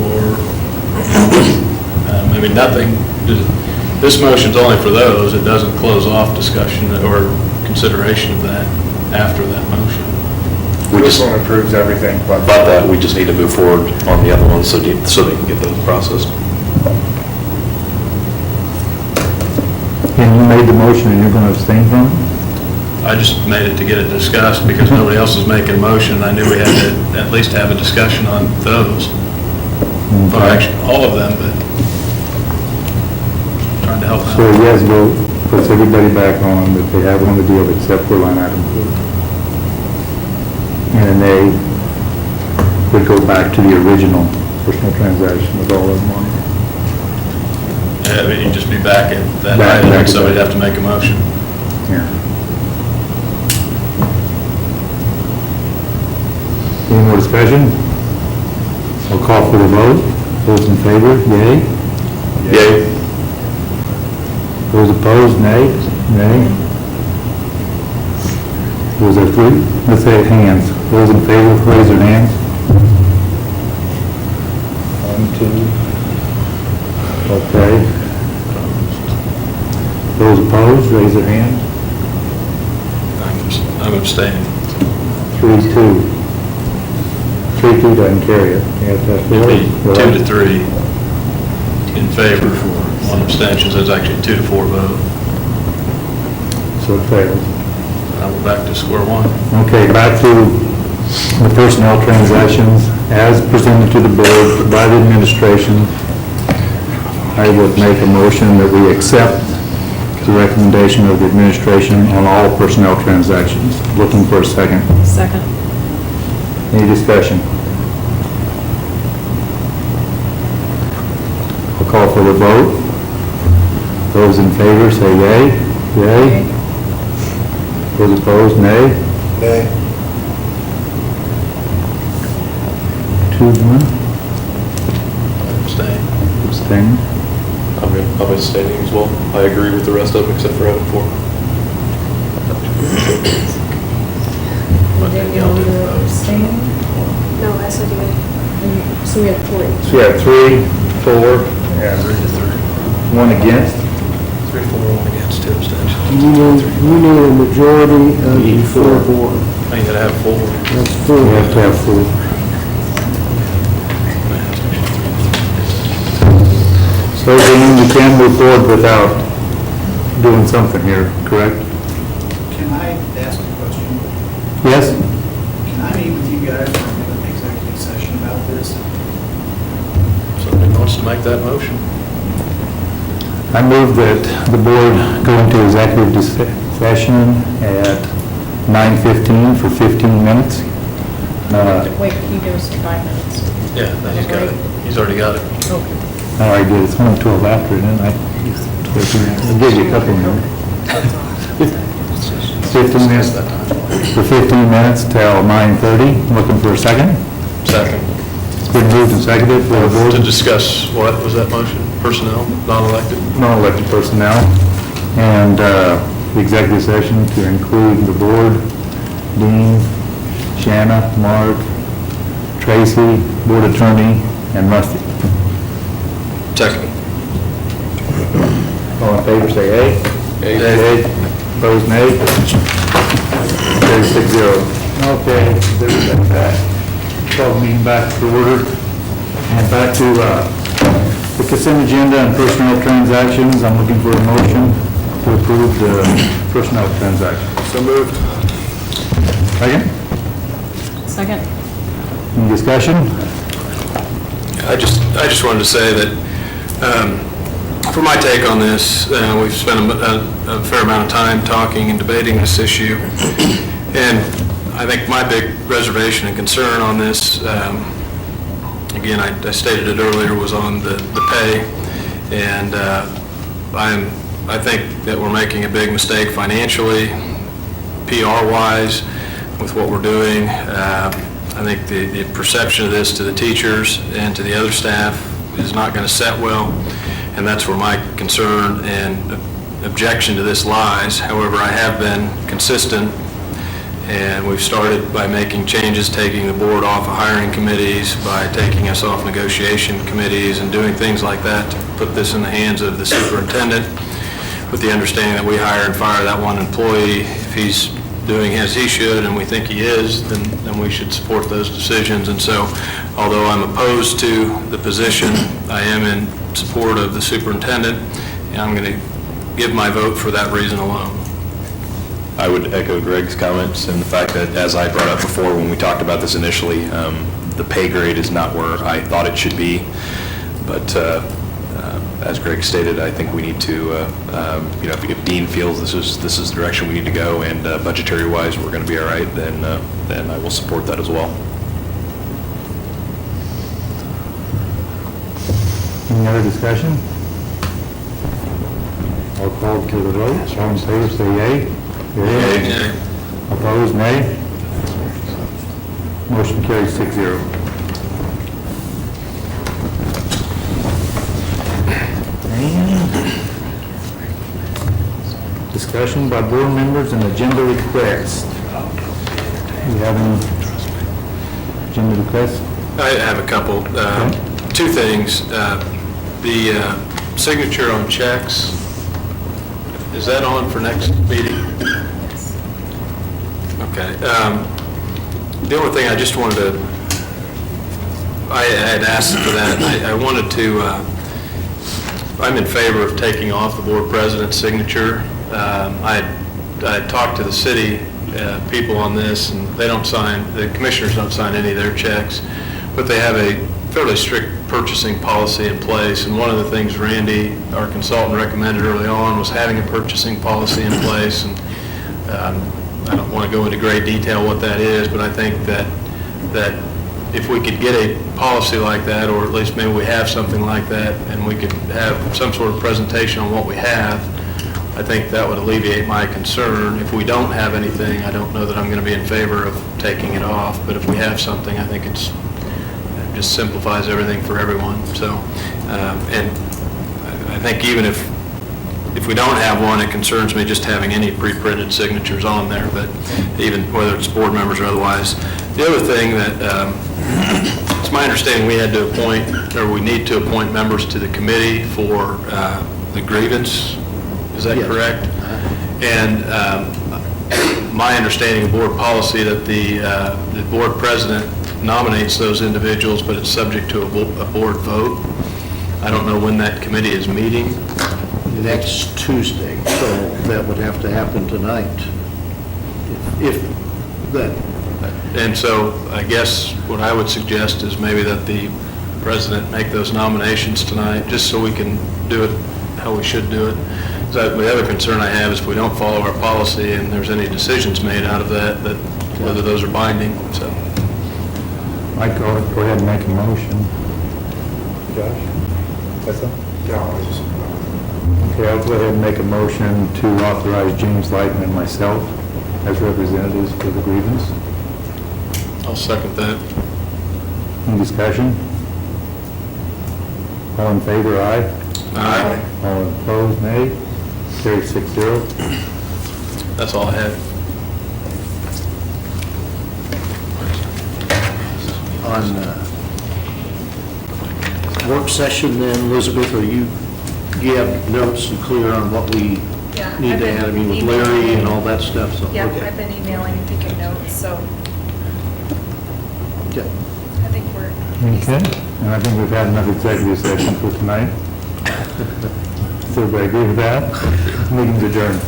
or maybe nothing. This motion's only for those. It doesn't close off discussion or consideration of that after that motion. This one approves everything, but that we just need to move forward on the other ones so they can get those processed. And you made the motion and you're going to abstain from it? I just made it to get it discussed because nobody else was making a motion. I knew we had to at least have a discussion on those. Well, actually, all of them, but trying to help out. So a yes vote puts everybody back on that they have on the deal except for line item 4. And a nay would go back to the original personal transaction with all of them on it. Yeah, I mean, you'd just be back at that Back item, to somebody'd that. have to make a motion. Yeah. Any more discussion? I'll call for the vote. Those in favor, yea? Yay. Those opposed, nay? Nay? Was there 3? Let's say hands. Those in favor, raise their hands. 1, 2. Okay. Those opposed, raise their hand. I'm abstaining. 3-2. 3-2 doesn't carry it. You have to have 4. It'd be 2 to 3 in favor, 1 abstention, so it's actually a 2 to 4 vote. So it fails. Now we're back to square one. Okay, back to the personnel transactions as presented to the board by the administration. I would make a motion that we accept the recommendation of the administration on all personnel transactions. Looking for a second. Second. Any discussion? I'll call for the vote. Those in favor say yea. Yea. Those opposed, nay. nay. 2-1. Abstain. abstaining. I'm abstaining as well. I agree with the rest of them except for item 4. No, I said you would. So we have 3. So we have 3, 4, and 1 against. 3, 4, 1 against, 2 abstentions. You need a majority of the full board. I ain't gotta have 4. That's 4. We have to have 4. So Dean, we can move forward without doing something here, correct? Can I ask a question? Yes? Can I meet with you guys for an executive session about this? Somebody wants to make that motion? I move that the board go into executive session at 9:15 for 15 minutes. Wait, he goes to 5 minutes. Yeah, he's got it. He's already got it. Okay. All right, good, it's only 12 after, didn't I? I'll give you a couple minutes. 15 minutes, for 15 minutes till 9:30, looking for a second. Second. It's been moved and seconded for the board. To discuss, what was that motion? Personnel, non-elected? Non-elected personnel, and the executive session to include the board, Dean, Shanna, Mark, Tracy, board attorney, and Rusty. Second. All in favor, say aye. Aye. Opposed, nay. Carries 6-0. Okay, there's that. Call the meeting back to order. And back to the consent agenda and personnel transactions. I'm looking for a motion to approve the personnel transactions. So moved. Second? Second? Any discussion? I just wanted to say that, for my take on this, we've spent a fair amount of time talking and debating this issue, and I think my big reservation and concern on this, again, I stated it earlier, was on the pay, and I think that we're making a big mistake financially, PR-wise, with what we're doing. I think the perception of this to the teachers and to the other staff is not going to set well, and that's where my concern and objection to this lies. However, I have been consistent, and we've started by making changes, taking the board off of hiring committees, by taking us off negotiation committees, and doing things like that to put this in the hands of the superintendent, with the understanding that we hire and fire that one employee. If he's doing as he should, and we think he is, then we should support those decisions. And so, although I'm opposed to the position, I am in support of the superintendent, and I'm going to give my vote for that reason alone. I would echo Greg's comments and the fact that, as I brought up before when we talked about this initially, the pay grade is not where I thought it should be. But as Greg stated, I think we need to, if Dean feels this is the direction we need to go, and budgetary-wise we're going to be all right, then I will support that as well. Any other discussion? I'll call to the vote. All in favor, say yea. Yea. Opposed, nay. Motion carries 6-0. Discussion by board members and agenda requests. Do you have any agenda requests? I have a couple. Two things. The signature on checks, is that on for next meeting? Okay. The only thing I just wanted to, I had asked for that. I wanted to, I'm in favor of taking off the board president's signature. I had talked to the city people on this, and they don't sign, the commissioners don't sign any of their checks, but they have a fairly strict purchasing policy in place, and one of the things Randy, our consultant, recommended early on was having a purchasing policy in place, and I don't want to go into great detail what that is, but I think that if we could get a policy like that, or at least maybe we have something like that, and we could have some sort of presentation on what we have, I think that would alleviate my concern. If we don't have anything, I don't know that I'm going to be in favor of taking it off, but if we have something, I think it just simplifies everything for everyone. So And I think even if we don't have one, it concerns me just having any pre-printed signatures on there, but even whether it's board members or otherwise. The other thing that, it's my understanding we had to appoint, or we need to appoint members to the committee for the grievance, is that Yes. correct? And my understanding of board policy that the board president nominates those individuals, but it's subject to a board vote. I don't know when that committee is meeting. Next Tuesday, so that would have to happen tonight. If that, And so I guess what I would suggest is maybe that the president make those nominations tonight, just so we can do it how we should do it. So the other concern I have is if we don't follow our policy and there's any decisions made out of that, whether those are binding, so. Mike, go ahead and make a motion. Josh? That's all? No, I was just, Okay, I'll go ahead and make a motion to authorize James Lighton and myself as representatives for the grievance. I'll second that. Any discussion? All in favor, aye? Aye. All opposed, nay? Carried 6-0. That's all I had. on work session then, Elizabeth, do you have notes and clear on what we Yeah, need I've to been have, I mean, with emailing. Larry and all that stuff, so, Yeah, okay. I've been emailing and taking notes, so Okay. I think we're. Okay, and I think we've had enough executive session for tonight. Does everybody agree with that? Meeting's adjourned.